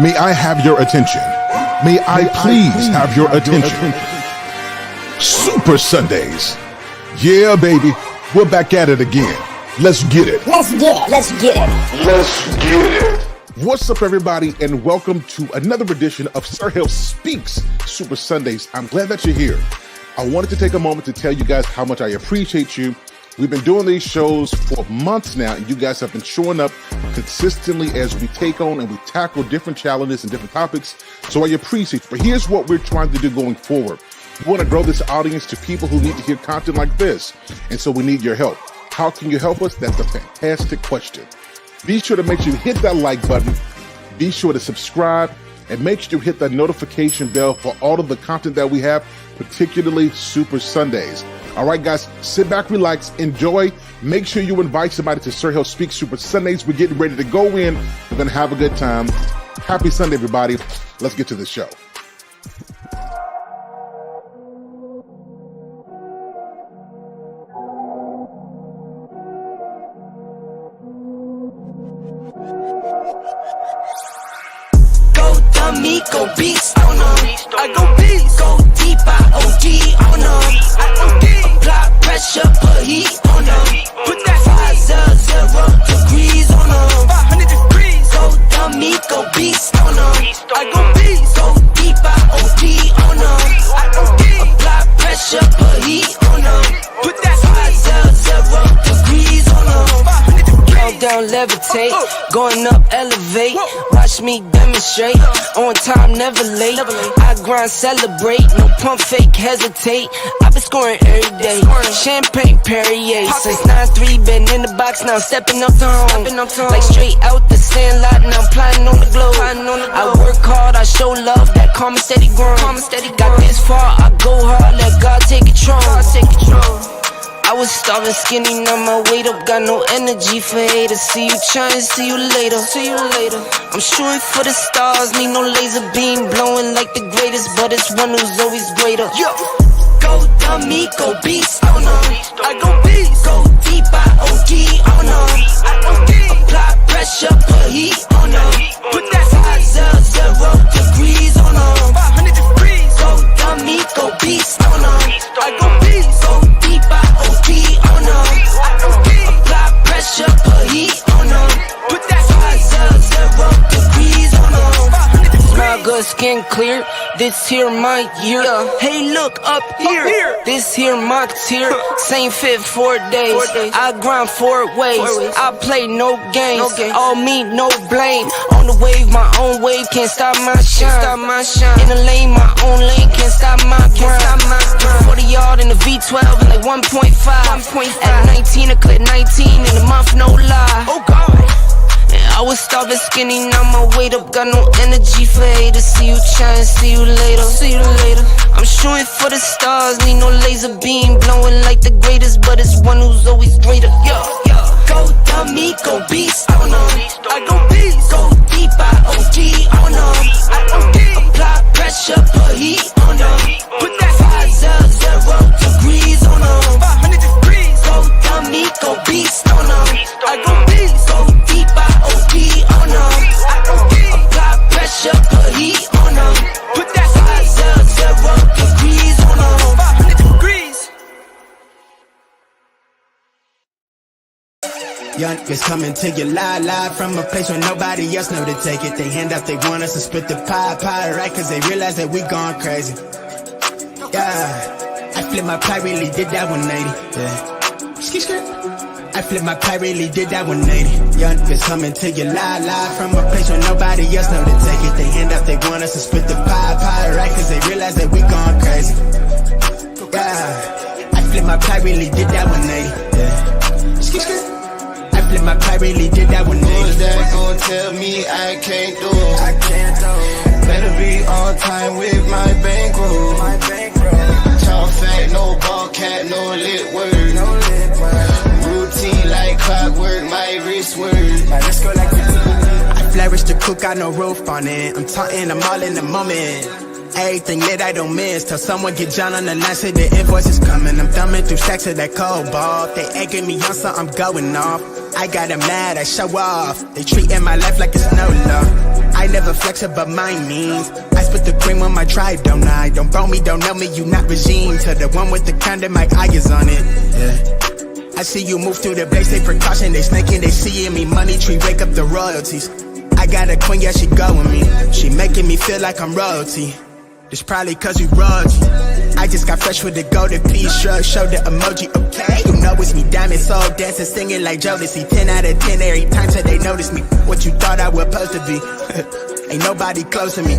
May I have your attention? May I please have your attention? Super Sundays. Yeah, baby. We're back at it again. Let's get it. Let's get it. Let's get it. Let's get it. What's up, everybody, and welcome to another edition of Sir Hale Speaks Super Sundays. I'm glad that you're here. I wanted to take a moment to tell you guys how much I appreciate you. We've been doing these shows for months now, and you guys have been showing up consistently as we take on and we tackle different challenges and different topics. So I appreciate you. But here's what we're trying to do going forward. We want to grow this audience to people who need to hear content like this. And so we need your help. How can you help us? That's a fantastic question. Be sure to make sure you hit that like button. Be sure to subscribe and make sure you hit that notification bell for all of the content that we have, particularly Super Sundays. All right, guys, sit back, relax, enjoy. Make sure you invite somebody to Sir Hale Speaks Super Sundays. We're getting ready to go in. We're going to have a good time. Happy Sunday, everybody. Let's get to the show. Go beast on them. I go beast. Go deep, I OD on them. I OD. Apply pressure, put heat on them. Put that 500 degrees on them. 500 degrees. Go dummy, go beast on them. I go beast. Go deep, I OD on them. I OD. Apply pressure, put heat on them. Put that 500 degrees on them. Down, levitate, going up, elevate. Watch me demonstrate. On time, never late. I grind, celebrate. No pump fake, hesitate. I've been scoring every day. Champagne Perrier. Since 9-3, been in the box, now stepping up to home. Like straight out the sandlot, now I'm plotting on the globe. I work hard, I show love, that calm and steady grind. Got this far, I go hard, let God take control. I was starving skinny, now my weight up, got no energy for haters. See you trying, see you later. I'm shooting for the stars, need no laser beam blowing like the greatest, but it's one who's always greater. Yo, go dummy, go beast on them. I go beast, go deep, I OD on them. I OD. Apply pressure, put heat on them. Put that 500 degrees on them. 500 degrees. Go dummy, go beast on them. I go beast, go deep, I OD on them. I OD. Apply pressure, put heat on them. Put that 500 degrees on them. Smile good, skin clear. This here my year. Hey, look up here. This here my tier. Same fit 4 days. I grind 4 ways. I play no games. All me, no blame. On the wave, my own wave. Can't stop my shine. In the lane, my own lane. Can't stop my grind. 40 yard in the V12 and like 1.5. At 19, I clip 19 in a month, no lie. Oh God. I was starving skinny, now my weight up, got no energy for haters. See you trying, see you later. I'm shooting for the stars, need no laser beam blowing like the greatest, but it's one who's always greater. Yo, go dummy, go beast on them. I go beast, go deep, I OD on them. I OD. Apply pressure, put heat on them. Put that 500 degrees on them. 500 degrees. Go dummy, go beast on them. I go beast, go deep, I OD on them. I OD. Apply pressure, put heat on them. Put that 500 degrees on them. 500 degrees. Young is coming to you live from a place where nobody else know to take it. They hand out, they want us to split the pie, right? Cause they realize that we gone crazy. Yeah, I flipped my pie, really did that 180. Yeah, skirt. I flipped my pie, really did that 180. Young is coming to you live from a place where nobody else know to take it. They hand out, they want us to split the pie, right? Cause they realize that we gone crazy. Yeah, I flipped my pie, really did that 180. Yeah, skirt. My pie really did that one. Who's that gon' tell me I can't do it? Better be on time with my bankroll. Talk fat, no ball cat, no lit word. Routine like clockwork, my wrist word. I flourish the cook, got no roof on it. I'm taunting, I'm all in the moment. Everything lit, I don't miss. Till someone get John on the line, say the invoice is coming. I'm thumbing through stacks of that cold ball. They egging me on, so I'm going off. I got them mad, I show off. They treating my life like it's no law. I never a flex of my means. I spit the cream on my tribe, don't I? Don't bone me, don't know me, you not regime. To the one with the condom, my eye is on it. Yeah. I see you move through the base, they precaution, they snaking, they seeing me. Money tree, wake up the royalties. I got a queen, yeah, she go with me. She making me feel like I'm royalty. It's probably cause we royalty. I just got fresh with the golden piece. Shrug, show the emoji, okay. You know it's me, diamond soul dancing, singing like Jodeci. 10 out of 10 every time till they notice me. What you thought I was supposed to be. Ain't nobody close to me.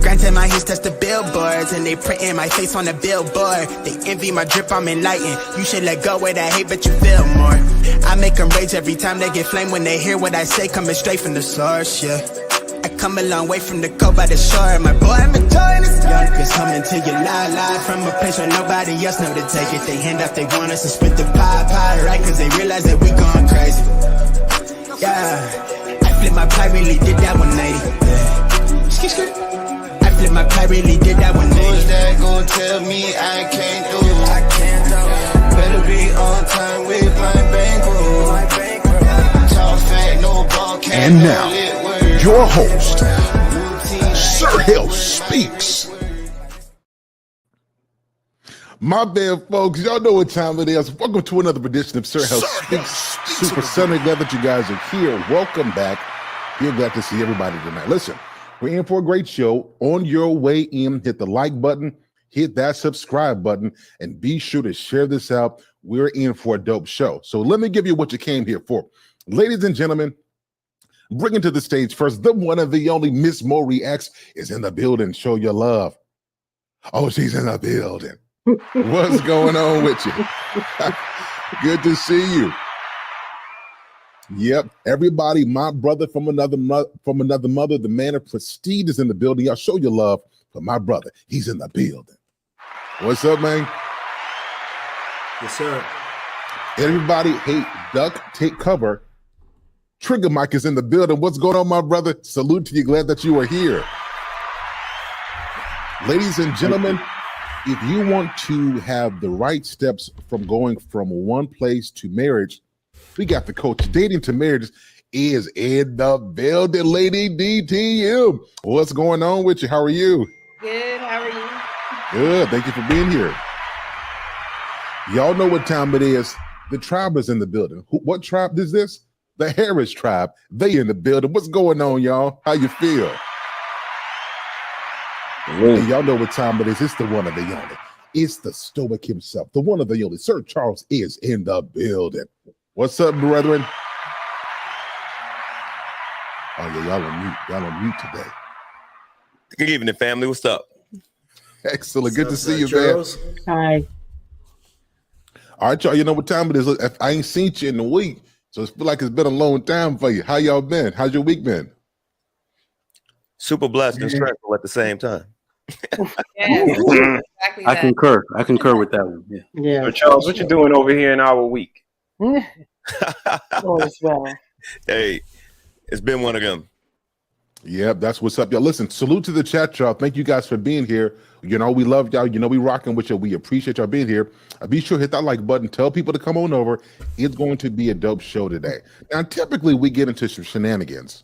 Granted, my hits touch the billboards, and they printing my face on the billboard. They envy my drip, I'm enlightened. You should let go of that hate, but you feel more. I make them rage every time they get flame when they hear what I say, coming straight from the source, yeah. I come a long way from the coast by the shore. My boy, I'm enjoying this. Young kids coming to you live from a place where nobody else know to take it. They hand out, they want us to spit the pie, right? Cause they realize that we going crazy. Yeah, I flip my pie, really did that 180. Yeah. I flip my pie, really did that 180. Who's that gon' tell me I can't do? I can't do. Better be on time with my bankroll. Talk fat, no ball, can't. And now, your host, Sir Hale Speaks. My bad, folks. Y'all know what time it is. Welcome to another edition of Sir Hale Speaks Super Sunday. Glad that you guys are here. Welcome back. We're glad to see everybody tonight. Listen, we're in for a great show. On your way in, hit the like button, hit that subscribe button, and be sure to share this out. We're in for a dope show. So let me give you what you came here for. Ladies and gentlemen, bringing to the stage first, the one and the only Miss Maury X is in the building. Show your love. Oh, she's in the building. What's going on with you? Good to see you. Yep, everybody, my brother from another mother, the man of prestige is in the building. Y'all show your love for my brother. He's in the building. What's up, man? Yes, sir. Everybody, hey, duck, take cover. Trigger Mike is in the building. What's going on, my brother? Salute to you. Glad that you are here. Ladies and gentlemen, if you want to have the right steps from going from one place to marriage, we got the coach. Dating to marriage is in the building, Lady DTM. What's going on with you? How are you? Good. How are you? Good. Thank you for being here. Y'all know what time it is. The tribe is in the building. What tribe is this? The Harris tribe. They in the building. What's going on, y'all? How you feel? And y'all know what time it is. It's the one of the only. It's the stoic himself. The one of the only. Sir Charles is in the building. What's up, brethren? Oh, yeah, y'all on mute. Y'all on mute today. Good evening, family. What's up? Excellent. Good to see you, man. Hi. All right, y'all. You know what time it is. Look, I ain't seen you in a week. So it feel like it's been a long time for you. How y'all been? How's your week been? Super blessed and stressful at the same time. Exactly I concur. I concur with that one. Yeah. So Charles, what you doing over here in our week? All is well. Hey, it's been one of them. Yep, that's what's up, y'all. Listen, salute to the chat, y'all. Thank you guys for being here. You know, we love y'all. You know, we rocking with you. We appreciate y'all being here. Be sure to hit that like button. Tell people to come on over. It's going to be a dope show today. Now, typically we get into some shenanigans,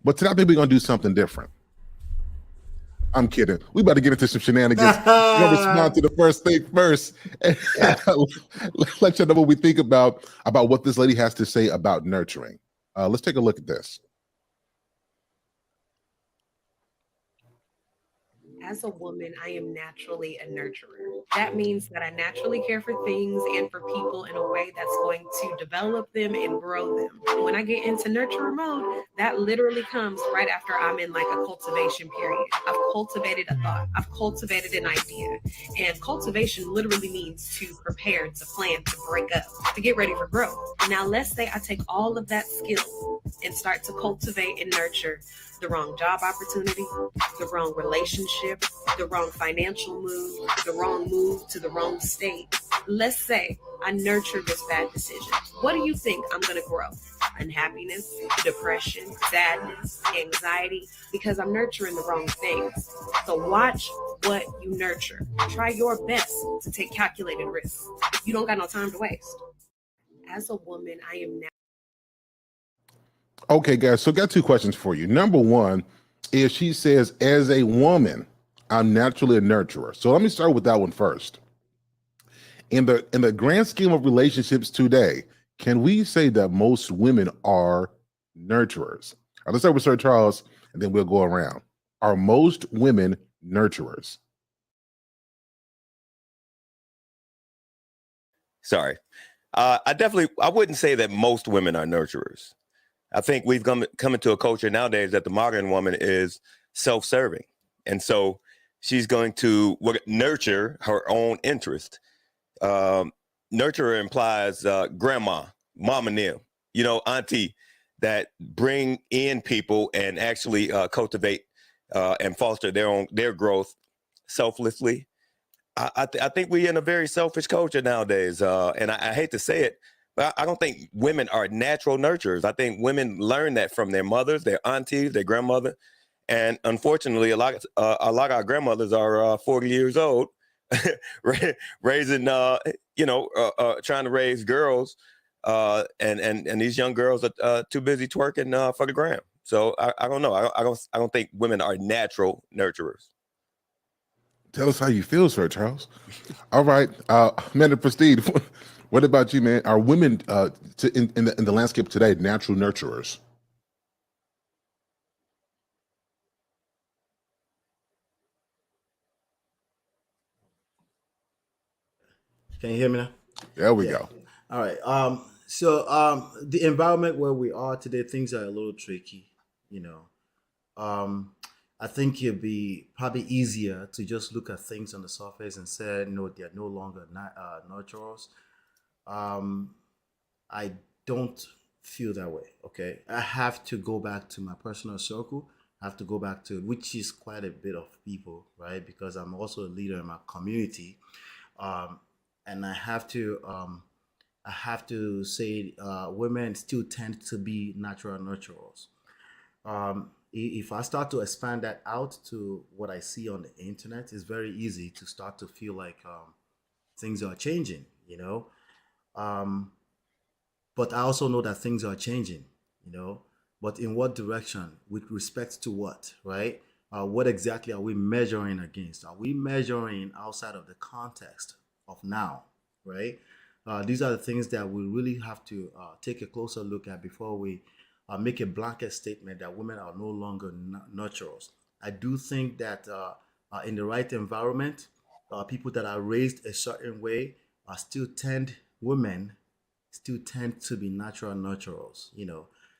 but today I think we're going to do something different. I'm kidding. We about to get into some shenanigans. We're going to respond to the first thing first. Let you know what we think about what this lady has to say about nurturing. Let's take a look at this. As a woman, I am naturally a nurturer. That means that I naturally care for things and for people in a way that's going to develop them and grow them. And when I get into nurturer mode, that literally comes right after I'm in like a cultivation period. I've cultivated a thought. I've cultivated an idea. And cultivation literally means to prepare, to plant, to break up, to get ready for growth. Now, let's say I take all of that skill and start to cultivate and nurture the wrong job opportunity, the wrong relationship, the wrong financial move, the wrong move to the wrong state. Let's say I nurture this bad decision. What do you think I'm going to grow? Unhappiness, depression, sadness, anxiety, because I'm nurturing the wrong things. So watch what you nurture. Try your best to take calculated risks. You don't got no time to waste. As a woman, I am now. Okay, guys, so got two questions for you. Number one, is she says, as a woman, I'm naturally a nurturer. So let me start with that one first. In the grand scheme of relationships today, can we say that most women are nurturers? Let's start with Sir Charles, and then we'll go around. Are most women nurturers? Sorry. I wouldn't say that most women are nurturers. I think we've come into a culture nowadays that the modern woman is self-serving. And so she's going to nurture her own interest. Nurturer implies grandma, mama Neil, auntie, that bring in people and actually cultivate and foster their growth selflessly. I think we're in a very selfish culture nowadays, and I hate to say it, but I don't think women are natural nurturers. I think women learn that from their mothers, their aunties, their grandmother, and unfortunately, a lot of our grandmothers are 40 years old, raising, trying to raise girls, and these young girls are too busy twerking for the gram. So I don't know. I don't think women are natural nurturers. Tell us how you feel, Sir Charles. All right, man of Prestige. What about you, man? Are women in the landscape today natural nurturers? Can you hear me now? There we go. All right. So the environment where we are today, things are a little tricky. I think it'd be probably easier to just look at things on the surface and say, no, they're no longer nurturers. I don't feel that way. Okay, I have to go back to my personal circle. I have to go back to, which is quite a bit of people, right? Because I'm also a leader in my community, and I have to say, women still tend to be natural nurturers. If I start to expand that out to what I see on the internet, it's very easy to start to feel like things are changing. But I also know that things are changing. But in what direction? With respect to what, right? What exactly are we measuring against? Are we measuring outside of the context of now, right? These are the things that we really have to take a closer look at before we make a blanket statement that women are no longer nurturers. I do think that in the right environment, people that are raised a certain way women still tend to be natural nurturers.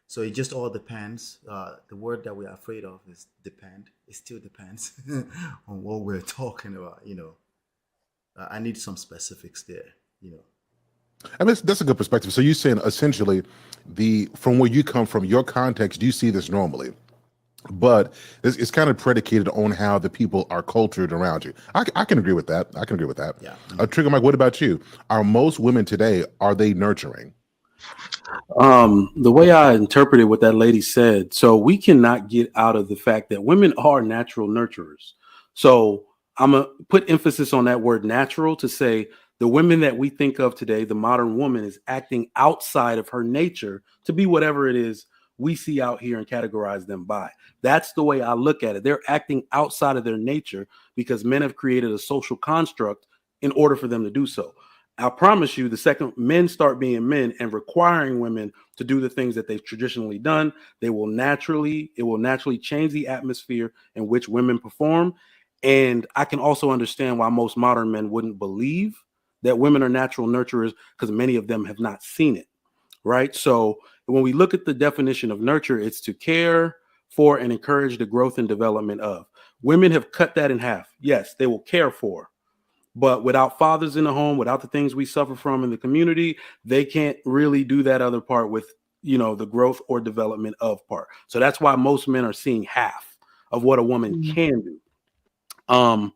So it just all depends. The word that we're afraid of is depend. It still depends on what we're talking about. I need some specifics there. I mean, that's a good perspective. So you're saying essentially, from where you come from, your context, you see this normally, but it's kind of predicated on how the people are cultured around you. I can agree with that. Yeah. Trigger Mike, what about you? Are most women today, are they nurturing? The way I interpreted what that lady said, so we cannot get out of the fact that women are natural nurturers. So I'm going to put emphasis on that word natural to say the women that we think of today, the modern woman, is acting outside of her nature to be whatever it is we see out here and categorize them by. That's the way I look at it. They're acting outside of their nature because men have created a social construct in order for them to do so. I promise you, the second men start being men and requiring women to do the things that they've traditionally done, it will naturally change the atmosphere in which women perform. And I can also understand why most modern men wouldn't believe that women are natural nurturers, because many of them have not seen it, right? So when we look at the definition of nurture, it's to care for and encourage the growth and development of. Women have cut that in half. Yes, they will care for, but without fathers in the home, without the things we suffer from in the community, they can't really do that other part with, the growth or development of part. So that's why most men are seeing half of what a woman can do.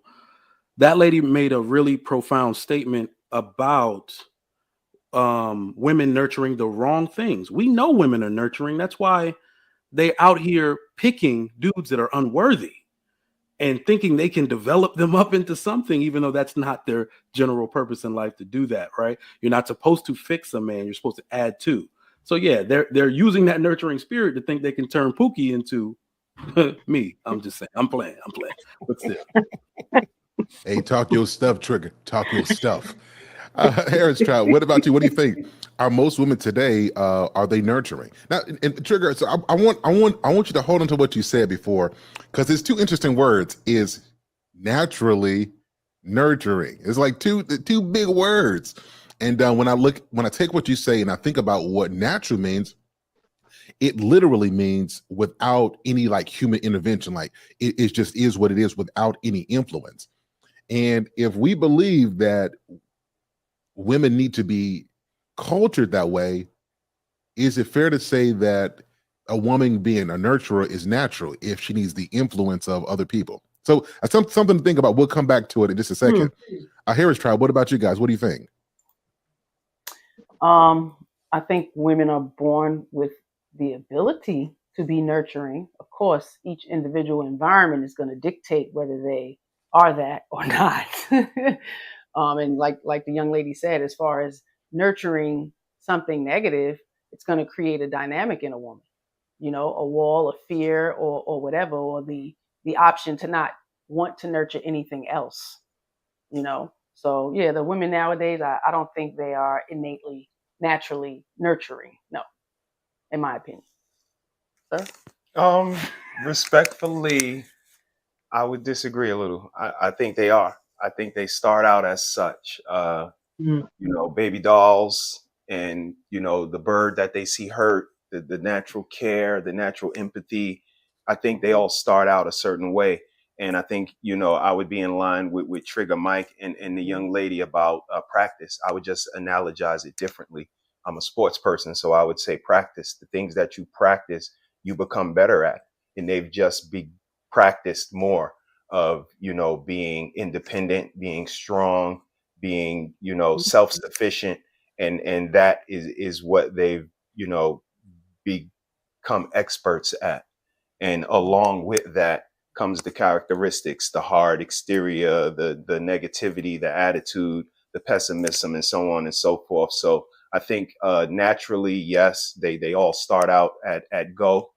That lady made a really profound statement about women nurturing the wrong things. We know women are nurturing. That's why they out here picking dudes that are unworthy and thinking they can develop them up into something, even though that's not their general purpose in life to do that, right? You're not supposed to fix a man. You're supposed to add to. So yeah, they're using that nurturing spirit to think they can turn Pookie into Me, I'm just saying. I'm playing. But still. Hey, talk your stuff, Trigger. Talk your stuff. Harris Child, what about you? What do you think? Are most women today are they nurturing? Now, and Trigger. So I want you to hold on to what you said before, because there's two interesting words: is naturally nurturing. It's like two big words. And when I take what you say and I think about what natural means, it literally means without any like human intervention. Like it just is what it is without any influence. And if we believe that women need to be cultured that way, is it fair to say that a woman being a nurturer is natural if she needs the influence of other people? So something to think about. We'll come back to it in just a second. Harris Tribe, what about you guys? What do you think? I think women are born with the ability to be nurturing. Of course, each individual environment is going to dictate whether they are that or not. And like the young lady said, as far as nurturing something negative, it's going to create a dynamic in a woman, you know, a wall of fear or whatever, or the option to not want to nurture anything else, you know. So yeah, the women nowadays, I don't think they are innately, naturally nurturing. No, in my opinion. Sir? Respectfully, I would disagree a little. I think they are. I think they start out as such. You know, baby dolls and, you know, the bird that they see hurt, the natural care, the natural empathy. I think they all start out a certain way. And I think, you know, I would be in line with Trigger Mike and the young lady about practice. I would just analogize it differently. I'm a sports person, so I would say practice. The things that you practice, you become better at. And they've just be practiced more of, you know, being independent, being strong, being, you know, self-sufficient. And that is what they've, you know, become experts at. And along with that comes the characteristics, the hard exterior, the negativity, the attitude, the pessimism, and so on and so forth. So I think naturally, yes, they all start out at go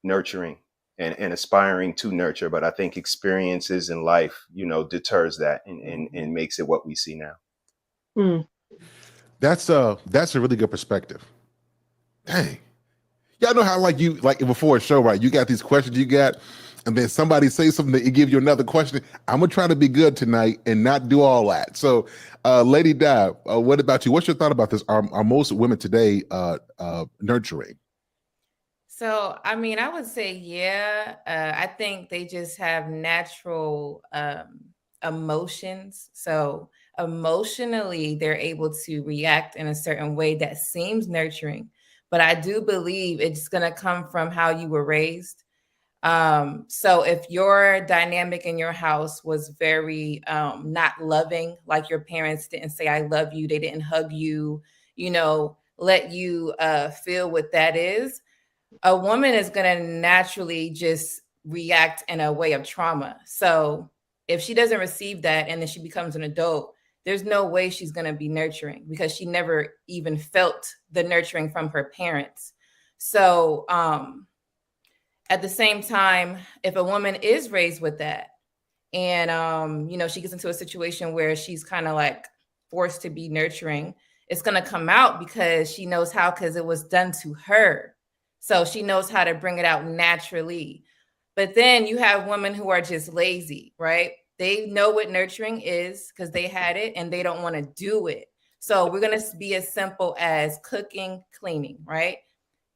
nurturing and aspiring to nurture. But I think experiences in life, you know, deters that and makes it what we see now. That's a really good perspective. Dang. Y'all know how like before a show, right? You got these questions you got, and then somebody says something that give you another question. I'm gonna try to be good tonight and not do all that. So, Lady Di, what about you? What's your thought about this? Are most women today nurturing? So, I mean, I would say, yeah. I think they just have natural emotions. So, emotionally, they're able to react in a certain way that seems nurturing. But I do believe it's going to come from how you were raised. So if your dynamic in your house was very not loving, like your parents didn't say, I love you, they didn't hug you, you know, let you feel what that is, a woman is going to naturally just react in a way of trauma. So if she doesn't receive that and then she becomes an adult, there's no way she's going to be nurturing because she never even felt the nurturing from her parents. So at the same time, if a woman is raised with that and, you know, she gets into a situation where she's kind of like forced to be nurturing, it's going to come out because she knows how, because it was done to her. So she knows how to bring it out naturally. But then you have women who are just lazy, right? They know what nurturing is because they had it and they don't want to do it. So we're going to be as simple as cooking, cleaning, right?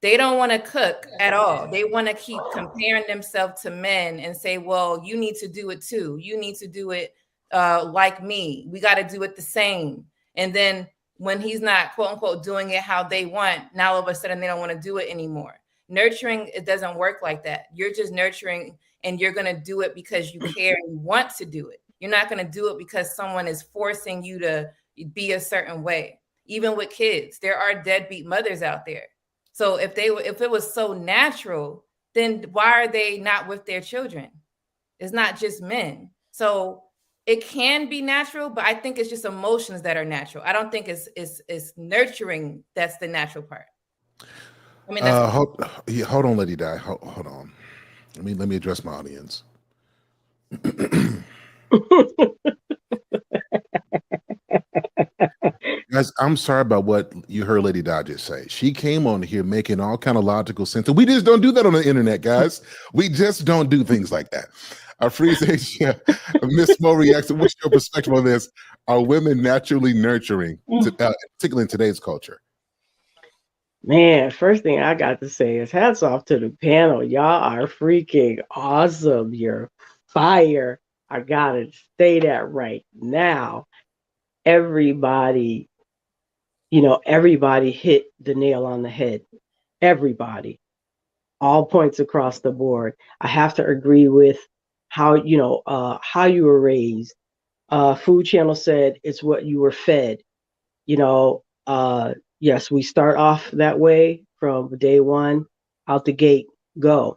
They don't want to cook at all. They want to keep comparing themselves to men and say, well, you need to do it too. You need to do it like me. We got to do it the same. And then when he's not, quote unquote, doing it how they want, now all of a sudden they don't want to do it anymore. Nurturing, it doesn't work like that. You're just nurturing and you're going to do it because you care and you want to do it. You're not going to do it because someone is forcing you to be a certain way. Even with kids, there are deadbeat mothers out there. So if it was so natural, then why are they not with their children? It's not just men. So it can be natural, but I think it's just emotions that are natural. I don't think it's nurturing that's the natural part. I mean, hold on, Lady Di. Hold on. Let me address my audience. Guys, I'm sorry about what you heard Lady Di just say. She came on here making all kind of logical sense. And we just don't do that on the internet, guys. We just don't do things like that. I appreciate you. Miss Mo reacts. What's your perspective on this? Are women naturally nurturing, particularly in today's culture? Man, first thing I got to say is hats off to the panel. Y'all are freaking awesome. You're fire. I gotta say that right now. Everybody, everybody hit the nail on the head. Everybody, all points across the board. I have to agree with how you were raised. Food Channel said it's what you were fed. Yes, we start off that way from day one, out the gate, go.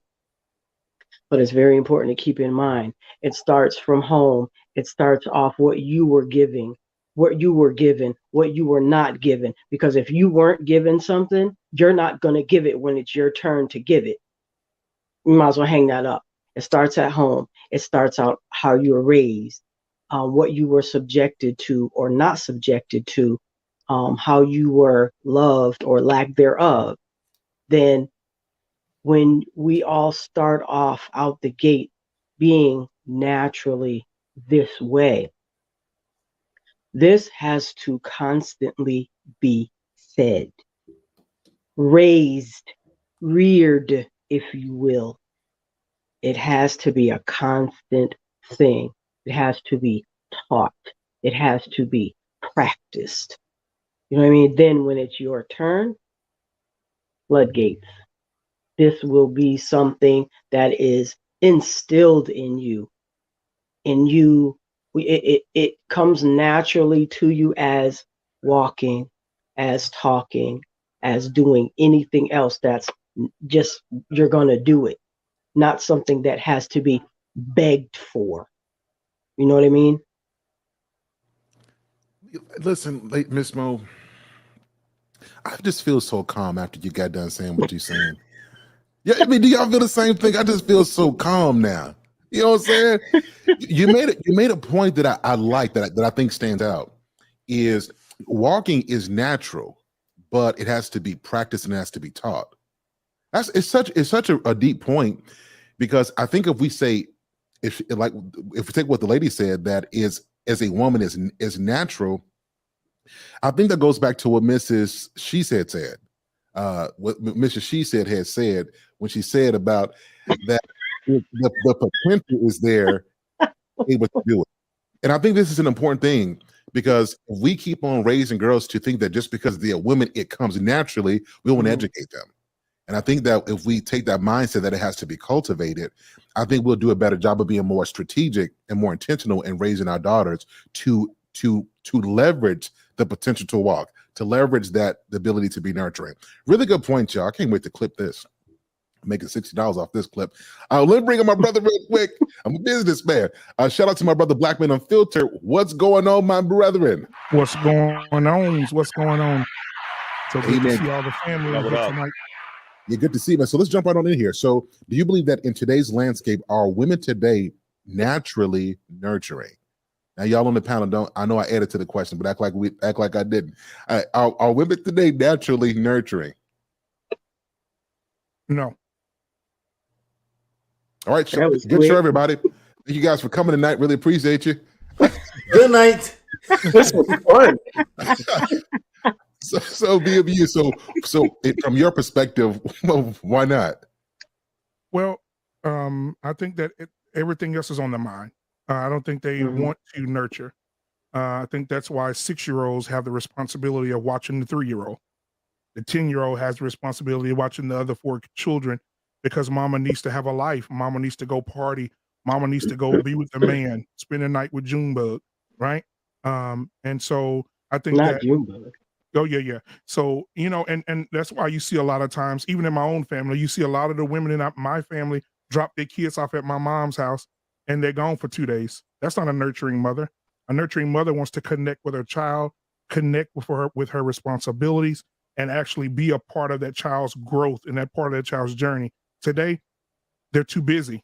But it's very important to keep in mind it starts from home. It starts off what you were giving, what you were given, what you were not given. Because if you weren't given something, you're not going to give it when it's your turn to give it. You might as well hang that up. It starts at home. It starts out how you were raised, what you were subjected to or not subjected to, how you were loved or lack thereof. Then when we all start off out the gate being naturally this way, this has to constantly be fed, raised, reared, if you will. It has to be a constant thing. It has to be taught. It has to be practiced. You know what I mean? Then when it's your turn, floodgates. This will be something that is instilled in you. And it comes naturally to you as walking, as talking, as doing anything else that's just, you're going to do it. Not something that has to be begged for. You know what I mean? Listen, Miss Mo, I just feel so calm after you got done saying what you're saying. Yeah, I mean, do y'all feel the same thing? I just feel so calm now. You know what I'm saying? You made a point that I like, that I think stands out, is walking is natural, but it has to be practiced and it has to be taught. It's such a deep point, because I think if we we take what the lady said, that is, as a woman is natural, I think that goes back to what Mrs. She said. What Mrs. She said had said when she said about that the potential is there, able to do it. And I think this is an important thing, because if we keep on raising girls to think that just because they are women, it comes naturally, we won't educate them. And I think that if we take that mindset that it has to be cultivated, I think we'll do a better job of being more strategic and more intentional in raising our daughters to leverage the potential to walk, to leverage the ability to be nurturing. Really good point, y'all. I can't wait to clip this. I'm making $60 off this clip. Let me bring in my brother real quick. I'm a businessman. Shout out to my brother Blackman Unfiltered. What's going on, my brethren? What's going on? What's going on? So good to see all the family here tonight. Yeah, good to see you, man. So let's jump right on in here. So do you believe that in today's landscape, are women today naturally nurturing? Now, y'all on the panel, I know I added to the question, but act like I didn't. Are women today naturally nurturing? No. All right, good show, everybody. Thank you guys for coming tonight. Really appreciate you. Good night. This was fun. So be of you. So from your perspective, why not? Well, I think that everything else is on the mind. I don't think they want to nurture. I think that's why 6-year-olds have the responsibility of watching the 3-year-old. The 10-year-old has the responsibility of watching the other 4 children, because mama needs to have a life. Mama needs to go party. Mama needs to go be with the man, spend a night with Junebug, right? And so I think not Junebug. Oh yeah. So, and that's why you see a lot of times, even in my own family, you see a lot of the women in my family drop their kids off at my mom's house and they're gone for 2 days. That's not a nurturing mother. A nurturing mother wants to connect with her child, connect with her responsibilities, and actually be a part of that child's growth and that part of that child's journey. Today, they're too busy.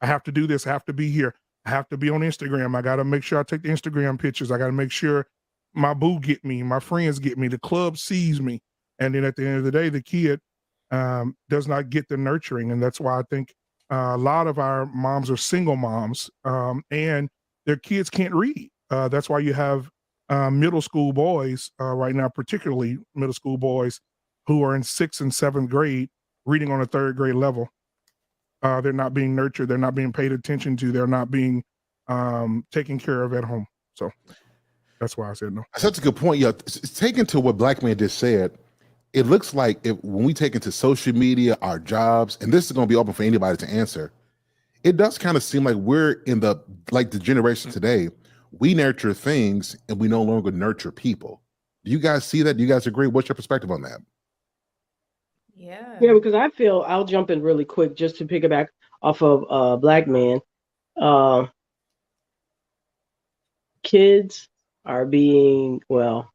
I have to do this. I have to be here. I have to be on Instagram. I got to make sure I take the Instagram pictures. I got to make sure my boo get me, my friends get me, the club sees me. And then at the end of the day, the kid does not get the nurturing. And that's why I think a lot of our moms are single moms, and their kids can't read. That's why you have middle school boys right now, particularly middle school boys who are in 6th and 7th grade reading on a 3rd grade level. They're not being nurtured. They're not being paid attention to. They're not being taken care of at home. So that's why I said no. That's such a good point. Yeah, taken to what Black Man just said, it looks like when we take into social media, our jobs, and this is going to be open for anybody to answer, it does kind of seem like we're in the generation today. We nurture things and we no longer nurture people. Do you guys see that? Do you guys agree? What's your perspective on that? Yeah. Yeah, because I feel I'll jump in really quick just to piggyback off of Black Man. Kids are being, well,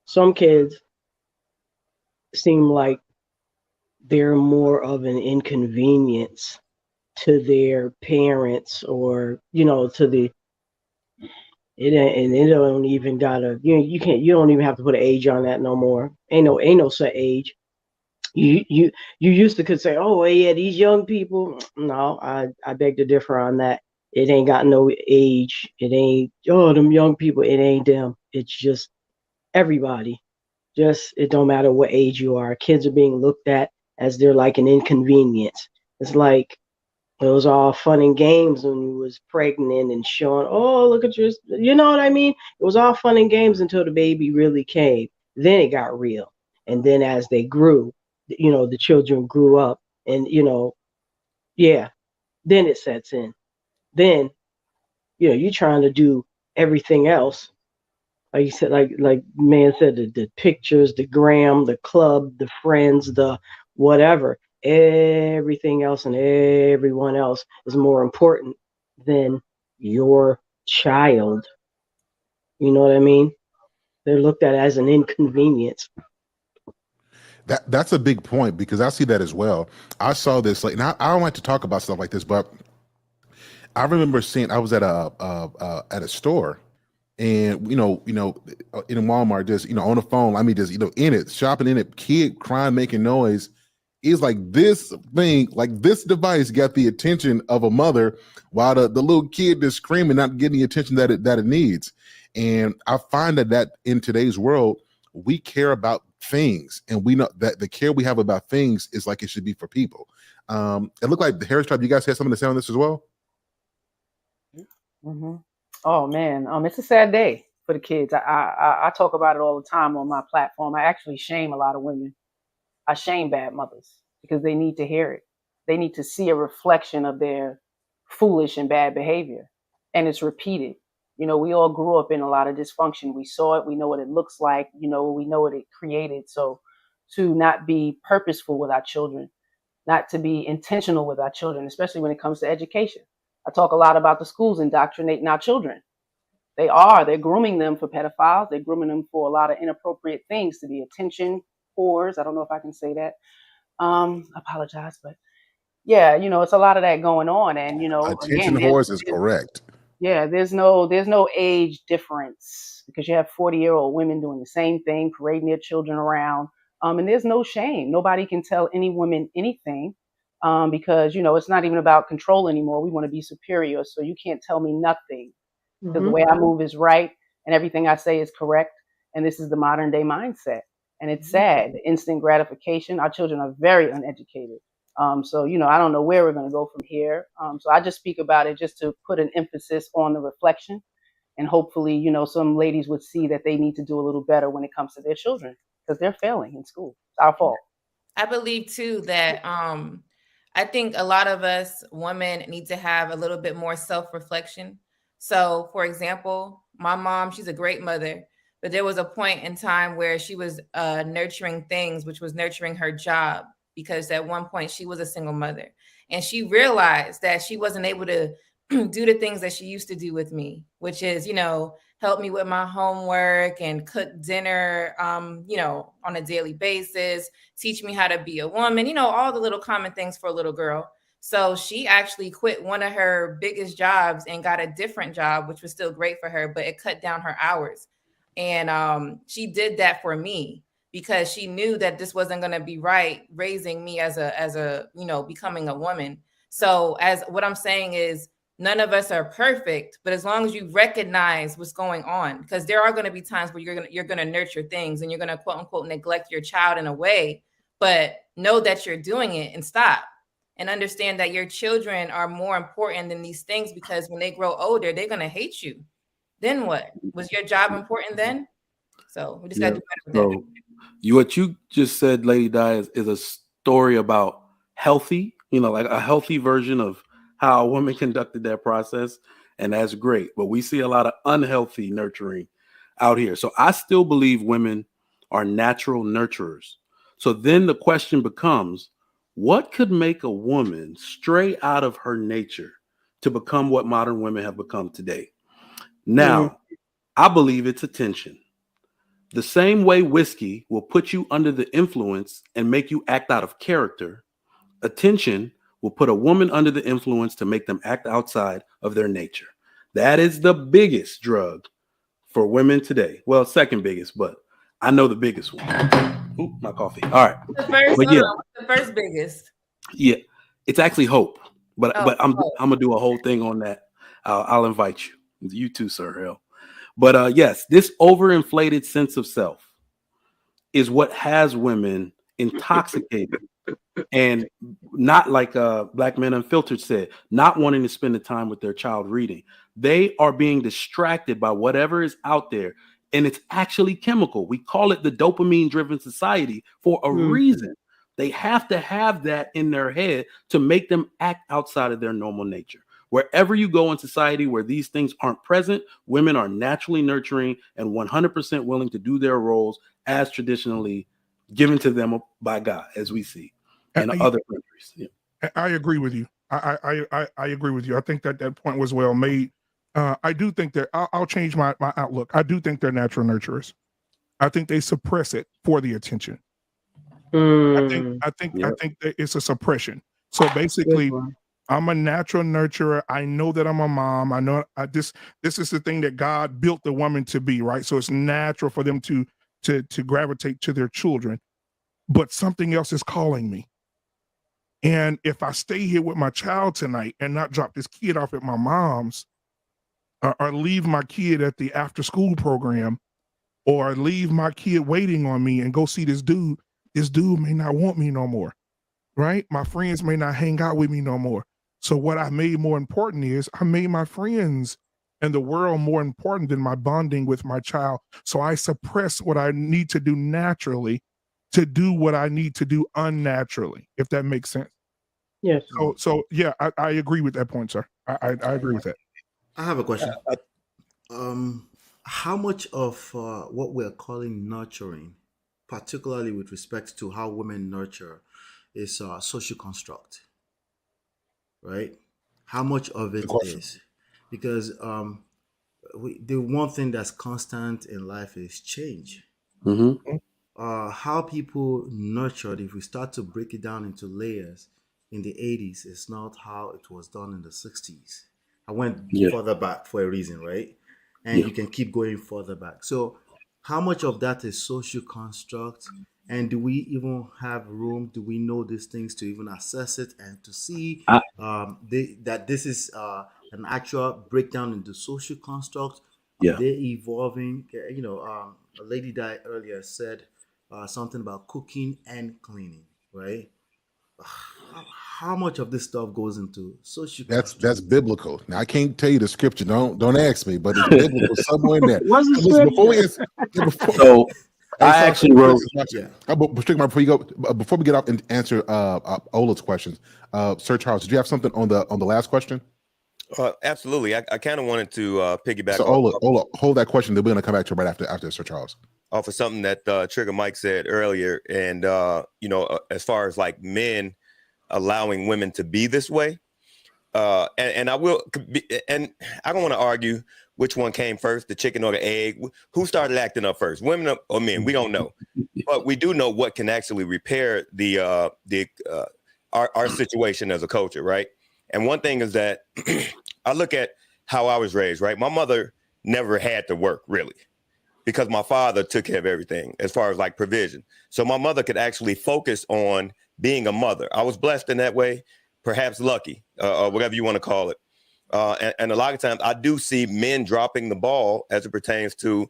some kids seem like they're more of an inconvenience to their parents, or to the and it don't even gotta, you don't even have to put an age on that no more. Ain't no set age. You used to could say, oh yeah, these young people. No, I beg to differ on that. It ain't got no age. It ain't, oh, them young people. It ain't them. It's just everybody. Just, it don't matter what age you are. Kids are being looked at as they're like an inconvenience. It's like it was all fun and games when you was pregnant and showing, oh, look at your, you know what I mean? It was all fun and games until the baby really came. Then it got real. And then as they grew, the children grew up, and yeah, then it sets in. Then you're trying to do everything else, like you said, like Man said, the pictures, the gram, the club, the friends, the whatever, everything else and everyone else is more important than your child. You know what I mean? They're looked at as an inconvenience. That's a big point, because I see that as well. I saw this, like, now I don't like to talk about stuff like this, but I remember seeing, I was at a store, and in Walmart, just on the phone, I mean, just in it, shopping in it, kid crying, making noise. Is like this thing, like this device got the attention of a mother, while the little kid is screaming, not getting the attention that it needs. And I find that in today's world, we care about things, and we know that the care we have about things is like it should be for people. It looked like the Harris Tribe, you guys had something to say on this as well? Mm-hmm. Oh man, it's a sad day for the kids. I talk about it all the time on my platform. I actually shame a lot of women. I shame bad mothers because they need to hear it. They need to see a reflection of their foolish and bad behavior, and it's repeated. We all grew up in a lot of dysfunction. We saw it. We know what it looks like. We know what it created. So to not be purposeful with our children, not to be intentional with our children, especially when it comes to education. I talk a lot about the schools indoctrinating our children. They're grooming them for pedophiles. They're grooming them for a lot of inappropriate things, to be attention whores. I don't know if I can say that. I apologize, but yeah, it's a lot of that going on. And, Attention again, whores is correct. yeah, there's no age difference, because you have 40-year-old women doing the same thing, parading their children around. And there's no shame. Nobody can tell any woman anything, because, it's not even about control anymore. We want to be superior. So you can't tell me nothing, because the way I move is right and everything I say is correct. And this is the modern day mindset. And it's sad, the instant gratification. Our children are very uneducated. So, I don't know where we're going to go from here. So I just speak about it just to put an emphasis on the reflection. And hopefully, some ladies would see that they need to do a little better when it comes to their children, because they're failing in school. It's our fault. I believe too that I think a lot of us women need to have a little bit more self-reflection. So, for example, my mom, she's a great mother, but there was a point in time where she was nurturing things, which was nurturing her job, because at one point she was a single mother, and she realized that she wasn't able to do the things that she used to do with me, which is, help me with my homework and cook dinner, on a daily basis, teach me how to be a woman, all the little common things for a little girl. So she actually quit one of her biggest jobs and got a different job, which was still great for her, but it cut down her hours. And she did that for me because she knew that this wasn't going to be right raising me as a becoming a woman. So as what I'm saying is, none of us are perfect, but as long as you recognize what's going on, because there are going to be times where you're going to nurture things and you're going to quote unquote neglect your child in a way, but know that you're doing it and stop and understand that your children are more important than these things, because when they grow older, they're going to hate you. Then what? Was your job important then? So we just got to do better with that. So what you just said, Lady Di, is a story about healthy, like a healthy version of how a woman conducted that process. And that's great. But we see a lot of unhealthy nurturing out here. So I still believe women are natural nurturers. So then the question becomes, what could make a woman stray out of her nature to become what modern women have become today? Now, I believe it's attention. The same way whiskey will put you under the influence and make you act out of character, attention will put a woman under the influence to make them act outside of their nature. That is the biggest drug for women today. Well, second biggest, but I know the biggest one. Ooh, my coffee. All right. The first biggest. Yeah, it's actually hope. But I'm gonna do a whole thing on that. I'll invite you. You too, Sir Hale. But yes, this overinflated sense of self is what has women intoxicated and not, like Black Men Unfiltered said, not wanting to spend the time with their child reading. They are being distracted by whatever is out there, and it's actually chemical. We call it the dopamine-driven society for a reason. They have to have that in their head to make them act outside of their normal nature. Wherever you go in society where these things aren't present, women are naturally nurturing and 100% willing to do their roles as traditionally given to them by God, as we see in other countries. Yeah. I agree with you. I agree with you. I think that point was well made. I do think that I'll change my outlook. I do think they're natural nurturers. I think they suppress it for the attention. I think that it's a suppression. So basically, I'm a natural nurturer. I know that I'm a mom. I know this is the thing that God built the woman to be, right? So it's natural for them to gravitate to their children. But something else is calling me. And if I stay here with my child tonight and not drop this kid off at my mom's, or leave my kid at the after school program, or leave my kid waiting on me and go see this dude may not want me no more, right? My friends may not hang out with me no more. So what I made more important is I made my friends and the world more important than my bonding with my child. So I suppress what I need to do naturally to do what I need to do unnaturally, if that makes sense. Yes. So yeah, I agree with that point, sir. I agree with that. I have a question. How much of what we're calling nurturing, particularly with respect to how women nurture, is social construct, right? How much of it is? Because the one thing that's constant in life is change. How people nurtured, if we start to break it down into layers in the 80s, is not how it was done in the 60s. I went further back for a reason, right? And you can keep going further back. So how much of that is social construct? And do we even have room? Do we know these things to even assess it and to see that this is an actual breakdown into social construct? They're evolving. A lady that earlier said something about cooking and cleaning, right? How much of this stuff goes into social? That's biblical. Now I can't tell you the scripture. Don't ask me, but it's biblical somewhere in there. What's the scripture? So I actually wrote. Before we get up and answer Ola's questions, Sir Charles, did you have something on the last question? Absolutely. I kind of wanted to piggyback. So Ola, hold that question. Then we're going to come back to it right after Sir Charles. Off of something that Trigger Mike said earlier, and as far as like men allowing women to be this way, and I will, and I don't want to argue which one came first, the chicken or the egg. Who started acting up first, women or men? We don't know, but we do know what can actually repair the our situation as a culture, right? And one thing is that I look at how I was raised, right? My mother never had to work really because my father took care of everything as far as like provision. So my mother could actually focus on being a mother. I was blessed in that way, perhaps lucky, or whatever you want to call it. And a lot of times I do see men dropping the ball as it pertains to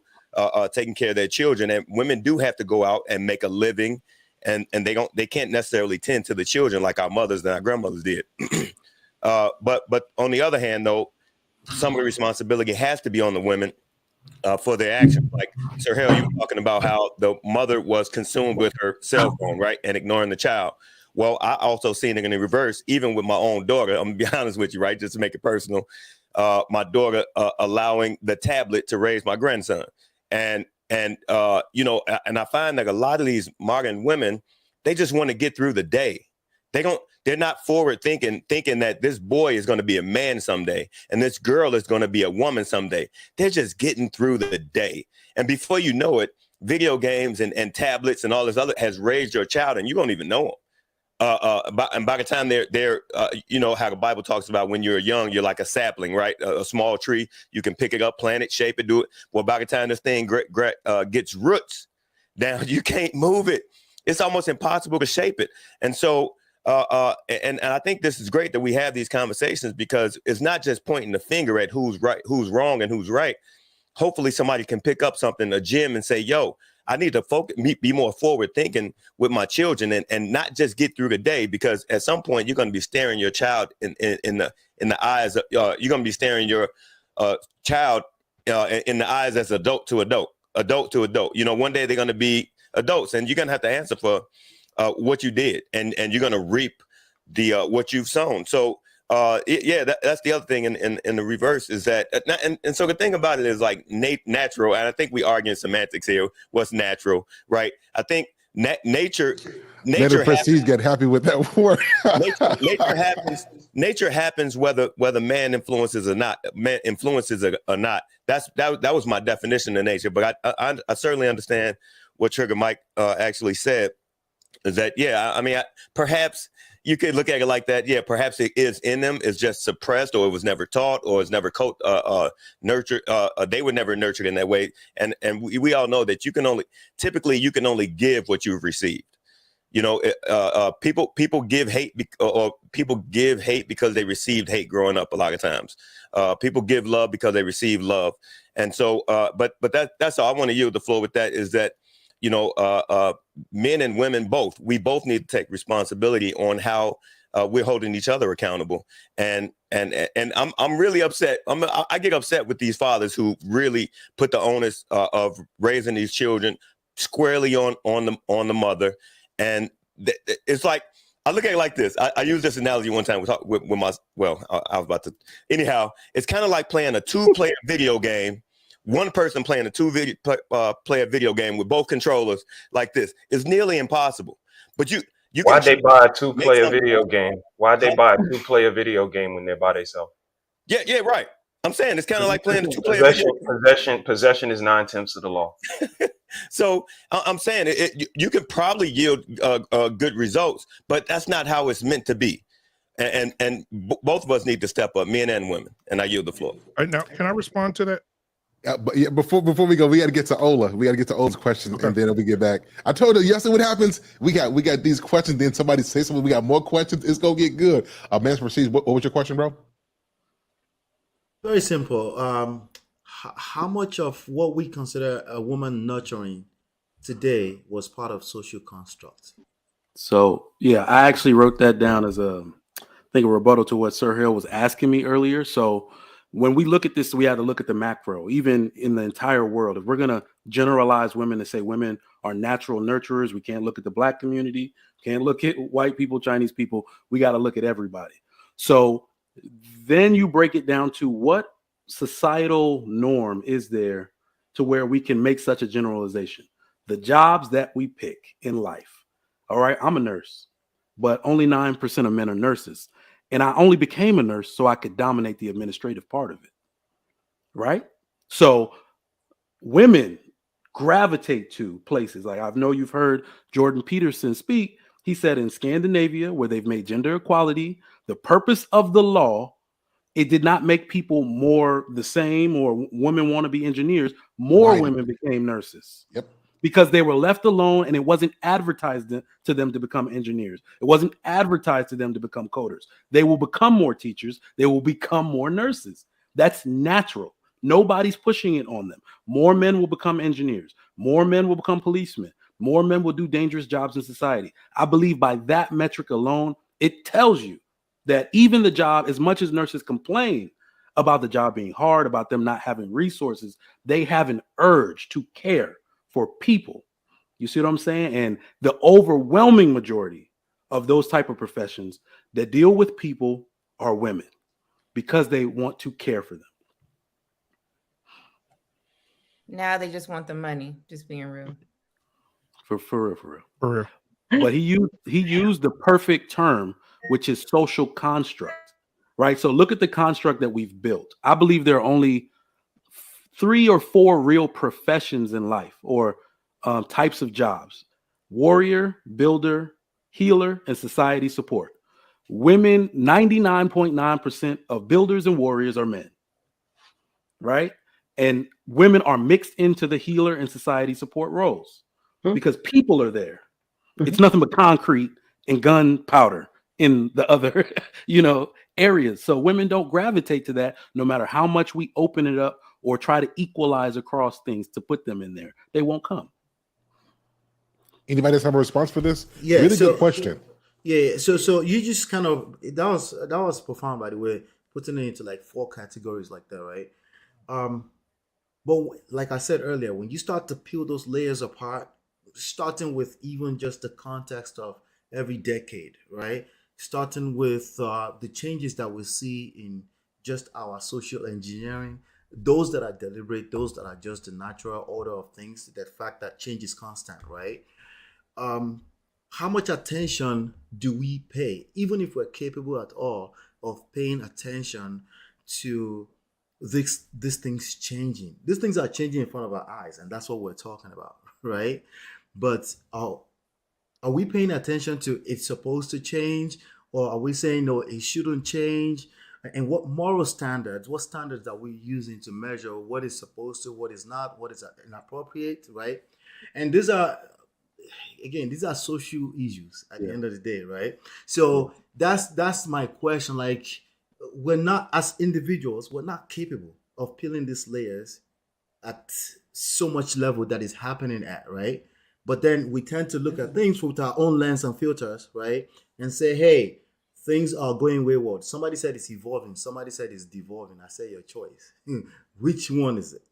taking care of their children, and women do have to go out and make a living, and they can't necessarily tend to the children like our mothers and our grandmothers did. But on the other hand, though, some of the responsibility has to be on the women for their actions. Like Sir Hale, you were talking about how the mother was consumed with her cell phone, right, and ignoring the child. Well, I also seen it in the reverse, even with my own daughter. I'm gonna be honest with you, right, just to make it personal. My daughter allowing the tablet to raise my grandson, and you know, and I find that a lot of these modern women, they just want to get through the day. They're not forward thinking that this boy is going to be a man someday and this girl is going to be a woman someday. They're just getting through the day. And before you know it, video games and tablets and all this other has raised your child and you don't even know them. And by the time they're you know how the Bible talks about when you're young, you're like a sapling, right? A small tree, you can pick it up, plant it, shape it, do it. Well, by the time this thing gets roots down, you can't move it. It's almost impossible to shape it. And so, and I think this is great that we have these conversations because it's not just pointing the finger at who's right, who's wrong, and who's right. Hopefully somebody can pick up something, a gem, and say, yo, I need to focus, be more forward thinking with my children and not just get through the day, because at some point you're going to be staring your child in the eyes. You're going to be staring your child in the eyes as adult to adult. You know, one day they're going to be adults and you're going to have to answer for what you did, and you're going to reap the what you've sown. So that's the other thing in the reverse is that, and so the thing about it is like natural, and I think we argue semantics here. What's natural, right? I think nature Prestige get happy with that word. nature happens whether man influences or not. Man influences or not. That was my definition of nature. But I certainly understand what Trigger Mike actually said. Is that I mean perhaps you could look at it like that. Yeah, perhaps it is in them. It's just suppressed, or it was never taught, or it's never nurtured. They were never nurtured in that way. And we all know that you can only give what you've received. You know, people give hate or people give hate because they received hate growing up. A lot of times, people give love because they receive love. And so, but that's all I want to yield the floor with. That is that, you know, men and women we both need to take responsibility on how we're holding each other accountable. And I'm really upset. I get upset with these fathers who really put the onus of raising these children squarely on the mother. And it's like, I look at it like this. I used this analogy one time with my, I was about to, anyhow, it's kind of like playing a 2-player video game. One person playing a player video game with both controllers like this is nearly impossible. But you why'd they buy a 2-player video game? Why'd they buy a 2-player video game when they're by themselves? Yeah, right. I'm saying it's kind of like playing a 2-player video game. Possession is 9/10 of the law. So I'm saying you could probably yield good results, but that's not how it's meant to be. And both of us need to step up, men and women. And I yield the floor. All right, now, can I respond to that? But before we go, we got to get to Ola. We got to get to Ola's questions, and then we get back. I told you yesterday what happens. We got these questions. Then somebody say something. We got more questions. It's gonna get good. Man's Prestige. What was your question, bro? Very simple. How much of what we consider a woman nurturing today was part of social construct? So yeah, I actually wrote that down as a rebuttal to what Sir Hale was asking me earlier. So when we look at this, we have to look at the macro, even in the entire world. If we're going to generalize women and say women are natural nurturers, we can't look at the Black community, can't look at white people, Chinese people. We got to look at everybody. So then you break it down to what societal norm is there to where we can make such a generalization. The jobs that we pick in life. All right, I'm a nurse, but only 9% of men are nurses. And I only became a nurse so I could dominate the administrative part of it, right? So women gravitate to places like, I know you've heard Jordan Peterson speak. He said in Scandinavia, where they've made gender equality the purpose of the law, it did not make people more the same or women want to be engineers. More Right. women became nurses. Yep. Because they were left alone and it wasn't advertised to them to become engineers. It wasn't advertised to them to become coders. They will become more teachers. They will become more nurses. That's natural. Nobody's pushing it on them. More men will become engineers. More men will become policemen. More men will do dangerous jobs in society. I believe by that metric alone, it tells you that even the job, as much as nurses complain about the job being hard, about them not having resources, they have an urge to care for people. You see what I'm saying? And the overwhelming majority of those type of professions that deal with people are women because they want to care for them. Now they just want the money, just being real. For real. But he used the perfect term, which is social construct, right? So look at the construct that we've built. I believe there are only 3 or 4 real professions in life, or types of jobs: warrior, builder, healer, and society support. Women, 99.9% of builders and warriors are men, right? And women are mixed into the healer and society support roles because people are there. It's nothing but concrete and gunpowder in the other, areas. So women don't gravitate to that, no matter how much we open it up or try to equalize across things to put them in there. They won't come. Anybody else have a response for this? Yeah, Really good question. Yeah. So you just kind of that was profound, by the way, putting it into like 4 categories like that, right? But like I said earlier, when you start to peel those layers apart, starting with even just the context of every decade, right? Starting with the changes that we see in just our social engineering, those that are deliberate, those that are just the natural order of things, the fact that change is constant, right? How much attention do we pay, even if we're capable at all of paying attention to these things changing? These things are changing in front of our eyes, and that's what we're talking about, right? But are we paying attention to it's supposed to change, or are we saying no, it shouldn't change? And what moral standards, what standards are we using to measure what is supposed to, what is not, what is inappropriate, right? And these are social issues at the end of the day, right? So that's my question. Like, we're not, as individuals, we're not capable of peeling these layers at so much level that is happening at, right? But then we tend to look at things with our own lens and filters, right? And say, hey, things are going wayward. Somebody said it's evolving. Somebody said it's devolving. I say your choice. Which one is it?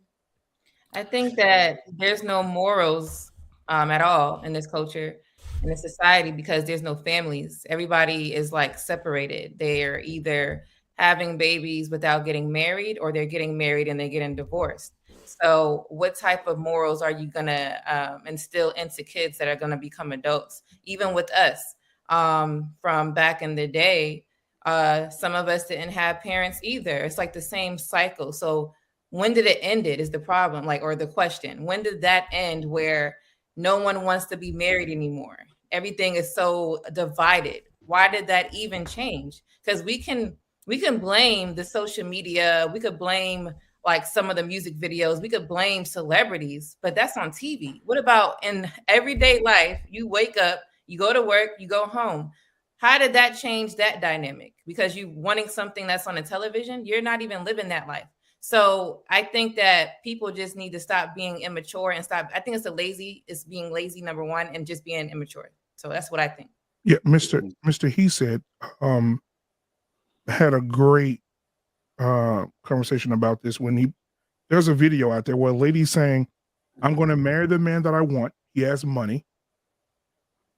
I think that there's no morals at all in this culture, in this society, because there's no families. Everybody is like separated. They're either having babies without getting married, or they're getting married and they're getting divorced. So what type of morals are you going to instill into kids that are going to become adults? Even with us, from back in the day, some of us didn't have parents either. It's like the same cycle. So when did it end is the problem, or the question. When did that end where no one wants to be married anymore? Everything is so divided. Why did that even change? Because we can blame the social media. We could blame some of the music videos. We could blame celebrities, but that's on TV. What about in everyday life? You wake up, you go to work, you go home. How did that change that dynamic? Because you wanting something that's on a television, you're not even living that life. So I think that people just need to stop being immature and stop. I think it's being lazy, number one, and just being immature. So that's what I think. Yeah, Mr. He said had a great conversation about this when there's a video out there where a lady's saying, I'm going to marry the man that I want. He has money.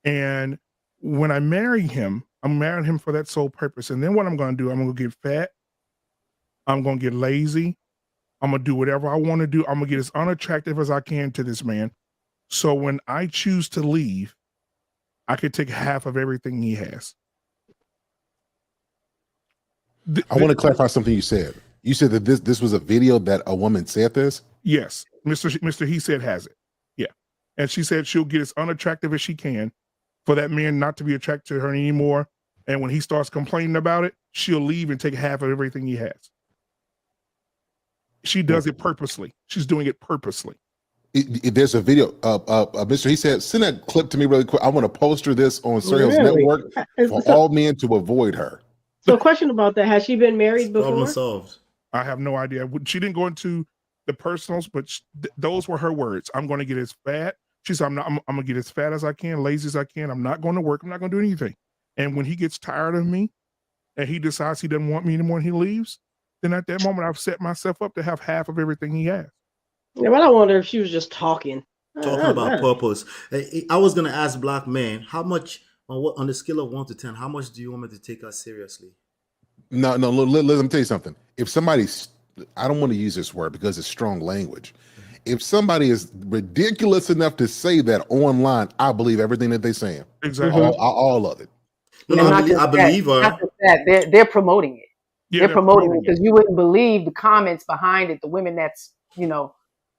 And when I marry him, I'm marrying him for that sole purpose. And then what I'm going to do, I'm going to get fat. I'm going to get lazy. I'm going to do whatever I want to do. I'm going to get as unattractive as I can to this man. So when I choose to leave, I could take half of everything he has. I want to clarify something you said. You said that this was a video that a woman said this? Yes. Mr. He said has it. Yeah. And she said she'll get as unattractive as she can for that man not to be attracted to her anymore. And when he starts complaining about it, she'll leave and take half of everything he has. She does it purposely. She's doing it purposely. There's a video Mr. He said, send that clip to me really quick. I want to poster this on Sir Hale's network for all men to avoid her. So, question about that: has she been married before? Problem solved. I have no idea. She didn't go into the personals, but those were her words. I'm going to get as fat. She said, I'm going to get as fat as I can, lazy as I can. I'm not going to work. I'm not going to do anything. And when he gets tired of me and he decides he doesn't want me anymore and he leaves, then at that moment, I've set myself up to have half of everything he has. Yeah, but I wonder if she was just talking. Talking about purpose. I was going to ask black men, how much, on the scale of 1 to 10, how much do you want me to take us seriously? No, let me tell you something. If somebody's, I don't want to use this word because it's strong language. If somebody is ridiculous enough to say that online, I believe everything that they're saying. Exactly. All of it. No, I believe her. Not just that, they're promoting it. Yeah, they're promoting it because you wouldn't believe the comments behind it, the women that's,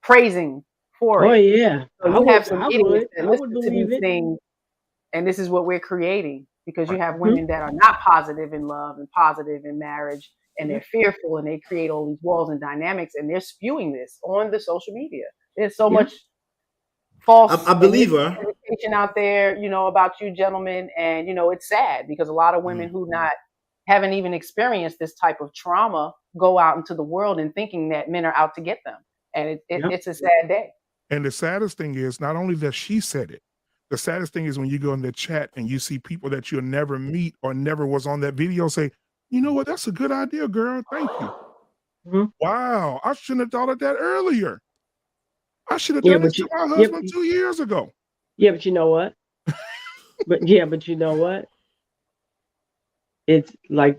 praising for it. Oh, yeah. So you have some idiots that I would listen to believe these it. things, and this is what we're creating because you have women that are not positive in love and positive in marriage, and they're fearful, and they create all these walls and dynamics, and they're spewing this on the social media. There's so much false I believe her. education out there, about you gentlemen, and it's sad because a lot of women who haven't even experienced this type of trauma go out into the world and thinking that men are out to get them, and it's a sad day. And the saddest thing is not only that she said it, the saddest thing is when you go in the chat and you see people that you'll never meet or never was on that video say, you know what, that's a good idea, girl. Thank you. Wow, I shouldn't have thought of that earlier. I should have done this to my husband 2 years ago. Yeah, but you know what? but you know what? It's like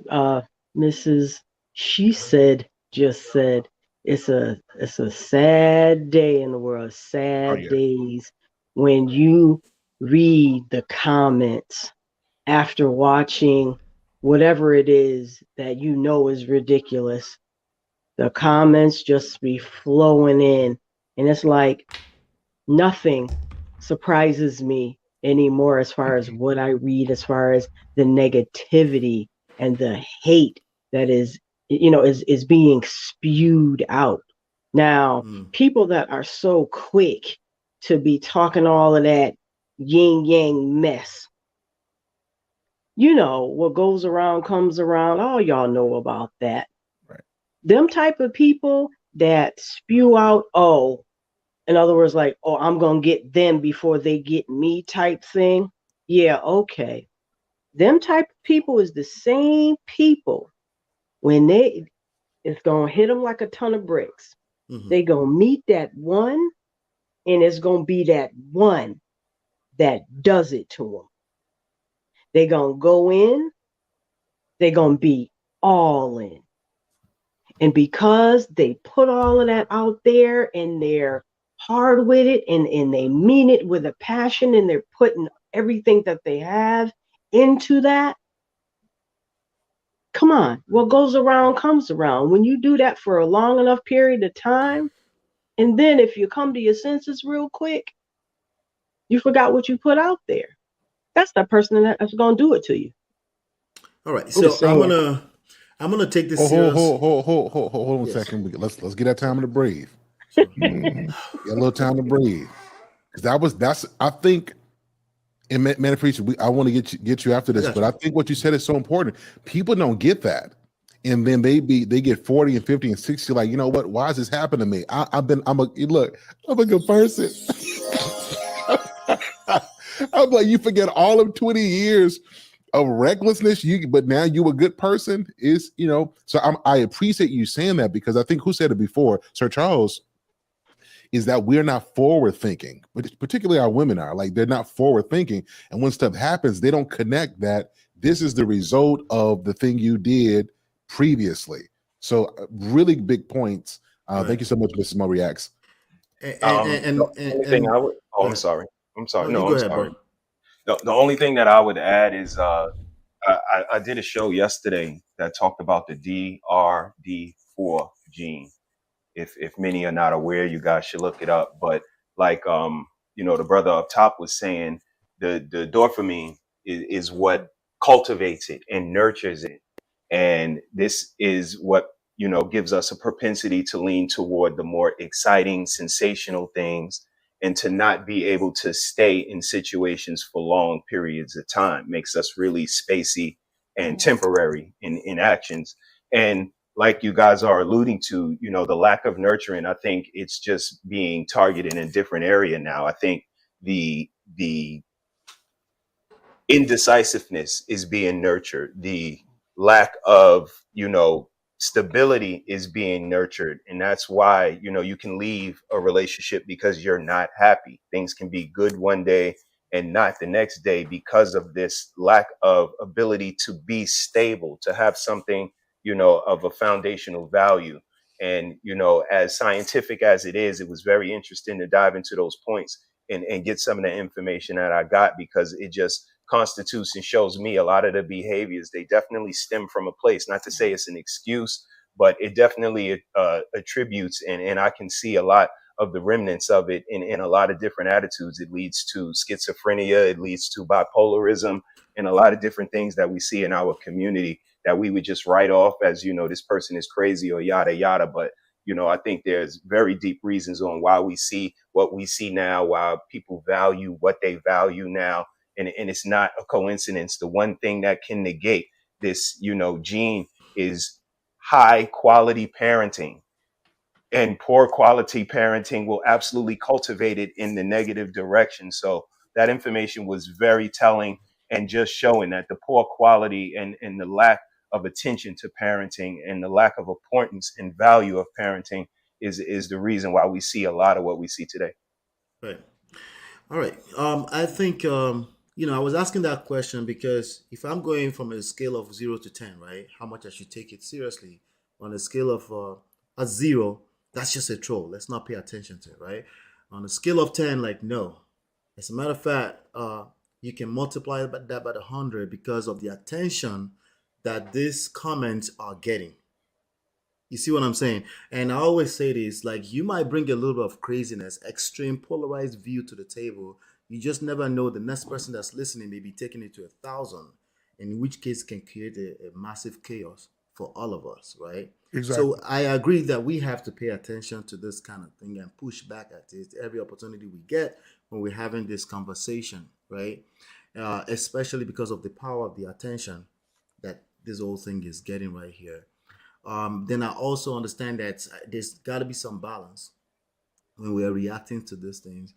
Mrs. She said just said, it's a sad day in the world, sad days when you read the comments after watching whatever it is that is ridiculous. The comments just be flowing in, and it's like nothing surprises me anymore as far as what I read, as far as the negativity and the hate that is being spewed out. Now, people that are so quick to be talking all of that yin yang mess, what goes around comes around. All y'all know about that. Right. Them type of people that spew out, in other words, like, I'm going to get them before they get me type thing. Yeah, okay. Them type of people is the same people when it's going to hit them like a ton of bricks. They going to meet that one, and it's going to be that one that does it to them. They going to go in, they going to be all in. And because they put all of that out there and they're hard with it and they mean it with a passion and they're putting everything that they have into that, come on, what goes around comes around. When you do that for a long enough period of time, and then if you come to your senses real quick, you forgot what you put out there. That's that person that's going to do it to you. All right, so I'm gonna take this. Hold on a second. Let's get that time to breathe. Get a little time to breathe, because that's I think. And man, appreciate. I want to get you after this, but I think what you said is so important. People don't get that, and then they get 40 and 50 and 60. Like, you know what? Why is this happening to me? I'm a good person. I'm like, you forget all of 20 years of recklessness. But now you a good person is, So I appreciate you saying that, because I think who said it before, Sir Charles, is that we're not forward thinking, but particularly our women are like, they're not forward thinking. And when stuff happens, they don't connect that this is the result of the thing you did previously. So really big points. Thank you so much, Mrs. Mo Reacts. I'm sorry. No, I'm sorry. Bro. The only thing that I would add is I did a show yesterday that talked about the DRD4 gene. If many are not aware, you guys should look it up. But like the brother up top was saying, the dopamine is what cultivates it and nurtures it. And this is what, gives us a propensity to lean toward the more exciting, sensational things, and to not be able to stay in situations for long periods of time. Makes us really spacey and temporary in actions. And like you guys are alluding to, the lack of nurturing, I think it's just being targeted in a different area now. I think the indecisiveness is being nurtured. The lack of, stability is being nurtured. And that's why, you can leave a relationship because you're not happy. Things can be good one day and not the next day because of this lack of ability to be stable, to have something, of a foundational value. And, as scientific as it is, it was very interesting to dive into those points and get some of the information that I got, because it just constitutes and shows me a lot of the behaviors. They definitely stem from a place, not to say it's an excuse, but it definitely attributes, and I can see a lot of the remnants of it in a lot of different attitudes. It leads to schizophrenia, it leads to bipolarism, and a lot of different things that we see in our community that we would just write off as, this person is crazy or yada yada. But I think there's very deep reasons on why we see what we see now, why people value what they value now. And it's not a coincidence. The one thing that can negate this, gene is high quality parenting. And poor quality parenting will absolutely cultivate it in the negative direction. So that information was very telling, and just showing that the poor quality and the lack of attention to parenting and the lack of importance and value of parenting is the reason why we see a lot of what we see today. Right. All right. I think I was asking that question because if I'm going from a scale of 0 to 10, right, how much I should take it seriously on a scale of a 0, that's just a troll. Let's not pay attention to it, right? On a scale of 10, like no. As a matter of fact, you can multiply that by 100 because of the attention that these comments are getting. You see what I'm saying? And I always say this, like, you might bring a little bit of craziness, extreme polarized view to the table. You just never know. The next person that's listening may be taking it to 1,000, in which case can create a massive chaos for all of us, right? Exactly. So I agree that we have to pay attention to this kind of thing and push back at it every opportunity we get when we're having this conversation, right? Especially because of the power of the attention that this whole thing is getting right here. Then I also understand that there's got to be some balance when we are reacting to these things.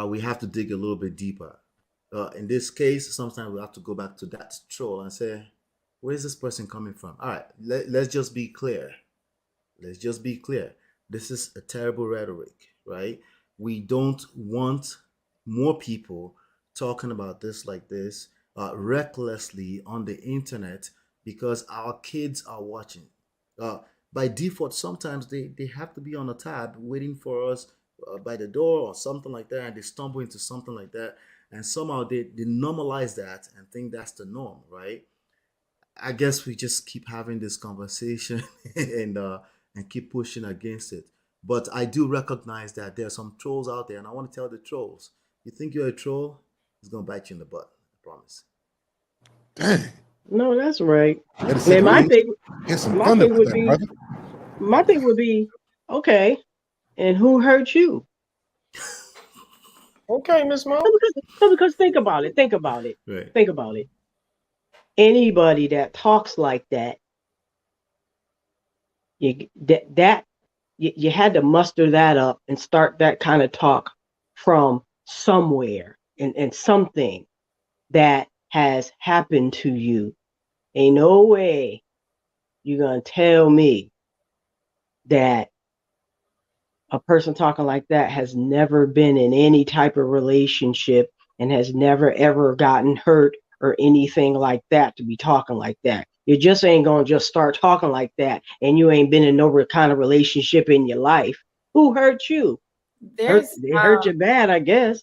We have to dig a little bit deeper. In this case, sometimes we have to go back to that troll and say, where is this person coming from? All right, let's just be clear. Let's just be clear. This is a terrible rhetoric, right? We don't want more people talking about this like this recklessly on the internet because our kids are watching. By default, sometimes they have to be on a tab waiting for us by the door or something like that, and they stumble into something like that, and somehow they normalize that and think that's the norm, right? I guess we just keep having this conversation and keep pushing against it. But I do recognize that there are some trolls out there, and I want to tell the trolls: you think you're a troll, it's gonna bite you in the butt. I promise. Dang. No, that's right. Better sit Man, around. Get some thunder with that, brother. my thing would be, okay, and who hurt you? Okay, Miss Mo. Because think about it. Right. Think about it. Anybody that talks like that, you had to muster that up and start that kind of talk from somewhere and something that has happened to you. Ain't no way you're gonna tell me that a person talking like that has never been in any type of relationship and has never ever gotten hurt or anything like that to be talking like that. You just ain't gonna just start talking like that and you ain't been in no kind of relationship in your life. Who hurt you? They hurt you bad, I guess.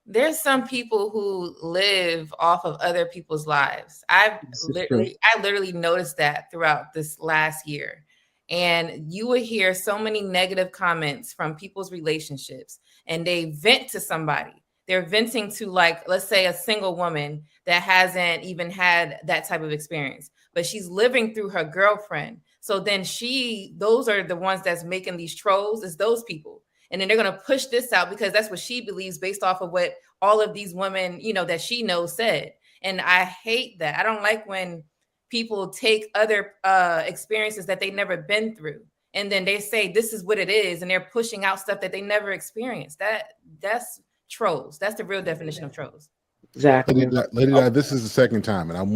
There's some people who live off of other people's lives. I literally noticed that throughout this last year. And you would hear so many negative comments from people's relationships, and they vent to somebody. they're venting to, like, let's say a single woman that hasn't even had that type of experience, but she's living through her girlfriend. So then those are the ones that's making these trolls, is those people. And then they're going to push this out because that's what she believes based off of what all of these women, that she knows said. And I hate that. I don't like when people take other experiences that they never been through, and then they say this is what it is, and they're pushing out stuff that they never experienced. That's trolls. That's the real definition of trolls. Exactly. Lady Di, this is the second time, and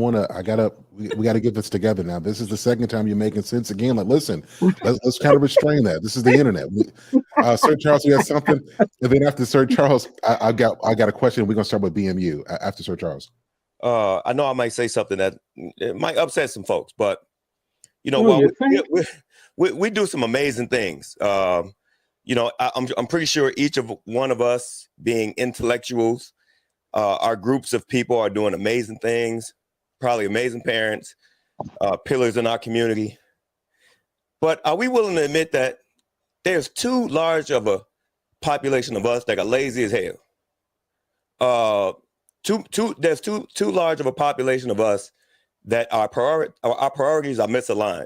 we gotta get this together now. This is the second time you're making sense again. Like, listen, let's kind of restrain that. This is the internet. Sir Charles, you got something, and then after Sir Charles, I got a question. We're gonna start with BMU after Sir Charles. I know I might say something that it might upset some folks, but while we do some amazing things. I'm pretty sure each of one of us, being intellectuals, our groups of people are doing amazing things, probably amazing parents, pillars in our community. But are we willing to admit that there's too large of a population of us that are lazy as hell? There's too large of a population of us that our priorities are misaligned.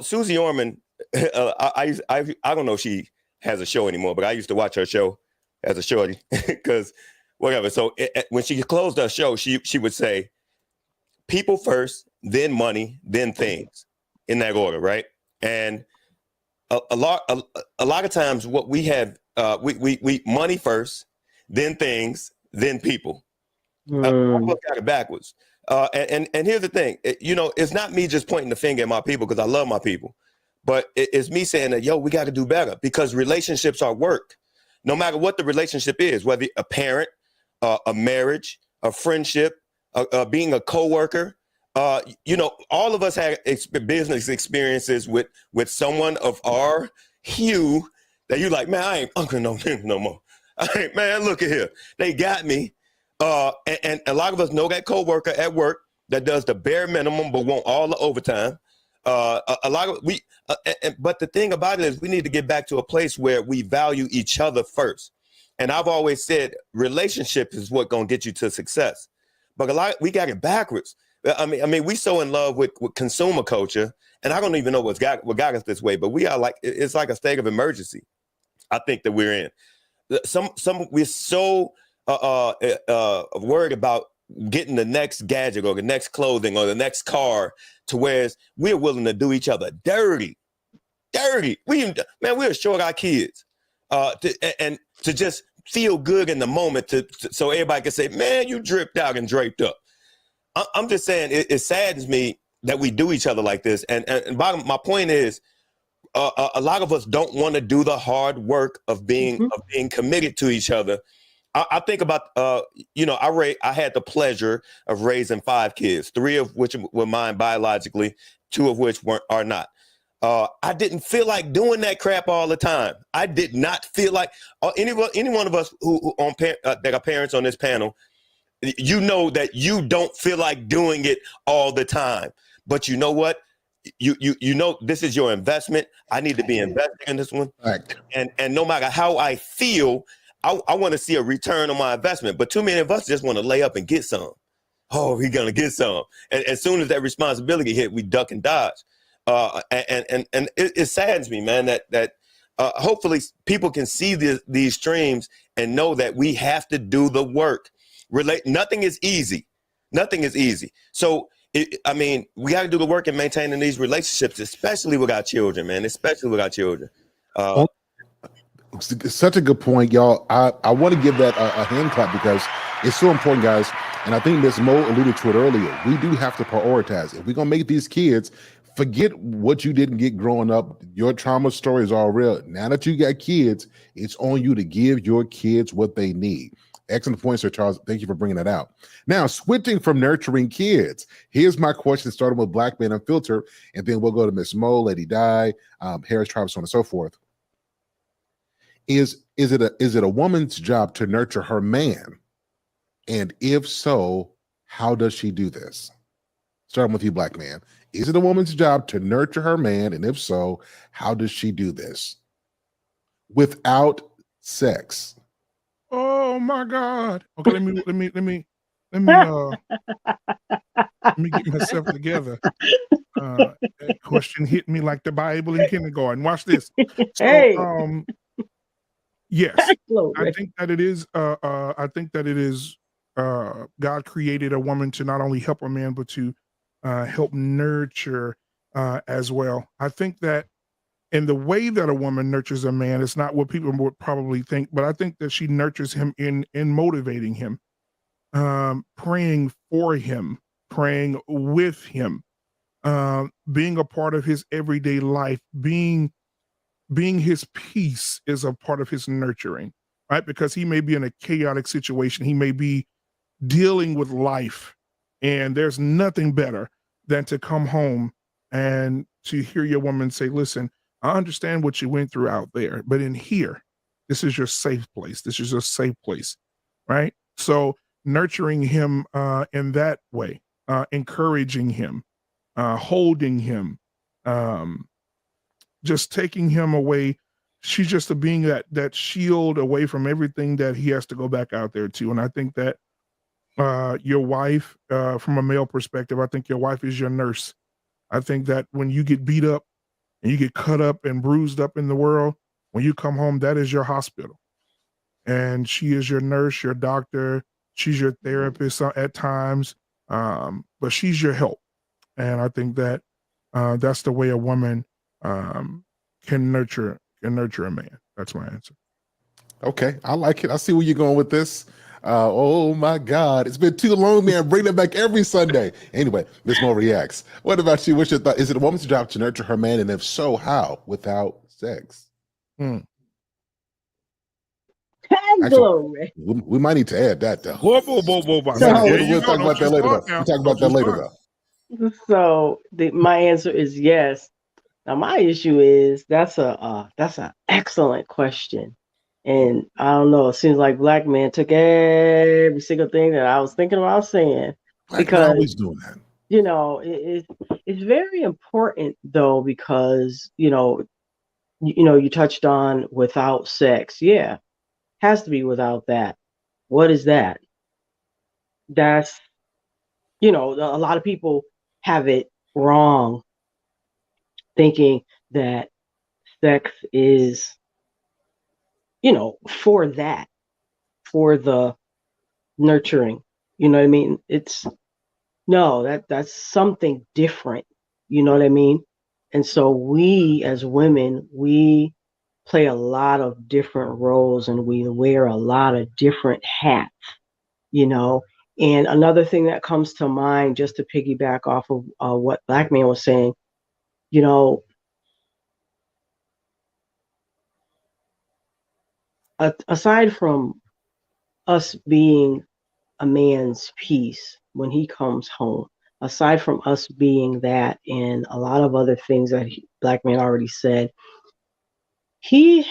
Susie Orman, I don't know if she has a show anymore, but I used to watch her show as a shorty because whatever. So when she closed her show, she would say, people first, then money, then things, in that order, right? And a lot of times what we have, we money first, then things, then people. I got it backwards. And here's the thing, it's not me just pointing the finger at my people because I love my people, but it's me saying that, we got to do better because relationships are work. No matter what the relationship is, whether a parent, a marriage, a friendship, being a coworker, all of us had business experiences with someone of our hue that you like, man, I ain't uncle no more. Man, look at here. They got me. And a lot of us know that coworker at work that does the bare minimum but want all the overtime. But the thing about it is we need to get back to a place where we value each other first. And I've always said relationship is what gonna get you to success. But we got it backwards. I mean, we so in love with consumer culture, and I don't even know what got us this way. But we are it's like a state of emergency. I think that we're in. We're so worried about getting the next gadget or the next clothing or the next car to where we're willing to do each other dirty. We'll short our kids to just feel good in the moment so everybody can say, man, you dripped out and draped up. I'm just saying it saddens me that we do each other like this. And my point is, a lot of us don't want to do the hard work of being committed to each other. I think about, I had the pleasure of raising 5 kids, 3 of which were mine biologically, 2 of which are not. I didn't feel like doing that crap all the time. I did not feel like any one of us who that are parents on this panel, that you don't feel like doing it all the time. But you know what? This is your investment. I need to be investing in this one. Right. And no matter how I feel, I want to see a return on my investment. But too many of us just want to lay up and get some. Oh, we're going to get some. And as soon as that responsibility hit, we duck and dodge. And it saddens me, man, that hopefully people can see these streams and know that we have to do the work. Nothing is easy. So, we got to do the work in maintaining these relationships, especially with our children, man, It's such a good point, y'all. I want to give that a hand clap because it's so important, guys. And I think Ms. Mo alluded to it earlier. We do have to prioritize. If we're going to make these kids forget what you didn't get growing up, your trauma story is all real. Now that you got kids, it's on you to give your kids what they need. Excellent point, Sir Charles. Thank you for bringing that out. Now, switching from nurturing kids, here's my question, starting with Black Men Unfiltered, and then we'll go to Ms. Mo, Lady Di, Harris, Travis, so on and so forth. Is it a woman's job to nurture her man? And if so, how does she do this? Starting with you, Black man. Is it a woman's job to nurture her man? And if so, how does she do this? Without sex. Oh my God. Okay, let me get myself together. That question hit me like the Bible in kindergarten. Watch this. So, Hey, yes, I glory. think that it is. I think that it is. God created a woman to not only help a man, but to help nurture as well. I think that in the way that a woman nurtures a man, it's not what people would probably think, but I think that she nurtures him in motivating him, praying for him, praying with him, being a part of his everyday life, being his peace is a part of his nurturing, right? Because he may be in a chaotic situation, he may be dealing with life, and there's nothing better than to come home and to hear your woman say, "Listen, I understand what you went through out there, but in here, this is your safe place. This is your safe place," right? So nurturing him in that way, encouraging him, holding him, um, just taking him away. She's just a being that shield away from everything that he has to go back out there to. And I think that your wife, from a male perspective, I think your wife is your nurse. I think that when you get beat up and you get cut up and bruised up in the world, when you come home, that is your hospital. And she is your nurse, your doctor. She's your therapist at times, but she's your help. And I think that that's the way a woman um, can nurture a man. That's my answer. Okay, I like it. I see where you're going with this. Oh my God, it's been too long, man. Bring it back every Sunday. Anyway, Miss Mo reacts. What about you? What's your thought? Is it a woman's job to nurture her man, and if so, how? Without sex? Actually, Glory. we might need to add that though. Whoa, whoa, whoa, whoa, whoa. So- Now, there We'll you go. talk about that Don't you later though. start now. We'll talk about Don't that you later start. though. So my answer is yes. Now my issue is that's an excellent question, and I don't know. It seems like Black man took every single thing that I was thinking about saying Black man because always doing that. it's very important though because you touched on without sex. Yeah, has to be without that. What is that? That's a lot of people have it wrong, thinking that sex is for that, for the nurturing. You know what I mean? It's no, that's something different. You know what I mean? And so we as women, we play a lot of different roles and we wear a lot of different hats, you know. And another thing that comes to mind, just to piggyback off of what Black Man was saying, you know, aside from us being a man's piece when he comes home, aside from us being that and a lot of other things that Black Man already said, he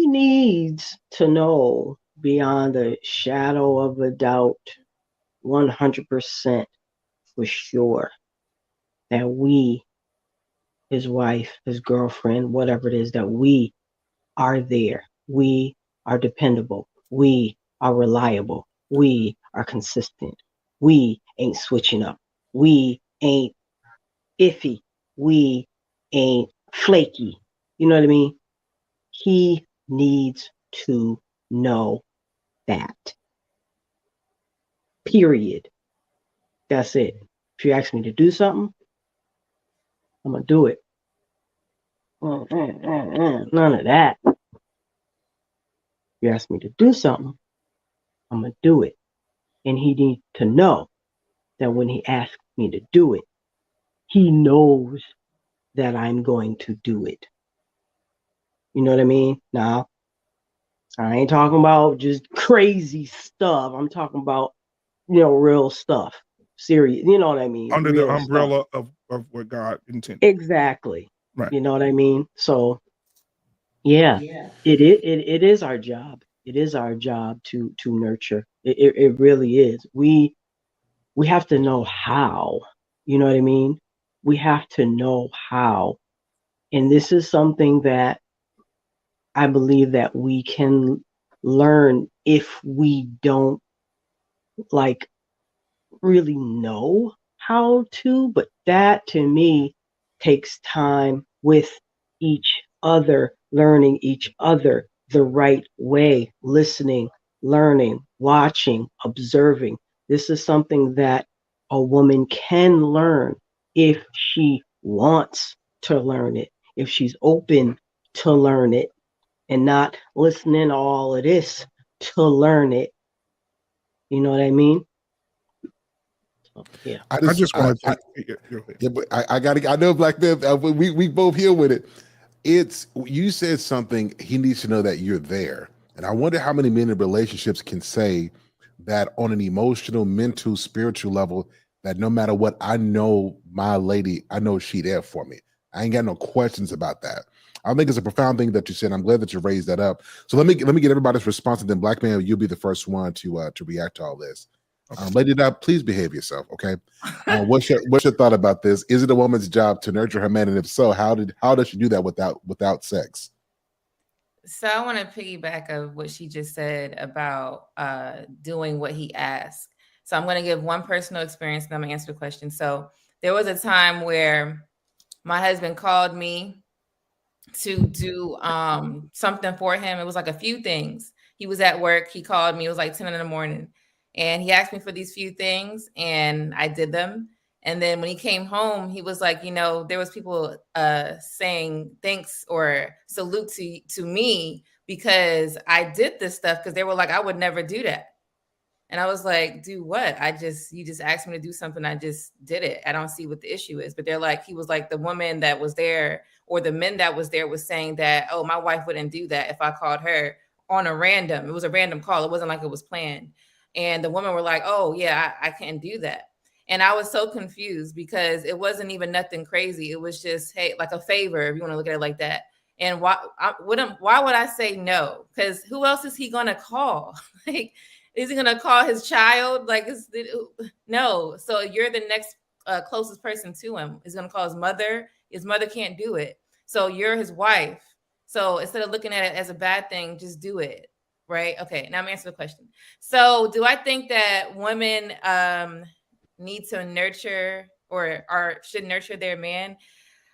needs to know beyond a shadow of a doubt, 100% for sure, that we, his wife, his girlfriend, whatever it is, that we are there. We are dependable. We are reliable. We are consistent. We ain't switching up. We ain't iffy. We ain't flaky. You know what I mean? He needs to know that. Period. That's it. If you ask me to do something, I'm going to do it. None of that. If you ask me to do something, I'm going to do it. And he needs to know that when he asks me to do it, he knows that I'm going to do it. You know what I mean? Now, I ain't talking about just crazy stuff. I'm talking about, real stuff. Serious. You know what I mean? Under the Real stuff. umbrella of what God intended. Exactly. Right. You know what I mean? So, yeah, it is our job. It is our job to nurture. It really is. We have to know how. You know what I mean? We have to know how. And this is something that I believe that we can learn if we don't like really know how to, but that to me takes time with each other, learning each other the right way, listening, learning, watching, observing. This is something that a woman can learn if she wants to learn it, if she's open to learn it and not listening to all of this to learn it. You know what I mean? Yeah. I just want to take. Yeah, but I gotta. I know Black man. We both here with it. It's you said something. He needs to know that you're there, and I wonder how many men in relationships can say that on an emotional, mental, spiritual level. That no matter what, I know my lady. I know she there for me. I ain't got no questions about that. I think it's a profound thing that you said. I'm glad that you raised that up. So let me get everybody's response, and then Black man, you'll be the first one to react to all this. Lady Dot, please behave yourself, okay? What's your thought about this? Is it a woman's job to nurture her man, and if so, how does she do that without sex? So I want to piggyback of what she just said about doing what he asked. So I'm going to give one personal experience, and I'm going to answer the question. So there was a time where my husband called me to do something for him. It was like a few things. He was at work. He called me. It was like 10 in the morning. And he asked me for these few things, and I did them. And then when he came home, he was like, there was people saying thanks or salute to me because I did this stuff, because they were like, I would never do that. And I was like, do what? You just asked me to do something. I just did it. I don't see what the issue is. But they're like, he was like, the woman that was there or the men that was there was saying that, oh, my wife wouldn't do that if I called her on a random. It was a random call. It wasn't like it was planned. And the women were like, oh, yeah, I can't do that. And I was so confused because it wasn't even nothing crazy. It was just, hey, like a favor, if you want to look at it like that. And why would I say no? Because who else is he going to call? Like, is he going to call his child? Like, no. So you're the next closest person to him. He's going to call his mother. His mother can't do it. So you're his wife. So instead of looking at it as a bad thing, just do it. Right? Okay. Now I'm answering the question. So do I think that women need to nurture or should nurture their man?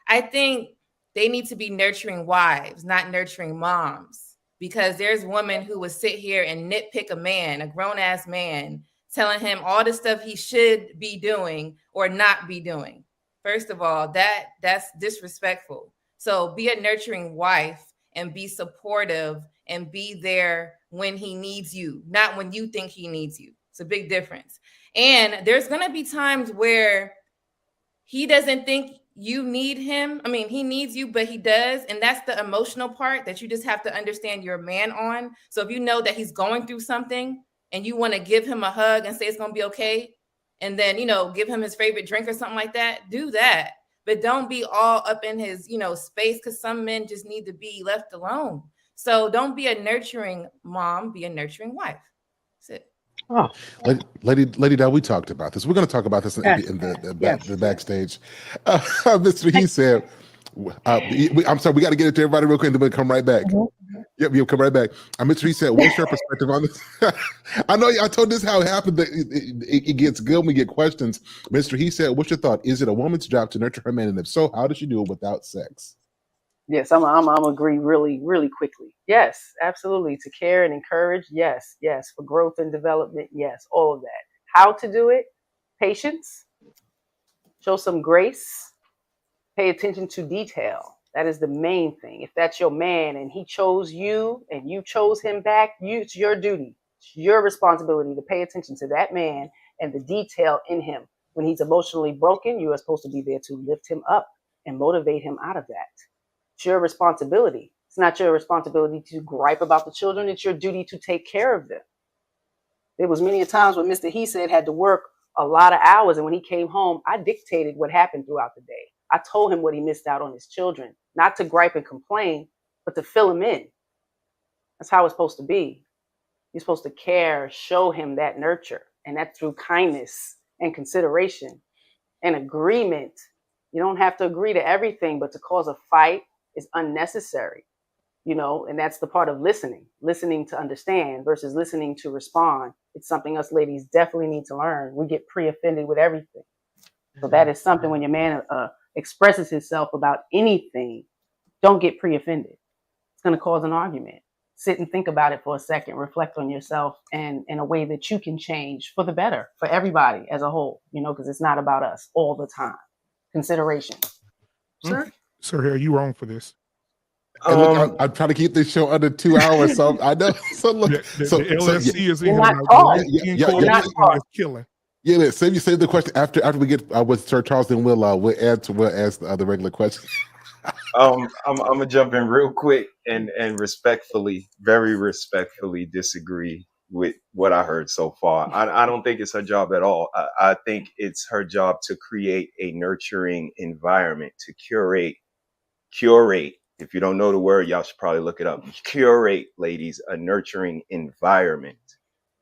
I think they need to be nurturing wives, not nurturing moms, because there's women who would sit here and nitpick a man, a grown ass man, telling him all the stuff he should be doing or not be doing. First of all, that's disrespectful. So be a nurturing wife and be supportive and be there when he needs you, not when you think he needs you. It's a big difference. And there's going to be times where he doesn't think you need him. I mean, he needs you, but he does. And that's the emotional part that you just have to understand your man on. So if you know that he's going through something and you want to give him a hug and say it's going to be okay, and then, give him his favorite drink or something like that, do that. But don't be all up in his, space, because some men just need to be left alone. So don't be a nurturing mom, be a nurturing wife. That's it. Oh, Lady Dot, we talked about this. We're going to talk about this in the backstage. Mr. He said, I'm sorry, we got to get it to everybody real quick, and then we'll come right back. Yep, you'll come right back. Mr. He said, what's your perspective on this? I know I told this how it happened. That it gets good when we get questions. Mr. He said, what's your thought? Is it a woman's job to nurture her man? And if so, how does she do it without sex? Yes, I'm agree really, really quickly. Yes, absolutely. To care and encourage. Yes. For growth and development. Yes, all of that. How to do it? Patience. Show some grace. Pay attention to detail. That is the main thing. If that's your man and he chose you and you chose him back, it's your duty. It's your responsibility to pay attention to that man and the detail in him. When he's emotionally broken, you are supposed to be there to lift him up and motivate him out of that. It's your responsibility. It's not your responsibility to gripe about the children. It's your duty to take care of them. There was many a times when Mr. He said had to work a lot of hours, and when he came home, I dictated what happened throughout the day. I told him what he missed out on his children, not to gripe and complain, but to fill him in. That's how it's supposed to be. You're supposed to care, show him that nurture, and that's through kindness and consideration and agreement. You don't have to agree to everything, but to cause a fight is unnecessary. and that's the part of listening to understand versus listening to respond. It's something us ladies definitely need to learn. We get pre-offended with everything. So that is something when your man expresses himself about anything, don't get pre-offended. It's going to cause an argument. Sit and think about it for a second, reflect on yourself and in a way that you can change for the better for everybody as a whole, because it's not about us all the time. Consideration. Sir Hale, you wrong for this. And look, I'm trying to keep this show under 2 hours, so I know. So look, the LSC is in You're here. not caught. You're not caught. Is killing. Yeah, save the question after we get with Sir Charles, then we'll ask the other regular questions. I'm gonna jump in real quick and respectfully, very respectfully disagree with what I heard so far. I don't think it's her job at all. I think it's her job to create a nurturing environment, to curate. If you don't know the word, y'all should probably look it up. Curate, ladies, a nurturing environment.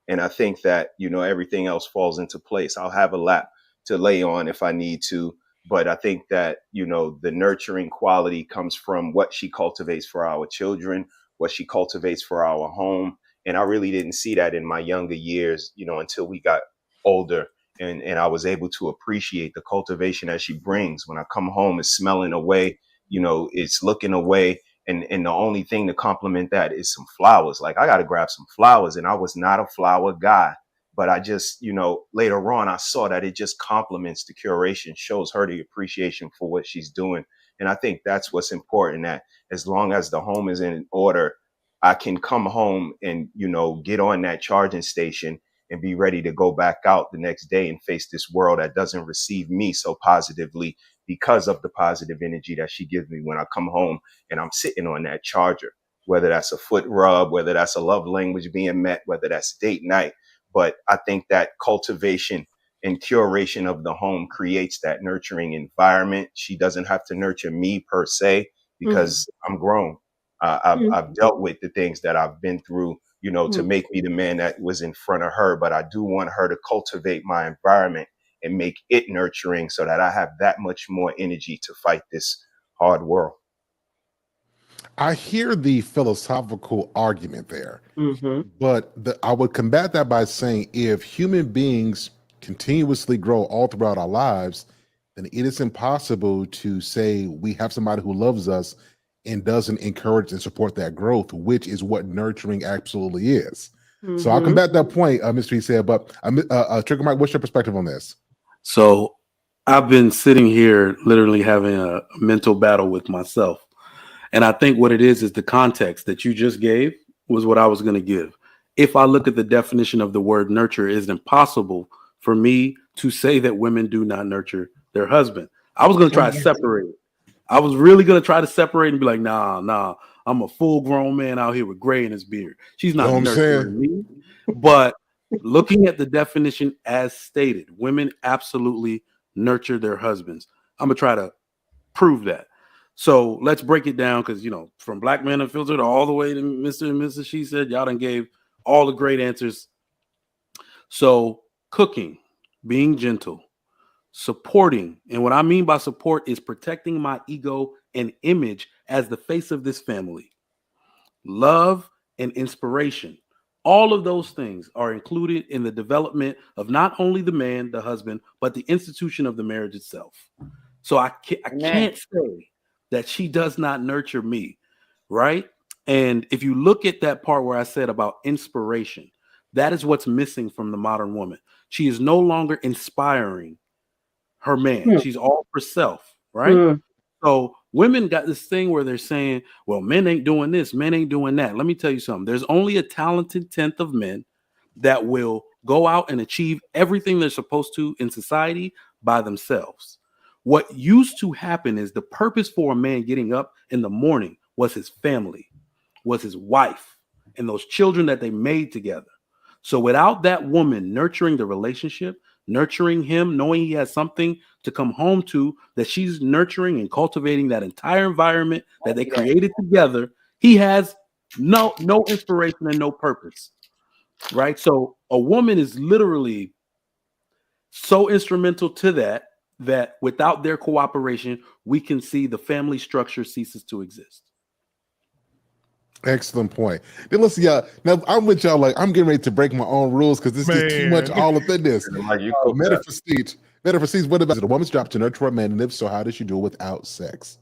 And I think that, everything else falls into place. I'll have a lap to lay on if I need to. But I think that, the nurturing quality comes from what she cultivates for our children, what she cultivates for our home. And I really didn't see that in my younger years, until we got older. And I was able to appreciate the cultivation that she brings. When I come home, it's smelling away, it's looking away. And the only thing to complement that is some flowers. Like, I got to grab some flowers. And I was not a flower guy. But I just, later on, I saw that it just complements the curation, shows her the appreciation for what she's doing. And I think that's what's important, that as long as the home is in order, I can come home and, get on that charging station and be ready to go back out the next day and face this world that doesn't receive me so positively because of the positive energy that she gives me when I come home and I'm sitting on that charger, whether that's a foot rub, whether that's a love language being met, whether that's date night. But I think that cultivation and curation of the home creates that nurturing environment. She doesn't have to nurture me per se because I'm grown. I've dealt with the things that I've been through, to make me the man that was in front of her. But I do want her to cultivate my environment and make it nurturing so that I have that much more energy to fight this hard world. I hear the philosophical argument there, but I would combat that by saying if human beings continuously grow all throughout our lives, then it is impossible to say we have somebody who loves us and doesn't encourage and support that growth, which is what nurturing absolutely is. So I'll combat that point, Mr. He said, but Trigger Mike, what's your perspective on this? So I've been sitting here literally having a mental battle with myself. And I think what it is the context that you just gave was what I was going to give. If I look at the definition of the word nurture, it is impossible for me to say that women do not nurture their husband. I was going to try to separate it. I was really going to try to separate and be like, nah, I'm a full grown man out here with gray in his beard. She's not nurturing me. But looking at the definition as stated, women absolutely nurture their husbands. I'm going to try to prove that. So let's break it down because, from Black Men Unfiltered all the way to Mr. and Mrs. She Said, y'all done gave all the great answers. So cooking, being gentle, supporting. And what I mean by support is protecting my ego and image as the face of this family. Love and inspiration. All of those things are included in the development of not only the man, the husband, but the institution of the marriage itself. So I can't say that she does not nurture me, right? And if you look at that part where I said about inspiration, that is what's missing from the modern woman. She is no longer inspiring her man. She's all for self, right? So women got this thing where they're saying, well, men ain't doing this, men ain't doing that. Let me tell you something. There's only a talented tenth of men that will go out and achieve everything they're supposed to in society by themselves. What used to happen is the purpose for a man getting up in the morning was his family, was his wife, and those children that they made together. So without that woman nurturing the relationship, nurturing him, knowing he has something to come home to, that she's nurturing and cultivating that entire environment that they created together, he has no inspiration and no purpose, right? So a woman is literally so instrumental to that without their cooperation, we can see the family structure ceases to exist. Excellent point. Then listen, y'all. Now I'm with y'all. Like I'm getting ready to break my own rules because this is too much all within this. Like you cooked Meta that. prestige. Meta prestige. What about it? A woman's job to nurture a man, and if so, how does she do it without sex?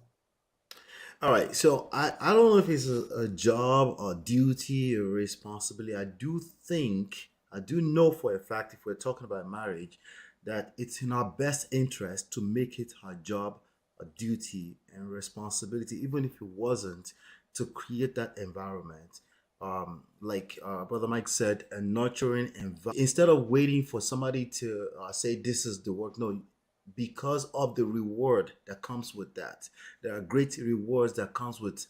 All right, so I don't know if it's a job or duty or responsibility. I do know for a fact, if we're talking about marriage, that it's in our best interest to make it our job, a duty, and responsibility, even if it wasn't, to create that environment. Like Brother Mike said, a nurturing environment. Instead of waiting for somebody to say this is the work, no, because of the reward that comes with that. There are great rewards that comes with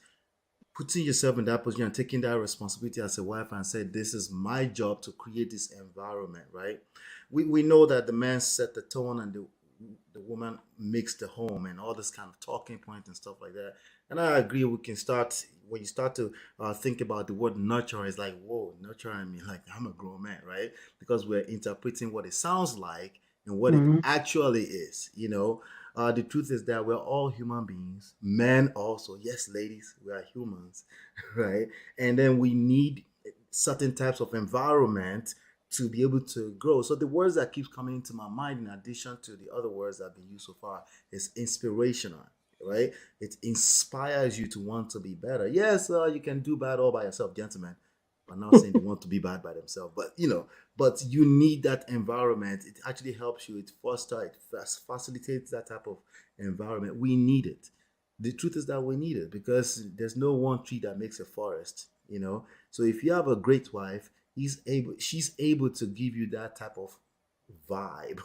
putting yourself in that position and taking that responsibility as a wife and say, this is my job to create this environment, right? We know that the man set the tone and the woman makes the home and all this kind of talking point and stuff like that. And I agree, we can start, when you start to think about the word nurture, it's like, whoa, nurturing me like I'm a grown man, right? Because we're interpreting what it sounds like and what it actually is, you know. The truth is that we're all human beings, men also. Yes, ladies, we are humans, right? And then we need certain types of environment to be able to grow. So the words that keeps coming into my mind, in addition to the other words that have been used so far, is inspirational, right? It inspires you to want to be better. Yes, you can do bad all by yourself, gentlemen. I'm not saying they want to be bad by themselves, but but you need that environment. It actually helps you. It fosters, it facilitates that type of environment. We need it. The truth is that we need it because there's no one tree that makes a forest, you know. So if you have a great wife, she's able to give you that type of vibe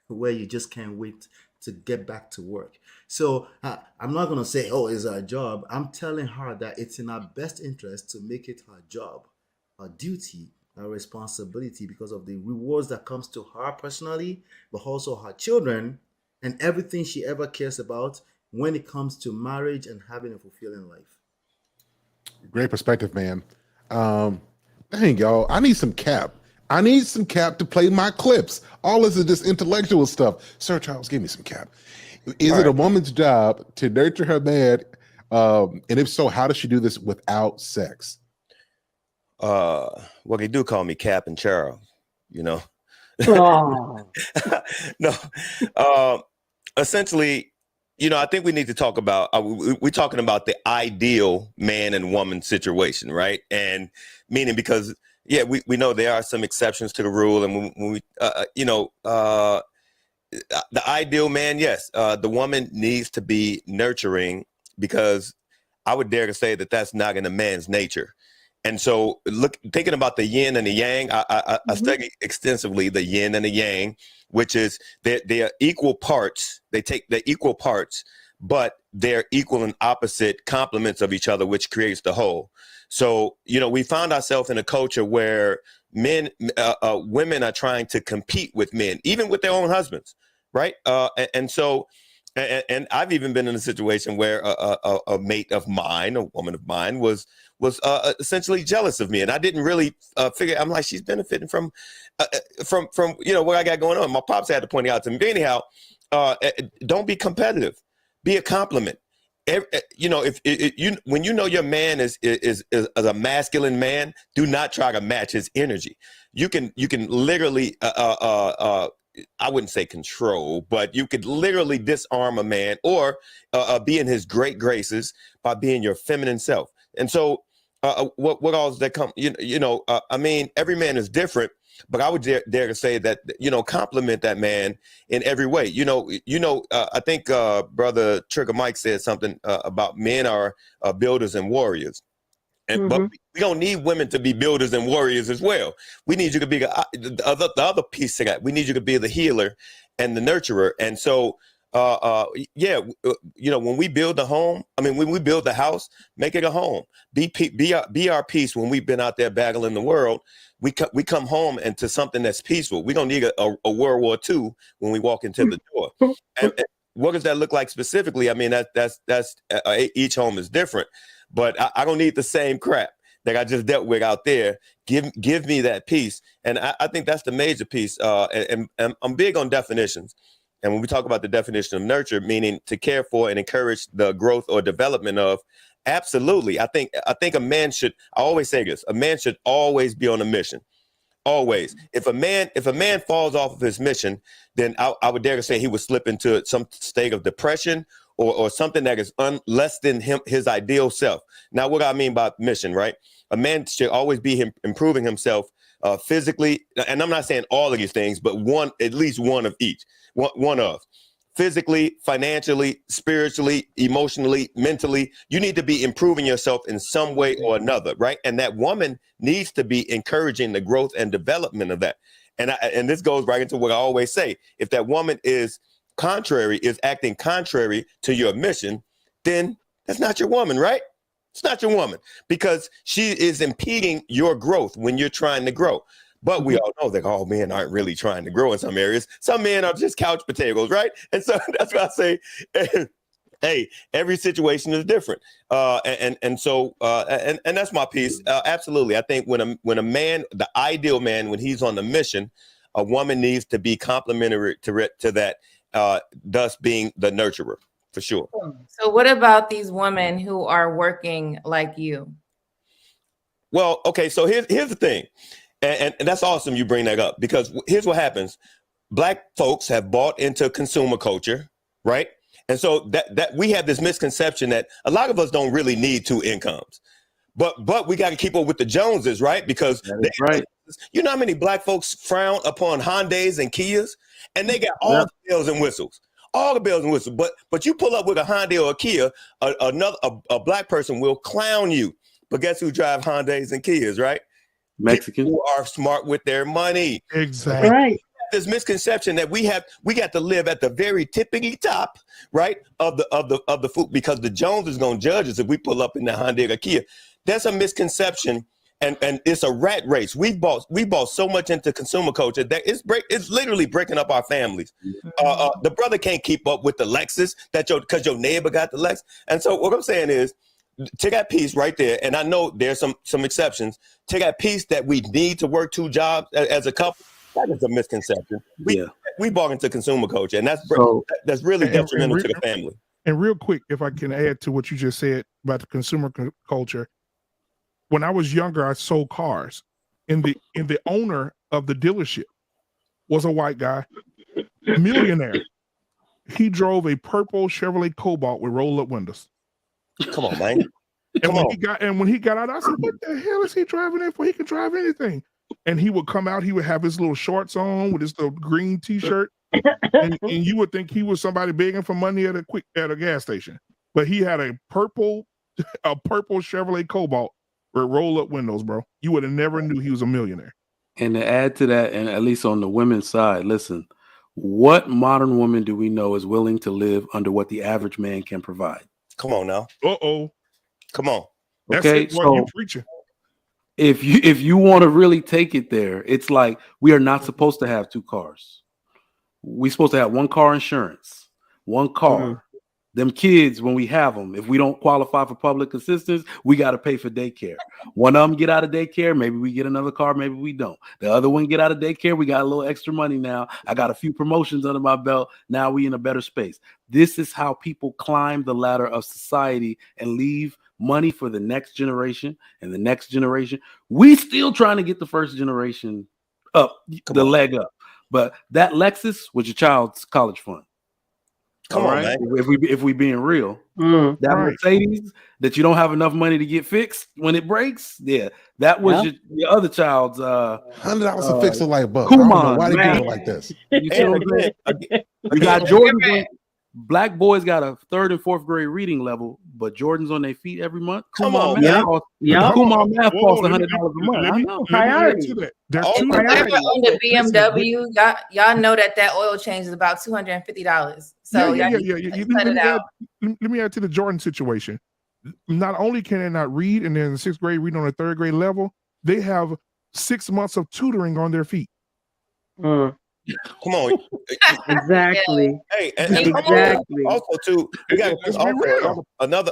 where you just can't wait to get back to work. So I'm not going to say, oh, it's our job. I'm telling her that it's in our best interest to make it her job, her duty, her responsibility, because of the rewards that comes to her personally, but also her children and everything she ever cares about when it comes to marriage and having a fulfilling life. Great perspective, man. Dang, y'all. I need some cap. I need some cap to play my clips. All this is just intellectual stuff. Sir Charles, give me some cap. Is it a woman's job to nurture her man? And if so, how does she do this without sex? Well, they do call me Cap and Charles, you know. Oh. No. Essentially, you know, I think we need to talk about, we're talking about the ideal man and woman situation, right? And meaning because, yeah, we know there are some exceptions to the rule. And when we, the ideal man, yes, the woman needs to be nurturing, because I would dare to say that that's not in a man's nature. And so thinking about the yin and the yang, I study extensively the yin and the yang, which is they are equal parts. They take the equal parts, but they're equal and opposite complements of each other, which creates the whole. So, you know, we found ourselves in a culture where women are trying to compete with men, even with their own husbands. Right. And so and I've even been in a situation where a mate of mine, a woman of mine, was essentially jealous of me, and I didn't really figure. I'm like, she's benefiting from what I got going on. My pops had to point it out to me. But anyhow, don't be competitive. Be a compliment. When you know your man is a masculine man, do not try to match his energy. You can literally I wouldn't say control, but you could literally disarm a man or be in his great graces by being your feminine self. And so what all does that come? I mean, every man is different, but I would dare to say that, compliment that man in every way. I think Brother Trigger Mike said something about men are builders and warriors. But we don't need women to be builders and warriors as well. We need you to be the other piece of that. We need you to be the healer and the nurturer. And so, when we build a home, when we build the house, make it a home. Be our peace when we've been out there battling the world. We come home into something that's peaceful. We don't need a World War II when we walk into the door. And what does that look like specifically? I mean, that's each home is different. But I don't need the same crap that I just dealt with out there. Give me that piece. And I think that's the major piece. And I'm big on definitions. And when we talk about the definition of nurture, meaning to care for and encourage the growth or development of, Absolutely. I think a man should, I always say this, a man should always be on a mission. Always. If a man falls off of his mission, then I would dare to say he would slip into some state of depression or something that is less than his ideal self. Now, what I mean by mission, right? A man should always be improving himself physically, and I'm not saying all of these things, but at least one of each. One of physically, financially, spiritually, emotionally, mentally. You need to be improving yourself in some way or another, right? And that woman needs to be encouraging the growth and development of that. And this goes right into what I always say. If that woman is acting contrary to your mission, then that's not your woman, right? It's not your woman, because she is impeding your growth when you're trying to grow. But we all know that all men aren't really trying to grow in some areas. Some men are just couch potatoes, right? And so that's why I say, hey, every situation is different. And that's my piece. Absolutely. I think when a man, the ideal man, when he's on the mission, a woman needs to be complementary to that, thus being the nurturer, for sure. So what about these women who are working like you? Well, okay, so here's the thing. And that's awesome you bring that up, because here's what happens. Black folks have bought into consumer culture, right? And so that we have this misconception that a lot of us don't really need two incomes. But we got to keep up with the Joneses, right? Because right. You know how many black folks frown upon Hyundais and Kias, and they got all the bells and whistles. All the bells and whistles. But you pull up with a Hyundai or a Kia, a black person will clown you. But guess who drive Hyundais and Kias, right? Mexican. People who are smart with their money. Exactly. Right. This misconception that we got to live at the very tippity top, right, of the food, because the Jones is gonna judge us if we pull up in the Hyundai or Kia. That's a misconception, and it's a rat race. We bought so much into consumer culture that it's literally breaking up our families. The brother can't keep up with the Lexus because your neighbor got the Lexus. And so what I'm saying is, to that piece right there, and I know there's some exceptions, to that piece that we need to work two jobs as a couple, that is a misconception. We bought into consumer culture, and that's really detrimental to the family. And real quick, if I can add to what you just said about the consumer culture, when I was younger, I sold cars, and the owner of the dealership was a white guy, millionaire. He drove a purple Chevrolet Cobalt with roll-up windows. Come on, man. When he got out, I said, "What the hell is he driving in for? He can drive anything." And he would come out. He would have his little shorts on with his little green T-shirt, and you would think he was somebody begging for money at a gas station. But he had a purple Chevrolet Cobalt with roll-up windows, bro. You would have never knew he was a millionaire. And to add to that, and at least on the women's side, listen, what modern woman do we know is willing to live under what the average man can provide? Come on now. Come on. Okay, that's what you're preaching. If you want to really take it there, it's like we are not supposed to have two cars. We're supposed to have one car insurance, one car. Mm-hmm. Them kids, when we have them, if we don't qualify for public assistance, we got to pay for daycare. One of them get out of daycare, maybe we get another car, maybe we don't. The other one get out of daycare, we got a little extra money now. I got a few promotions under my belt. Now we in a better space. This is how people climb the ladder of society and leave money for the next generation and the next generation. We still trying to get the first generation up, leg up. But that Lexus was your child's college fund. Come on, man. If we being real, that Mercedes that you don't have enough money to get fixed when it breaks, that was your other child's $100 to fix a light bulb. Come on, why they do it like this? You got Jordan. Black boys got a 3rd and 4th grade reading level, but Jordan's on their feet every month. Come on, math costs $100 a month. I know. Priority. On the BMW, y'all know that oil change is about $250. So let me add to the Jordan situation. Not only can they not read, and they're in the 6th grade reading on a 3rd grade level, they have 6 months of tutoring on their feet. Come on. Exactly. Hey, and exactly. Also, too, we got another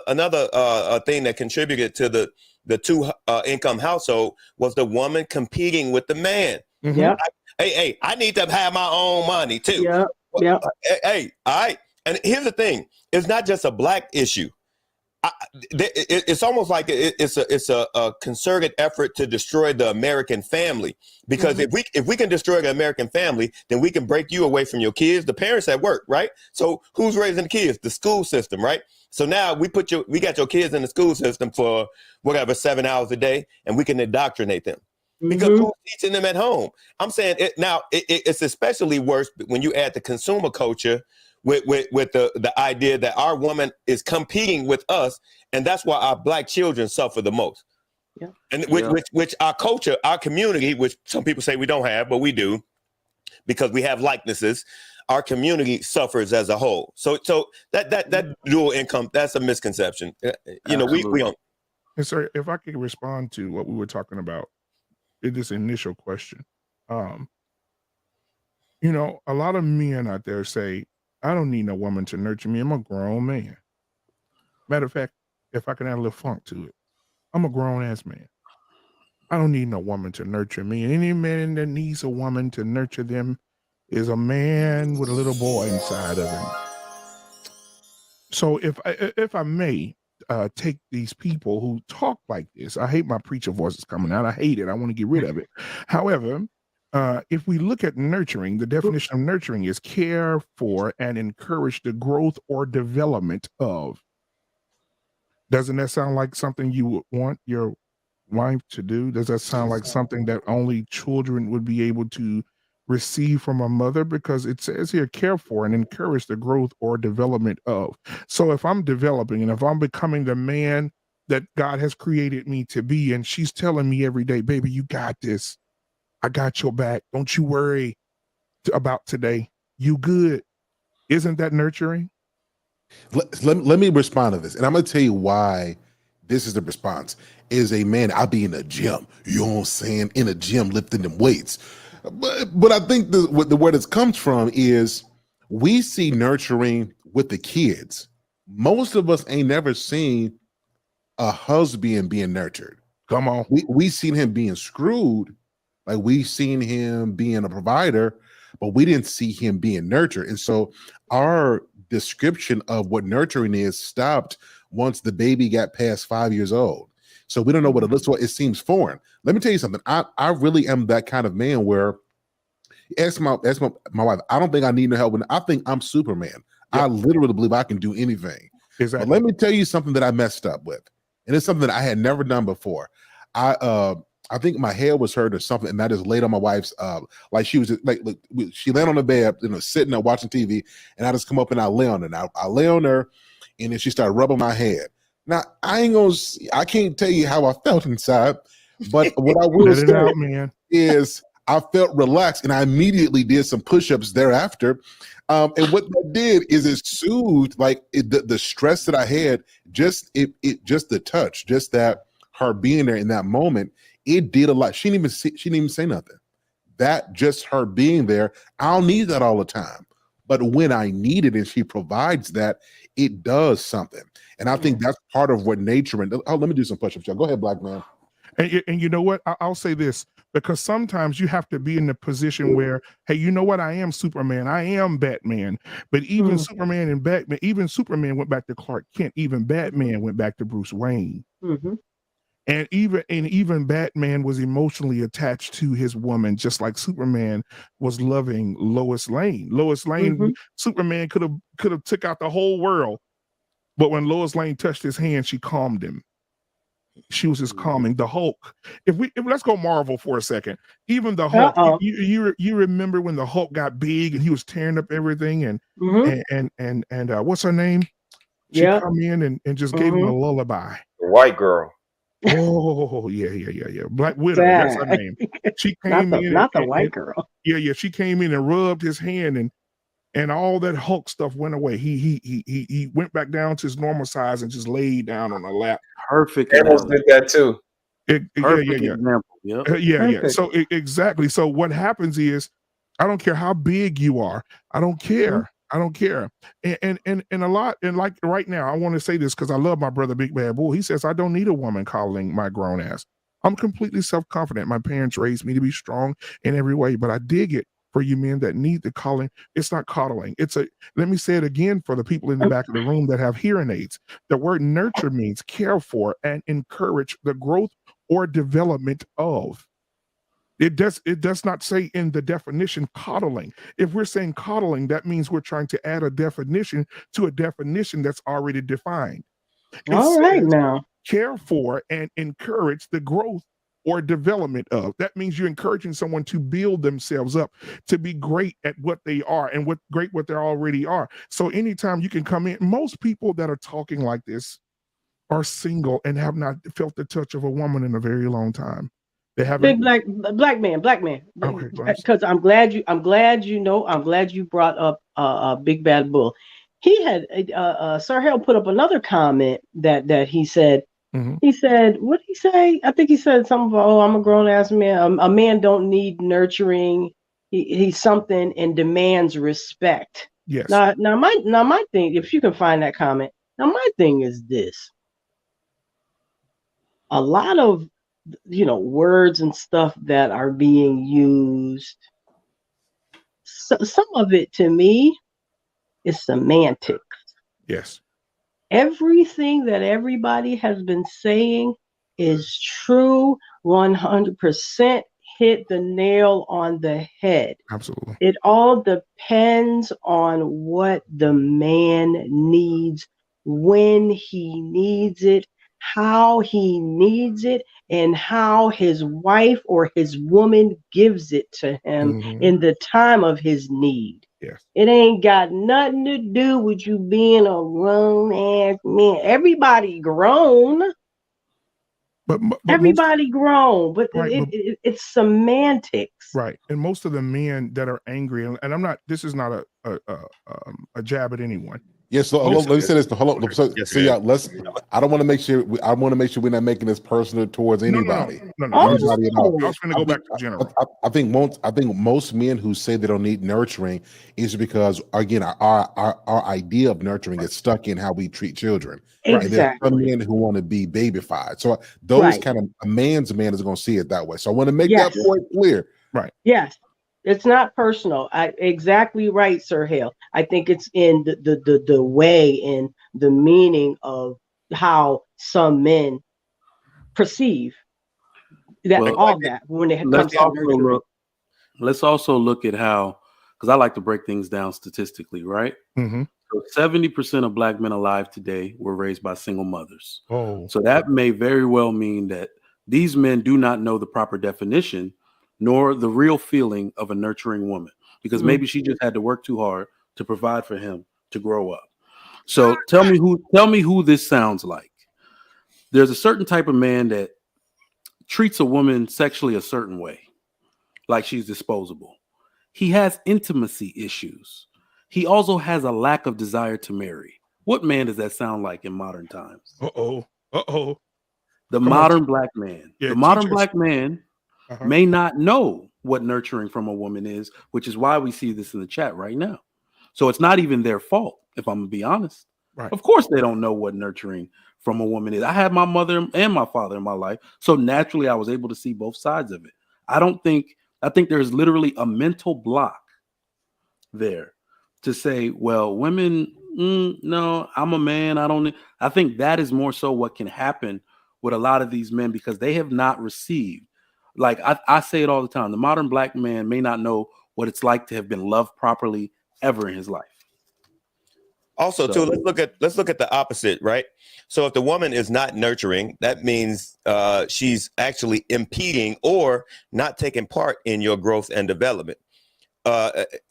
thing that contributed to the two income household was the woman competing with the man. Mm-hmm. Yep. Hey, I need to have my own money too. Yep. Hey, all right. And here's the thing: it's not just a black issue. it's almost like it's a concerted effort to destroy the American family. Because if we can destroy the American family, then we can break you away from your kids, the parents at work, right? So who's raising the kids? The school system, right? So now we got your kids in the school system for whatever 7 hours a day, and we can indoctrinate them. Because who's teaching them at home? I'm saying it's especially worse when you add the consumer culture with the idea that our woman is competing with us, and that's why our black children suffer the most. Yeah. And which our culture, our community, which some people say we don't have, but we do, because we have likenesses. Our community suffers as a whole. So that dual income, that's a misconception. You know, we don't. And sir, if I could respond to what we were talking about in this initial question, you know, a lot of men out there say, I don't need no woman to nurture me. I'm a grown man. Matter of fact, if I can add a little funk to it, I'm a grown ass man. I don't need no woman to nurture me. Any man that needs a woman to nurture them is a man with a little boy inside of him. So if I may take these people who talk like this, I hate my preacher voices coming out. I hate it. I want to get rid of it. However, if we look at nurturing, the definition of nurturing is care for and encourage the growth or development of. Doesn't that sound like something you would want your wife to do? Does that sound like something that only children would be able to receive from a mother? Because it says here, care for and encourage the growth or development of. So if I'm developing and if I'm becoming the man that God has created me to be, and she's telling me every day, baby, you got this. I got your back. Don't you worry about today. You good. Isn't that nurturing? Let me respond to this. And I'm going to tell you why this is the response. Is a man, I'll be in a gym, you know what I'm saying, in a gym lifting them weights. But I think where this comes from is we see nurturing with the kids. Most of us ain't never seen a husband being nurtured. Come on. We seen him being screwed. Like we seen him being a provider, but we didn't see him being nurtured. And so our description of what nurturing is stopped once the baby got past 5 years old. So we don't know what it looks like. It seems foreign. Let me tell you something. I really am that kind of man where ask my wife, I don't think I need no help. I think I'm Superman. Yep. I literally believe I can do anything. Exactly. But let me tell you something that I messed up with. And it's something that I had never done before. I think my hair was hurt or something, and I just laid on my wife's like she was like she laid on the bed, you know, sitting there watching TV, and I just come up and I lay on her. Now I lay on her, and then she started rubbing my head. Now I can't tell you how I felt inside, but what I will say is I felt relaxed, and I immediately did some push-ups thereafter. And what that did is it soothed the stress that I had. Just the touch, just that her being there in that moment. It did a lot. She didn't even say nothing. That just her being there. I don't need that all the time. But when I need it and she provides that, it does something. And I think that's part of what nature and let me do some push-ups. Y'all. Go ahead, black man. And you know what? I'll say this, because sometimes you have to be in the position where, hey, you know what? I am Superman. I am Batman. But even Superman and Batman, even Superman went back to Clark Kent. Even Batman went back to Bruce Wayne. Mm-hmm. And even Batman was emotionally attached to his woman, just like Superman was loving Lois Lane. Lois Lane, Superman could have took out the whole world, but when Lois Lane touched his hand, she calmed him. She was just calming. The Hulk. If let's go Marvel for a second. Even the Hulk. You remember when the Hulk got big and he was tearing up everything and what's her name? She come in and just gave him a lullaby. The white girl. Oh yeah. Black Widow, that's her name. She came not the white girl. Yeah. She came in and rubbed his hand, and all that Hulk stuff went away. He went back down to his normal size and just laid down on her lap. Perfect. Thanos did that too. Perfect example. Yeah. So exactly. So what happens is, I don't care how big you are. I don't care. I don't care. And a lot, and like right now, I want to say this because I love my brother, Big Bad Bull. He says, I don't need a woman calling my grown ass. I'm completely self-confident. My parents raised me to be strong in every way, but I dig it for you men that need the calling. It's not coddling. Let me say it again for the people in the back of the room that have hearing aids. The word nurture means care for and encourage the growth or development of. It does not say in the definition coddling. If we're saying coddling, that means we're trying to add a definition to a definition that's already defined. All right now. Care for and encourage the growth or development of. That means you're encouraging someone to build themselves up, to be great at what they are and what they already are. So anytime you can come in, most people that are talking like this are single and have not felt the touch of a woman in a very long time. They haven't. Big black man. Okay, because I'm glad you brought up Big Bad Bull. He had Sir Hale put up another comment that he said. Mm-hmm. He said, what did he say? I think he said something about, oh, I'm a grown ass man. A man don't need nurturing. He's something and demands respect. Yes. Now my thing, if you can find that comment, now my thing is this. A lot of words and stuff that are being used, some of it to me is semantics. Yes. Everything that everybody has been saying is true, 100%, hit the nail on the head. Absolutely. It all depends on what the man needs, when he needs it, how he needs it, and how his wife or his woman gives it to him in the time of his need. Yes. It ain't got nothing to do with you being a grown ass man. Everybody grown. But everybody grown, but it's semantics. Right. And most of the men that are angry, and I'm not, this is not a jab at anyone. Yes, so let me say this. Hold on. So yeah, I don't want to make sure. I want to make sure we're not making this personal towards anybody. No. Anybody at all. I was going to go back to general. I think most men who say they don't need nurturing is because, again, our idea of nurturing is stuck in how we treat children. Exactly. And there's some men who want to be babyfied. So those kind of a man's man is going to see it that way. So I want to make that point clear. Right. Yes. It's not personal. Exactly right, Sir Hale. I think it's in the way and the meaning of how some men perceive that that when it comes to nurturing. Let's also look at how, because I like to break things down statistically, right? Mm-hmm. So 70% of Black men alive today were raised by single mothers. Oh. So that may very well mean that these men do not know the proper definition nor the real feeling of a nurturing woman, because maybe she just had to work too hard to provide for him to grow up. So tell me who this sounds like. There's a certain type of man that treats a woman sexually a certain way, like she's disposable. He has intimacy issues. He also has a lack of desire to marry. What man does that sound like in modern times? The modern Black man. Yeah, the modern Black man may not know what nurturing from a woman is, which is why we see this in the chat right now. So it's not even their fault, if I'm gonna be honest. Right. Of course they don't know what nurturing from a woman is. I had my mother and my father in my life, so naturally I was able to see both sides of it. I think there's literally a mental block there to say, well, women, no, I'm a man, I think that is more so what can happen with a lot of these men, because they have not received. Like I say it all the time, the modern Black man may not know what it's like to have been loved properly ever in his life. Also, too, let's look at the opposite, right? So if the woman is not nurturing, that means she's actually impeding or not taking part in your growth and development.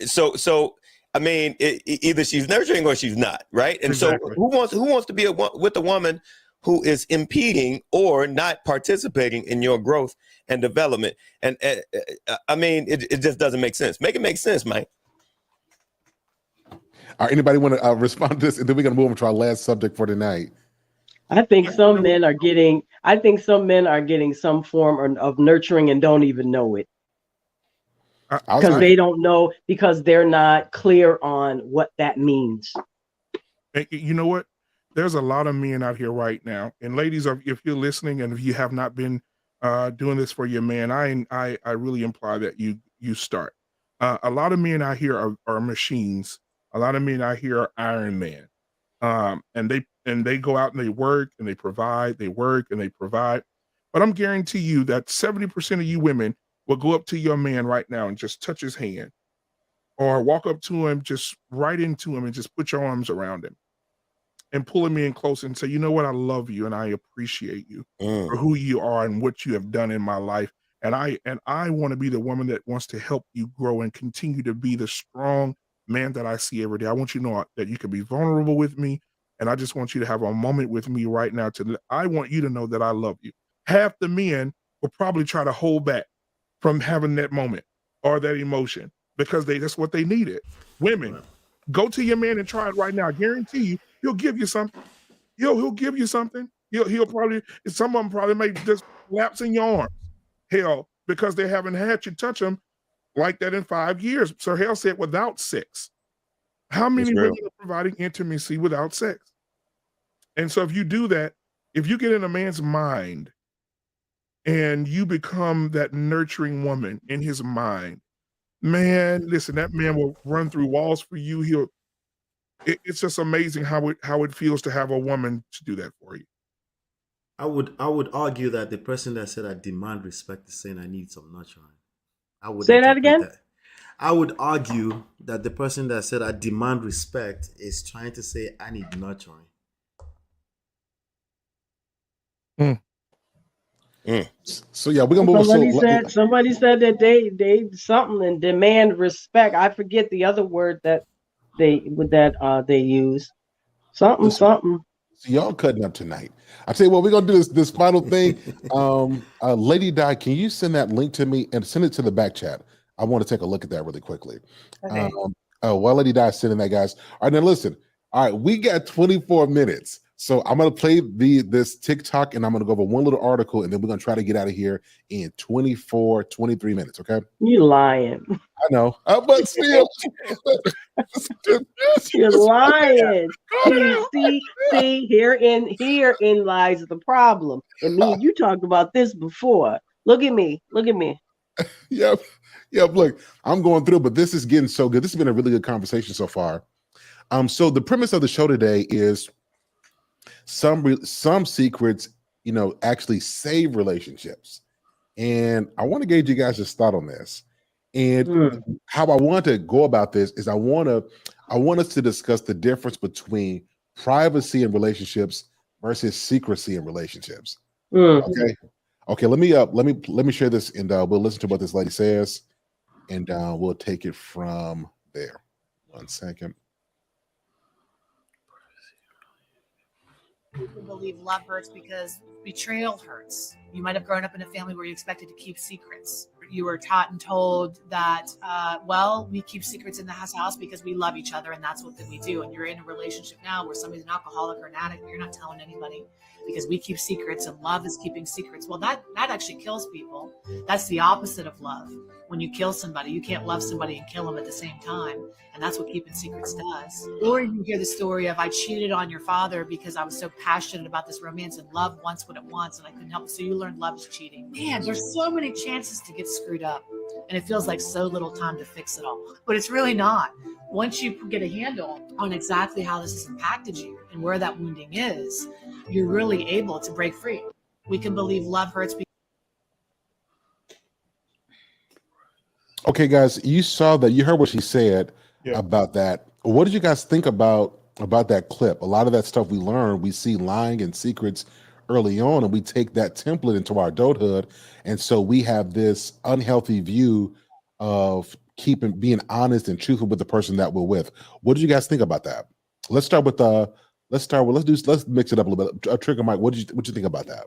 So I mean, either she's nurturing or she's not, right? And exactly. So who wants to be with a woman who is impeding or not participating in your growth and development? And I mean, it just doesn't make sense. Make it make sense, Mike. All right, anybody want to respond to this? And then we're going to move on to our last subject for tonight. I think some men are getting some form of nurturing and don't even know it. Because they don't know, because they're not clear on what that means. You know what? There's a lot of men out here right now, and ladies, if you're listening and if you have not been doing this for your man, I really imply that you start. A lot of men out here are machines. A lot of men out here are Iron Man. And they go out and they work and they provide, they work and they provide. But I'm guarantee you that 70% of you women will go up to your man right now and just touch his hand or walk up to him, just right into him and just put your arms around him and pull him in close and say, you know what, I love you and I appreciate you for who you are and what you have done in my life. And I want to be the woman that wants to help you grow and continue to be the strong man that I see every day. I want you to know that you can be vulnerable with me. And I just want you to have a moment with me right now. I want you to know that I love you. Half the men will probably try to hold back from having that moment or that emotion because that's what they needed. Women, go to your man and try it right now. I guarantee you, he'll give you something. He'll give you something. He'll probably, some of them probably may just collapse in your arms. Hell, because they haven't had you touch them like that in 5 years. So Hale said without sex. How many women are providing intimacy without sex? And so if you do that, if you get in a man's mind and you become that nurturing woman in his mind, man, listen, that man will run through walls for you. It's just amazing how it feels to have a woman to do that for you. I would argue that the person that said I demand respect is saying I need some nurturing. I would say that again. I would argue that the person that said I demand respect is trying to say I need nurturing. So yeah, we're gonna move. Somebody said that they something and demand respect. I forget the other word that they use. Something. So y'all cutting up tonight. I tell you what, we're gonna do this final thing. Lady Di, can you send that link to me and send it to the back chat? I want to take a look at that really quickly. Okay. While Lady Di is sending that, guys. All right, now listen. All right, we got 24 minutes. So I'm gonna play this TikTok and I'm gonna go over one little article and then we're gonna try to get out of here in 23 minutes. Okay. You lying. I know. But still you're lying. See, herein lies the problem. And me and you talked about this before. Look at me. Yep. Look, I'm going through, but this is getting so good. This has been a really good conversation so far. So the premise of the show today is some secrets, actually save relationships. And I want to gauge you guys' thought on this. And how I want to go about this is I want us to discuss the difference between privacy in relationships versus secrecy in relationships. Okay. Let me share this and we'll listen to what this lady says, and we'll take it from there. 1 second. People believe love hurts because betrayal hurts. You might have grown up in a family where you expected to keep secrets. You were taught and told that, we keep secrets in the house because we love each other and that's what we do. And you're in a relationship now where somebody's an alcoholic or an addict, but you're not telling anybody because we keep secrets and love is keeping secrets. Well, that actually kills people. That's the opposite of love. When you kill somebody, you can't love somebody and kill them at the same time. And that's what keeping secrets does. Or you hear the story of I cheated on your father because I was so passionate about this romance and love wants what it wants and I couldn't help it. So you learned love is cheating. Man, there's so many chances to get screwed up. And it feels like so little time to fix it all. But it's really not. Once you get a handle on exactly how this has impacted you and where that wounding is, you're really able to break free. We can believe love hurts. Okay, guys, you heard what she said about that. What did you guys think about that clip? A lot of that stuff we see lying and secrets early on, and we take that template into our adulthood. And so we have this unhealthy view of being honest and truthful with the person that we're with. What did you guys think about that? Let's mix it up a little bit. Trigger Mike, what did you think about that?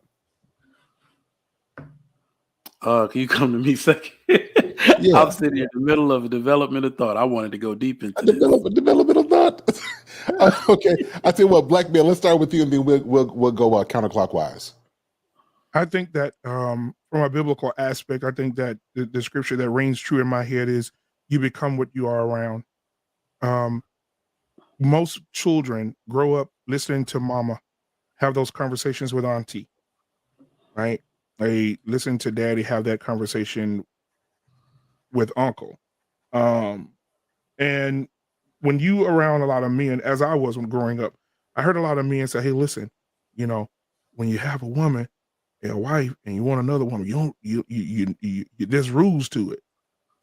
Can you come to me second? Yeah. I'm sitting in the middle of a development of thought. I wanted to go deep into development of thought. Okay, I tell you what, Black Man, let's start with you, and then we'll go counterclockwise. I think that from a biblical aspect, I think that the scripture that reigns true in my head is you become what you are around. Most children grow up listening to mama have those conversations with auntie, right? They listen to daddy have that conversation with uncle. And when you around a lot of men, as I was when growing up, I heard a lot of men say, "Hey, listen, when you have a woman and a wife and you want another woman, you don't there's rules to it."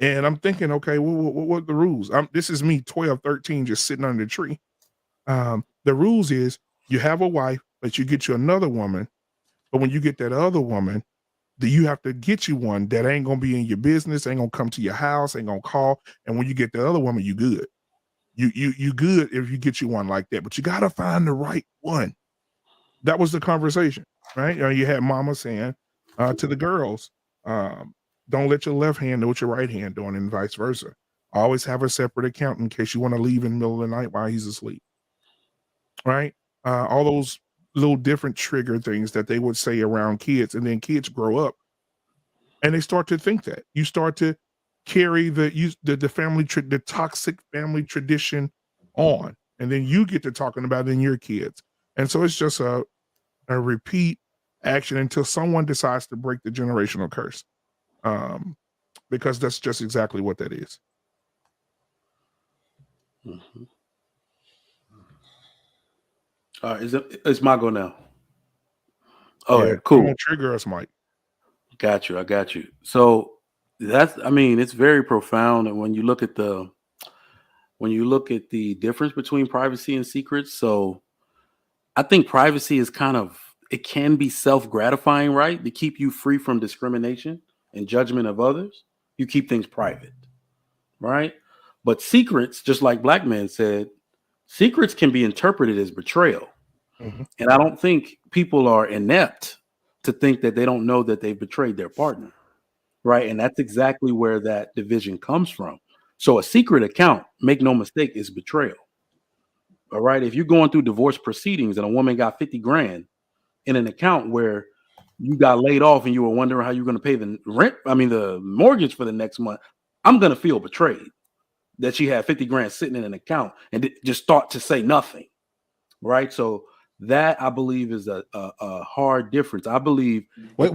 And I'm thinking, okay, what are the rules? This is me, 12, 13, just sitting under the tree. The rules is you have a wife, but you get you another woman. But when you get that other woman, you have to get you one that ain't gonna be in your business, ain't gonna come to your house, ain't gonna call. And when you get the other woman, you good. You good if you get you one like that. But you gotta find the right one. That was the conversation, right? You had mama saying to the girls, don't let your left hand know what your right hand doing, and vice versa. Always have a separate account in case you want to leave in the middle of the night while he's asleep, right? All those little different trigger things that they would say around kids, and then kids grow up and they start to think that you start to carry the family the toxic family tradition on, and then you get to talking about it in your kids, and so it's just a repeat action until someone decides to break the generational curse, because that's just exactly what that is. Mm-hmm. All right, it's my go now. All right, cool. Don't trigger us, Mike. Got you. I got you. So it's very profound. And when you look at the difference between privacy and secrets, so I think privacy is it can be self-gratifying, right? To keep you free from discrimination and judgment of others. You keep things private, right? But secrets, just like Black Man said, secrets can be interpreted as betrayal. Mm-hmm. And I don't think people are inept to think that they don't know that they've betrayed their partner, right? And that's exactly where that division comes from. So a secret account, make no mistake, is betrayal. All right. If you're going through divorce proceedings and a woman got 50 grand in an account where you got laid off and you were wondering how you're going to pay the mortgage for the next month, I'm going to feel betrayed that she had 50 grand sitting in an account and just thought to say nothing. Right. So that, I believe, is a hard difference. I believe. Wait.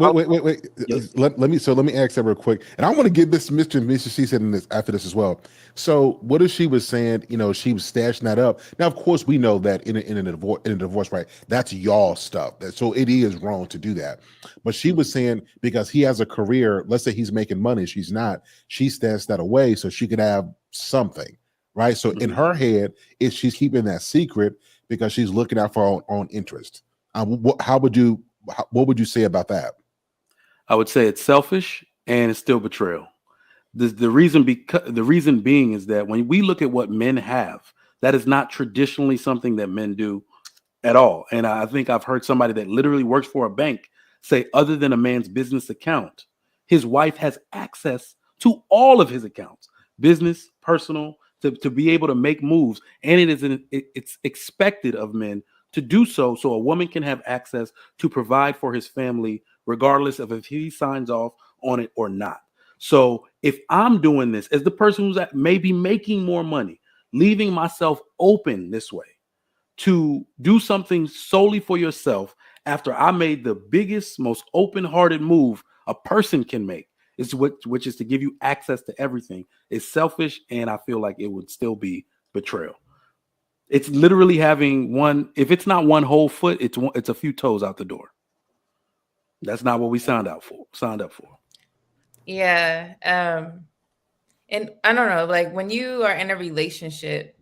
Yes. Let me ask that real quick, and I want to give this Mr. and Mrs. C said in this after this as well. So what if she was saying, she was stashing that up? Now, of course, we know that in a divorce, right? That's y'all stuff. So it is wrong to do that. But she was saying because he has a career, let's say he's making money, she's not. She stashed that away so she could have something, right? So in her head, she's keeping that secret because she's looking out for her own interest. What would you say about that? I would say it's selfish and it's still betrayal. The reason being is that when we look at what men have, that is not traditionally something that men do at all. And I think I've heard somebody that literally works for a bank say, other than a man's business account, his wife has access to all of his accounts, business, personal, to be able to make moves. And it's expected of men to do so a woman can have access to provide for his family, regardless of if he signs off on it or not. So if I'm doing this as the person who's maybe making more money, leaving myself open this way to do something solely for yourself after I made the biggest, most open-hearted move a person can make, which is to give you access to everything, is selfish, and I feel like it would still be betrayal. It's literally having if it's not one whole foot, it's a few toes out the door. That's not what we signed up for. Yeah. And I don't know, like when you are in a relationship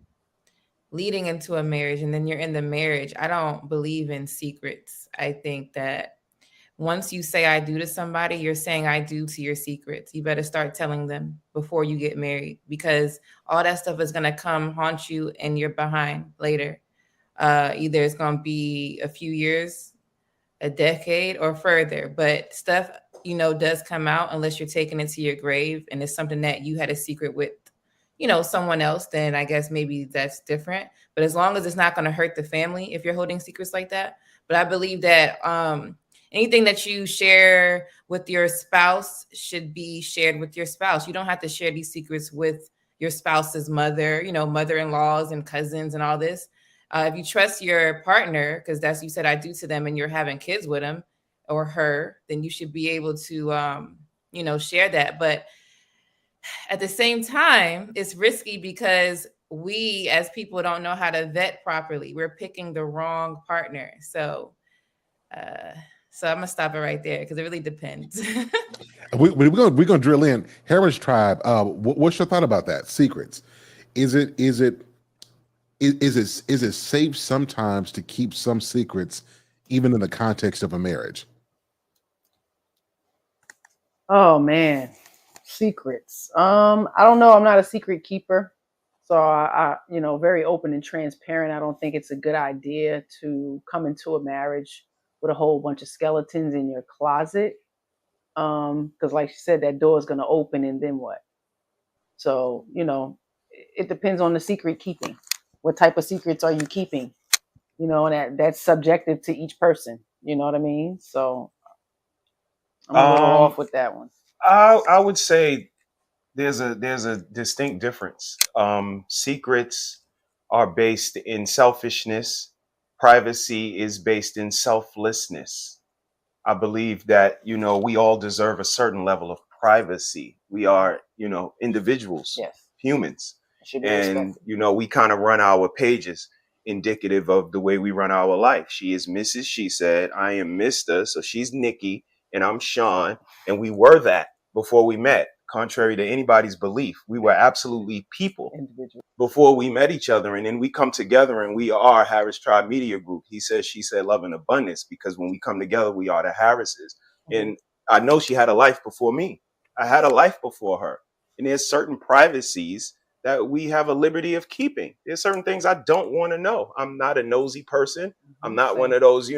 leading into a marriage and then you're in the marriage, I don't believe in secrets. I think that once you say I do to somebody, you're saying I do to your secrets. You better start telling them before you get married, because all that stuff is going to come haunt you and you're behind later. Either it's going to be a few years, a decade, or further. But stuff, does come out unless you're taking it to your grave and it's something that you had a secret with, someone else, then I guess maybe that's different. But as long as it's not going to hurt the family if you're holding secrets like that. But I believe that anything that you share with your spouse should be shared with your spouse. You don't have to share these secrets with your spouse's mother, mother-in-laws and cousins and all this. If you trust your partner, because that's, you said I do to them, and you're having kids with him or her, then you should be able to, share that. But At the same time, it's risky because we as people don't know how to vet properly. We're picking the wrong partner. So I'm gonna stop it right there because it really depends. We're gonna drill in. Heritage Tribe. What's your thought about that? Secrets. Is it safe sometimes to keep some secrets, even in the context of a marriage? Oh man, secrets. I don't know. I'm not a secret keeper, so I very open and transparent. I don't think it's a good idea to come into a marriage with a whole bunch of skeletons in your closet. Because like you said, that door is going to open, and then what? So it depends on the secret keeping. What type of secrets are you keeping? And that's subjective to each person. You know what I mean? So I'm a little off with that one. I would say there's a distinct difference. Secrets are based in selfishness. Privacy is based in selflessness. I believe that, we all deserve a certain level of privacy. We are, individuals, yes, humans. Should be And, respected. we kind of run our pages indicative of the way we run our life. She is Mrs. She Said, I am Mr. So she's Nikki and I'm Sean. And we were that before we met. Contrary to anybody's belief, we were absolutely people Individual. before we met each other. And then we come together and we are Harris Tribe Media Group. He said, she said, love and abundance, because when we come together, we are the Harrises. And I know she had a life before me. I had a life before her. And there's certain privacies that we have a liberty of keeping. There's certain things I don't want to know. I'm not a nosy person. I'm not one of those,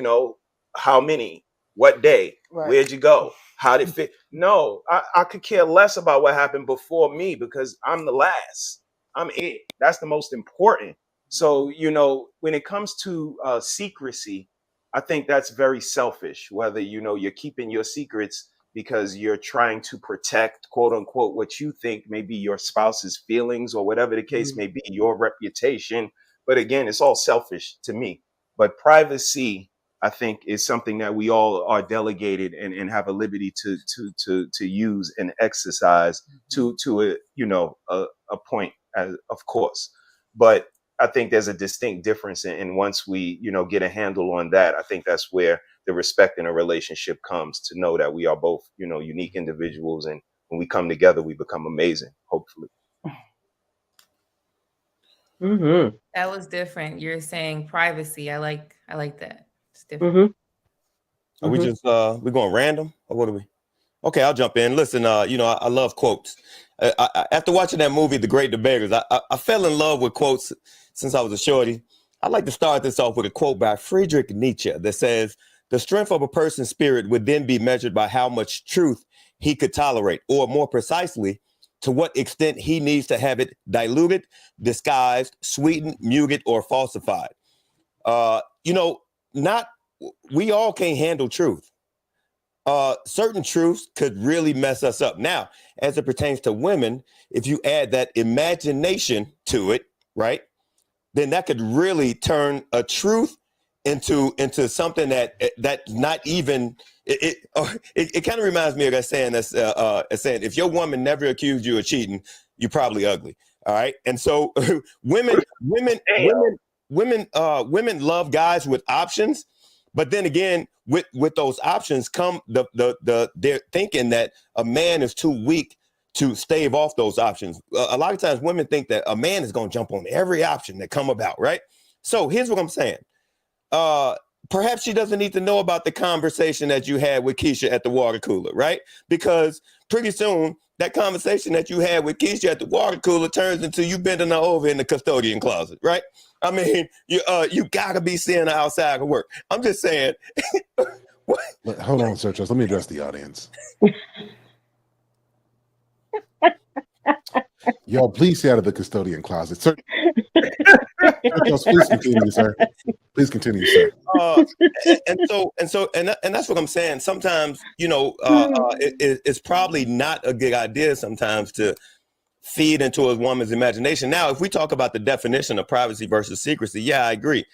how many, what day, where'd you go? How did it fit? No, I could care less about what happened before me because I'm the last. I'm it. That's the most important. So, when it comes to secrecy, I think that's very selfish, whether, you're keeping your secrets because you're trying to protect, quote unquote, what you think may be your spouse's feelings or whatever the case may be, your reputation. But again, it's all selfish to me. But privacy, I think, is something that we all are delegated and have a liberty to use and exercise to a point, of course. But I think there's a distinct difference, and once we get a handle on that, I think that's where the respect in a relationship comes, to know that we are both unique individuals, and when we come together, we become amazing. Hopefully. Mm-hmm. That was different. You're saying privacy. I like that. It's different. Are we just we going random, or what are we? Okay, I'll jump in. Listen, I love quotes. After watching that movie, The Great Debaters, I fell in love with quotes since I was a shorty. I'd like to start this off with a quote by Friedrich Nietzsche that says, "The strength of a person's spirit would then be measured by how much truth he could tolerate, or more precisely, to what extent he needs to have it diluted, disguised, sweetened, muted, or falsified." We all can't handle truth. Certain truths could really mess us up. Now, as it pertains to women, if you add that imagination to it, right, then that could really turn a truth into something that not even it kind of reminds me of that saying that's saying, if your woman never accused you of cheating, you're probably ugly. All right, and so women love guys with options. But then again, with those options come they're thinking that a man is too weak to stave off those options. A lot of times women think that a man is going to jump on every option that come about, right? So here's what I'm saying. Perhaps she doesn't need to know about the conversation that you had with Keisha at the water cooler, right? Because pretty soon that conversation that you had with Keisha at the water cooler turns into you bending her over in the custodian closet, right? I mean, you gotta be seeing her outside of work. I'm just saying. Hold on, Searchers. Let me address the audience. Y'all, please stay out of the custodian closet, sir. Please continue, sir. Please continue, sir. And that's what I'm saying. Sometimes, it's probably not a good idea sometimes to feed into a woman's imagination. Now, if we talk about the definition of privacy versus secrecy, yeah, I agree.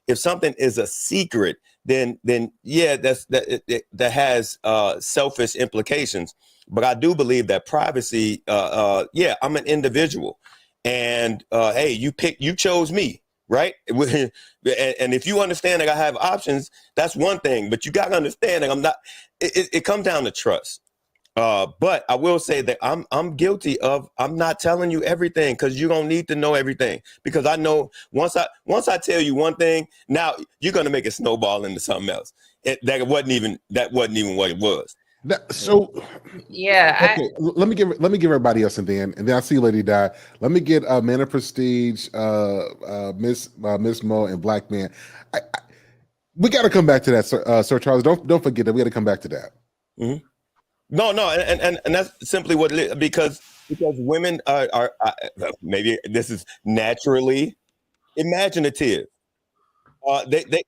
If something is a secret, then yeah, that has selfish implications. But I do believe that privacy, yeah, I'm an individual, and hey, you chose me, right? And if you understand that I have options, that's one thing. But you got to understand that I'm not. It comes down to trust. But I will say that I'm guilty of I'm not telling you everything, because you don't need to know everything, because I know once I tell you one thing, now you're gonna make it snowball into something else. That wasn't even what it was. So Yeah, okay, let me give everybody else, and then I see Lady Di. Let me get Man of Prestige, Miss Mo, and Black Man. We got to come back to that, Sir Charles. Don't forget that we got to come back to that. Mm-hmm. No, and that's simply what it is, because women are maybe this is naturally imaginative. They they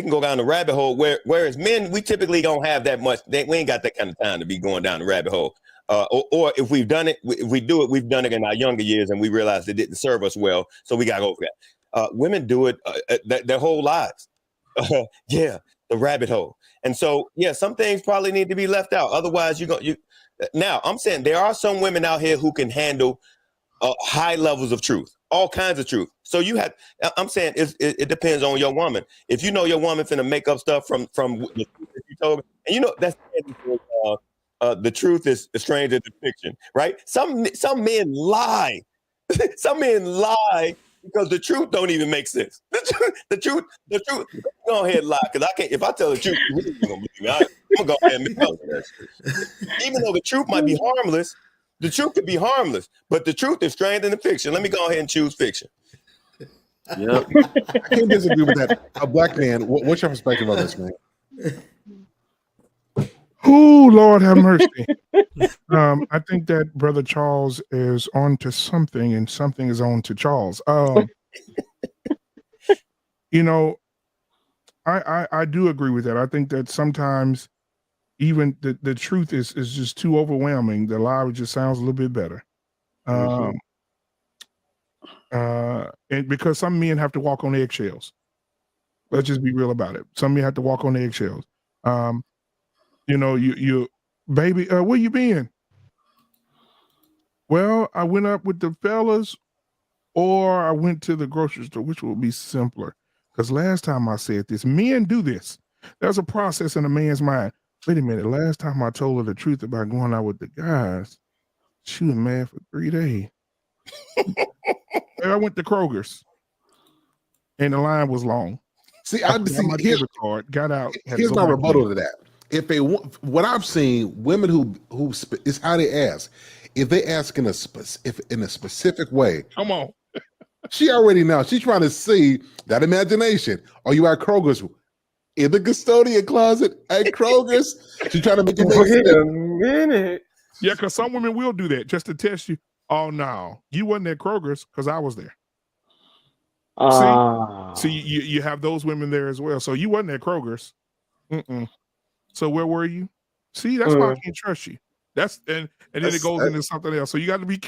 can go down the rabbit hole, whereas men, we typically don't have that much. We ain't got that kind of time to be going down the rabbit hole. Or if we've done it, if we do it, we've done it in our younger years, and we realized it didn't serve us well, so we got over that. Women do it their whole lives. Yeah, the rabbit hole. And so, yeah, some things probably need to be left out. Otherwise, now I'm saying there are some women out here who can handle high levels of truth, all kinds of truth. So I'm saying it depends on your woman. If you know your woman finna make up stuff from the truth that you told her, and you know that's the truth is stranger than fiction, right? Some men lie. Some men lie because the truth don't even make sense. The truth. Go ahead and lie, because I can't. If I tell the truth, you really ain't gonna believe me. I'm gonna go ahead and make up that. Even though the truth might be harmless, the truth could be harmless, but the truth is stranger than the fiction. Let me go ahead and choose fiction. Yep. I can't disagree with that. A Black Man, what's your perspective on this, man? Oh, Lord have mercy. I think that Brother Charles is on to something, and something is on to Charles. You know, I do agree with that. I think that sometimes even the truth is just too overwhelming. The lie just sounds a little bit better. And because some men have to walk on eggshells. Let's just be real about it. Some men have to walk on eggshells. You know, you baby, where you been? Well, I went up with the fellas, or I went to the grocery store, which will be simpler. Because last time I said this, men do this. There's a process in a man's mind. Wait a minute, last time I told her the truth about going out with the guys, she was mad for 3 days. I went to Kroger's, and the line was long. See, I got my debit card, got out. Here's my rebuttal to that. If what I've seen, women who is how they ask. If they ask in a specific way, come on. She already knows. She's trying to see that imagination. Are you at Kroger's? In the custodian closet at Kroger's? She's trying to make it make sense. Wait a minute. Yeah, because some women will do that just to test you. Oh no, you wasn't at Kroger's because I was there. See, you have those women there as well. So you wasn't at Kroger's. So where were you? See, that's why I can't trust you. And then it goes into something else. So you got to be.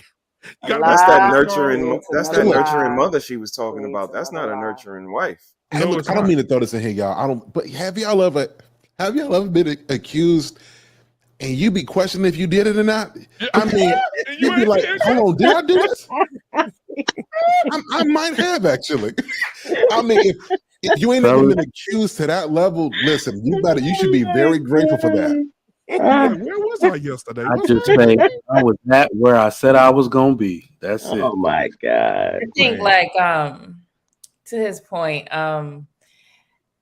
That's that nurturing. That's that nurturing mother she was talking about. That's not a nurturing wife. Hey, look, I don't mean to throw this in here, y'all. But have y'all ever been accused and you be questioning if you did it or not? I mean, you'd be like, hold on, did I do this? I might have, actually. I mean, if you ain't even been accused to that level, listen, you should be very grateful for that. Yeah, where was I yesterday? I just say I was at where I said I was gonna be. That's it. Oh my God. I think to his point,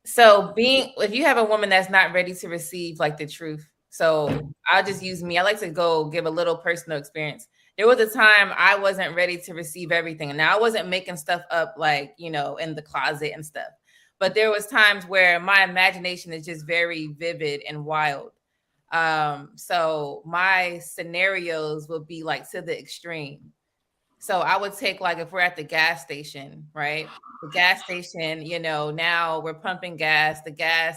so if you have a woman that's not ready to receive like the truth, so I'll just use me. I like to go give a little personal experience. There was a time I wasn't ready to receive everything. And now I wasn't making stuff up like, in the closet and stuff. But there was times where my imagination is just very vivid and wild. So my scenarios would be like to the extreme. So I would take, like, if we're at the gas station, right? The gas station, now we're pumping gas. The gas,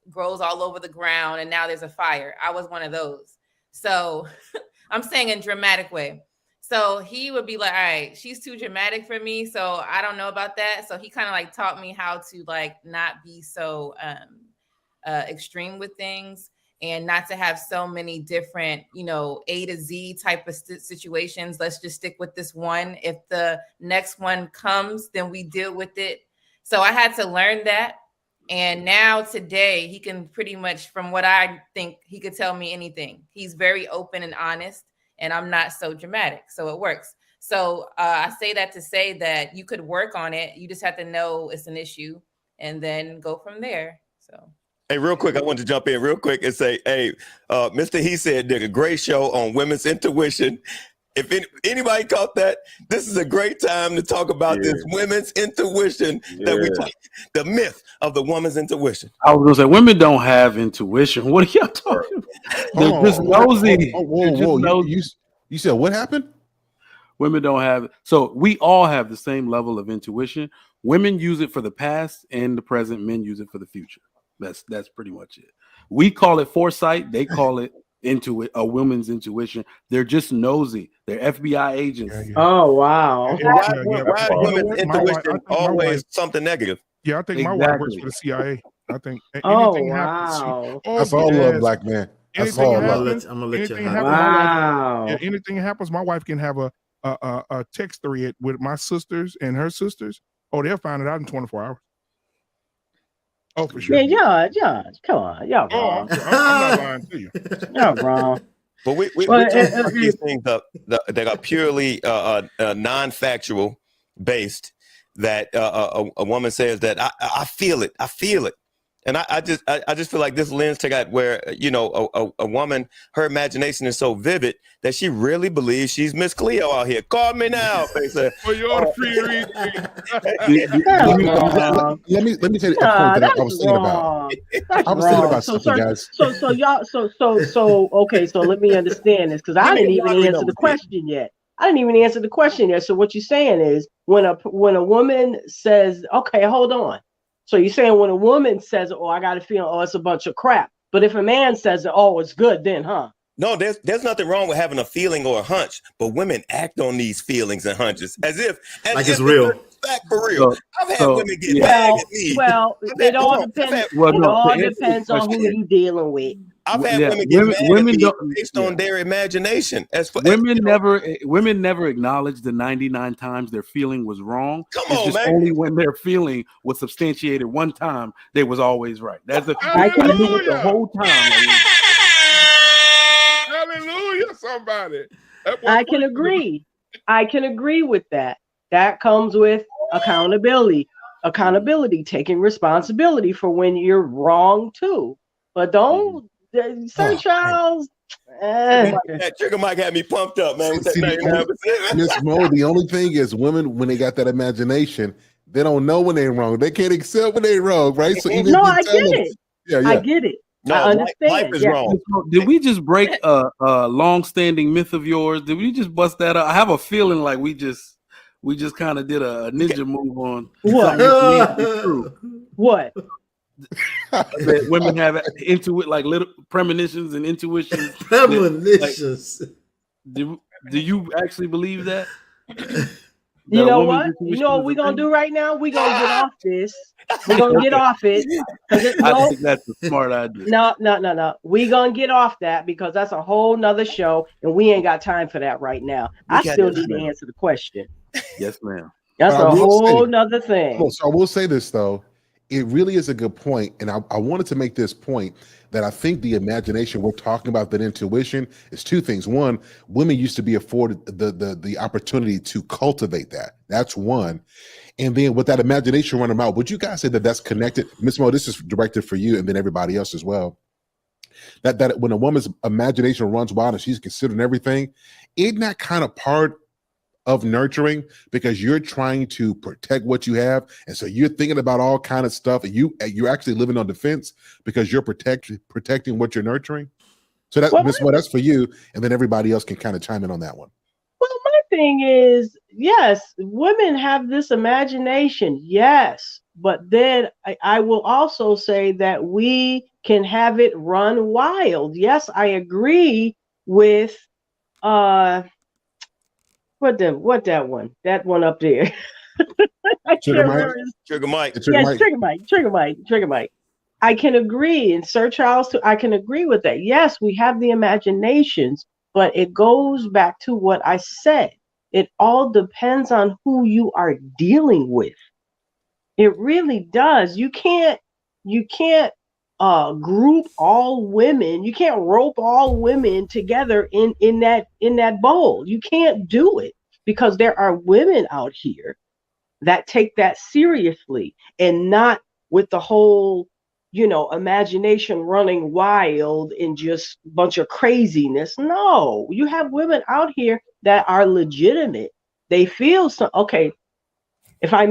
grows all over the ground, and now there's a fire. I was one of those. So I'm saying in a dramatic way. So he would be like, all right, she's too dramatic for me. So I don't know about that. So he kind of like taught me how to like not be so extreme with things and not to have so many different, A to Z type of situations. Let's just stick with this one. If the next one comes, then we deal with it. So I had to learn that. And now today he can pretty much, from what I think, he could tell me anything. He's very open and honest, and I'm not so dramatic. So it works. So I say that to say that you could work on it. You just have to know it's an issue and then go from there. So. Hey, real quick, I want to jump in real quick and say, hey, Mr. He Said did a great show on women's intuition. If anybody caught that, this is a great time to talk about this women's intuition that we talk, the myth of the woman's intuition. I was gonna say women don't have intuition. What are y'all talking about? They're just nosy. Whoa. You said what happened? Women don't have it. So we all have the same level of intuition. Women use it for the past and the present. Men use it for the future. That's pretty much it. We call it foresight. They call it a woman's intuition. They're just nosy. They're FBI agents. Oh wow. Why women's intuition always something negative? Yeah, I think my wife works for the CIA. I think anything happens. That's all love, black man. That's all love. I'm gonna let you have it. Anything happens, my wife can have a text thread with my sisters and her sisters. Oh, they'll find it out in 24 hours. Oh, for sure. Yeah, come on, y'all wrong. I'm not lying to you. Y'all wrong. But we talk about these things that are purely non-factual based. That a woman says that I feel it, and I just feel like this lens to that where a woman, her imagination is so vivid that she really believes she's Miss Cleo out here. Call me now, they say. For your free reading. Let me tell you a point that I was thinking about. I was thinking about something, guys. So y'all, okay. So let me understand this because I didn't even answer the question yet. So what you're saying is when a woman says, okay, hold on. So you're saying when a woman says, oh, I got a feeling, oh, it's a bunch of crap. But if a man says, oh, it's good, then, huh? No, there's nothing wrong with having a feeling or a hunch, but women act on these feelings and hunches as if it's real. Back for real. I've had women get mad at me. Well, it all depends. Depends on who you're dealing with. I've had women get mad at me based on their imagination. Women never acknowledge the 99 times their feeling was wrong. It's just man. Only when their feeling was substantiated one time, they was always right. That's the whole time. Hallelujah, somebody. I can agree. I can agree with that. That comes with accountability, taking responsibility for when you're wrong too. But don't, Sir Charles. That trigger mic had me pumped up, man. Miss Mo, the only thing is women, when they got that imagination, they don't know when they're wrong. They can't accept when they're wrong, right? So even I get it. Yeah. I get it. No, I understand. life is wrong. Did we just break a long-standing myth of yours? Did we just bust that up? I have a feeling like we just kind of did a ninja move on what? That women have like little premonitions and intuitions. Premonitions. Do you actually believe that? You know what? You know what we're gonna do right now? We're gonna get off this. We're gonna get off it. I think that's a smart idea. No. We're gonna get off that because that's a whole nother show, and we ain't got time for that right now. I still need to answer the question. Yes, ma'am. That's a whole nother thing. So I will say this though. It really is a good point, and I wanted to make this point that I think the imagination we're talking about, that intuition, is two things. One, women used to be afforded the opportunity to cultivate that. That's one. And then with that imagination running out, would you guys say that that's connected? Ms. Mo, this is directed for you and then everybody else as well. That when a woman's imagination runs wild and she's considering everything, isn't that kind of part of nurturing, because you're trying to protect what you have, and so you're thinking about all kind of stuff, and you're actually living on defense because you're protecting what you're nurturing. So that, Miss Mo, that's for you, and then everybody else can kind of chime in on that one. Well, my thing is, yes, women have this imagination, yes, but then I will also say that we can have it run wild. Yes, I agree with What that one? That one up there. I can't Sugar Mike. remember. Trigger Mike. Trigger Yes, Mike. Trigger Mike. I can agree, and Sir Charles too. I can agree with that. Yes, we have the imaginations, but it goes back to what I said. It all depends on who you are dealing with. It really does. You can't group all women. You can't rope all women together in that bowl. You can't do it because there are women out here that take that seriously and not with the whole, imagination running wild and just a bunch of craziness. No, you have women out here that are legitimate. They feel so okay. If I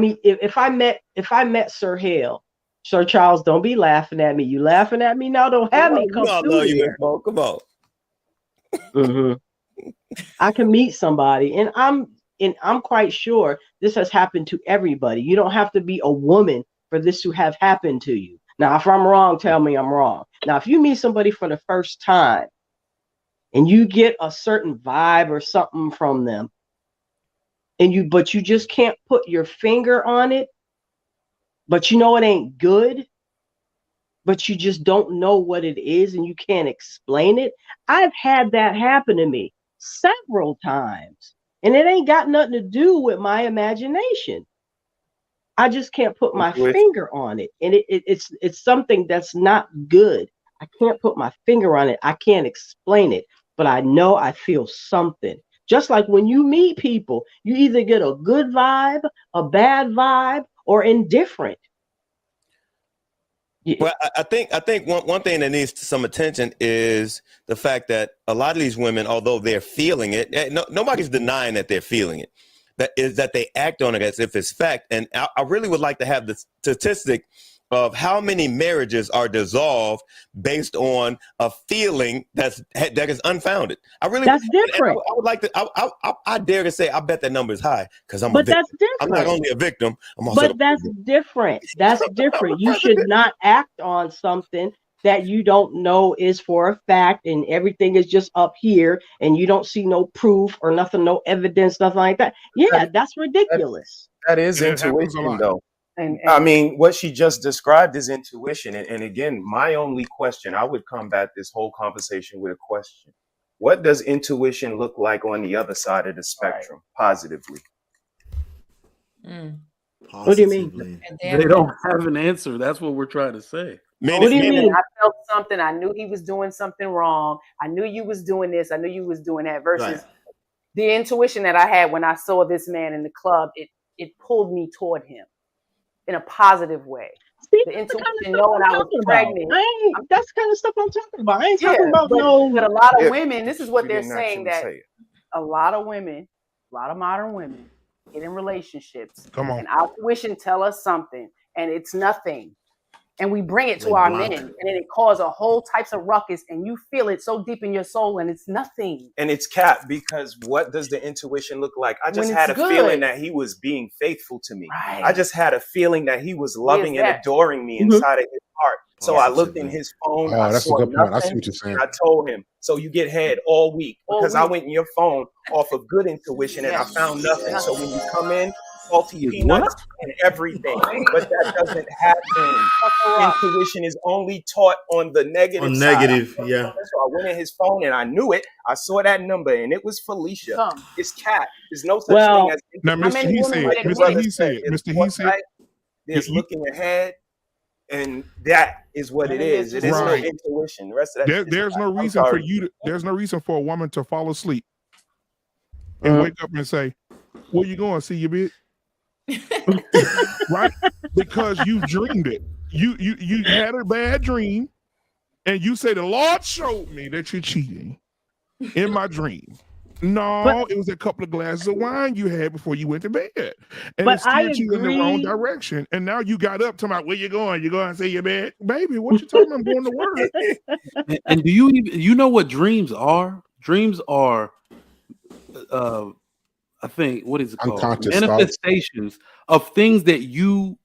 met Sir Hale, Sir Charles, don't be laughing at me. You laughing at me now? Don't have me You come know I through love you, there. Info. Come on. I can meet somebody, and I'm quite sure this has happened to everybody. You don't have to be a woman for this to have happened to you. Now, if I'm wrong, tell me I'm wrong. Now, if you meet somebody for the first time and you get a certain vibe or something from them, but you just can't put your finger on it, but you know it ain't good, but you just don't know what it is and you can't explain it. I've had that happen to me several times, and it ain't got nothing to do with my imagination. I just can't put my finger on it, and it's something that's not good. I can't put my finger on it. I can't explain it, but I know I feel something. Just like when you meet people, you either get a good vibe, a bad vibe, or indifferent. Well, I think one thing that needs some attention is the fact that a lot of these women, although they're feeling it, nobody's denying that they're feeling it. That is that they act on it as if it's fact. And I really would like to have the statistic of how many marriages are dissolved based on a feeling that is unfounded. That's different. I would like to. I dare to say I bet that number is high because I'm a But victim. that's different. I'm not only a victim. I'm also. But that's different. That's different. You should not act on something that you don't know is for a fact, and everything is just up here, and you don't see no proof or nothing, no evidence, nothing like that. Yeah, that's ridiculous. That is intuition, though. And I mean, what she just described is intuition. And again, my only question, I would combat this whole conversation with a question. What does intuition look like on the other side of the spectrum, positively? What do you mean? They don't have an answer. That's what we're trying to say. What do you mean? I felt something. I knew he was doing something wrong. I knew you was doing this. I knew you was doing that. Versus the intuition that I had when I saw this man in the club, it pulled me toward him in a positive way. See, the intuition, knowing I was pregnant. That's the kind of stuff I'm talking about. I ain't talking about no. But a lot of women, this is what they're saying, that a lot of women, a lot of modern women get in relationships. Come on. And our intuition tell us something, and it's nothing. And we bring it to our men, and then it causes a whole types of ruckus, and you feel it so deep in your soul, and it's nothing. And it's capped because what does the intuition look like? I just had a feeling that he was being faithful to me. Right. I just had a feeling that he was loving and adoring me inside of his heart. So I looked in his phone. Oh, that's a good point. I see what you're saying. And I told him, so you get head all week because I went in your phone off of good intuition and I found nothing. So when you come in, salty peanuts and everything, but that doesn't happen. Intuition is only taught on the negative side. Yeah. So I went in his phone and I knew it. I saw that number and it was Felicia. It's Cat. There's no such thing as now, Mr. He said, there's looking ahead, and that is what it is. It is no intuition. The rest of that there's no reason for you. There's no reason for a woman to fall asleep and wake up and say, "Where you going? See your bitch." Right? Because you dreamed it. You had a bad dream, and you say the Lord showed me that you're cheating in my dream. No, it was a couple of glasses of wine you had before you went to bed, and it steered you in the wrong direction. And now you got up talking about where you going? You going to see your bed, baby? What you talking about? I'm going to work. And do you know what dreams are? Dreams are I think, what is it called? Unconscious manifestations of things that you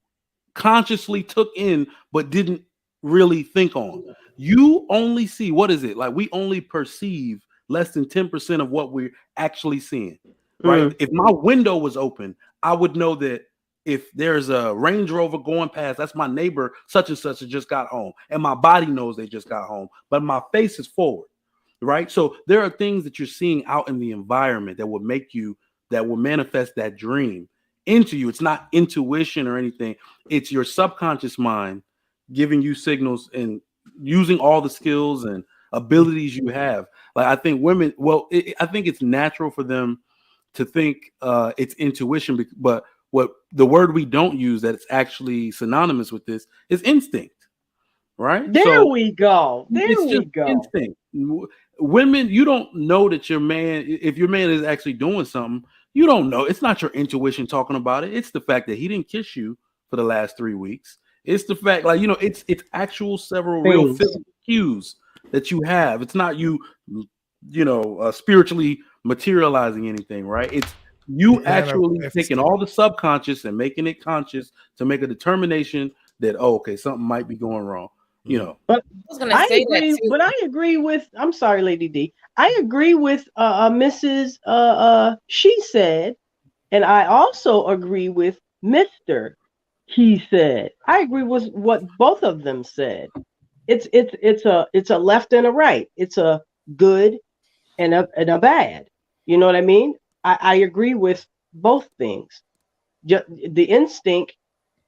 consciously took in but didn't really think on. You only see, what is it? Like, we only perceive less than 10% of what we're actually seeing. right? If my window was open, I would know that if there's a Range Rover going past, that's my neighbor such and such that just got home, and my body knows they just got home, but my face is forward, right? So there are things that you're seeing out in the environment that will manifest that dream into you. It's not intuition or anything. It's your subconscious mind giving you signals and using all the skills and abilities you have. Like I think women, I think it's natural for them to think it's intuition, but what the word we don't use that's actually synonymous with this is instinct, right? There we go. It's just instinct. Women, you don't know that your man, if your man is actually doing something, you don't know. It's not your intuition talking about it. It's the fact that he didn't kiss you for the last 3 weeks. It's the fact, like, it's actual several real physical cues that you have. It's not you spiritually materializing anything, right? It's you actually taking all the subconscious and making it conscious to make a determination that, okay, something might be going wrong. But I agree. But I agree with. I'm sorry, Lady D. I agree with Mrs. She said, and I also agree with Mr. He said. I agree with what both of them said. It's a left and a right. It's a good and a bad. You know what I mean? I agree with both things. The instinct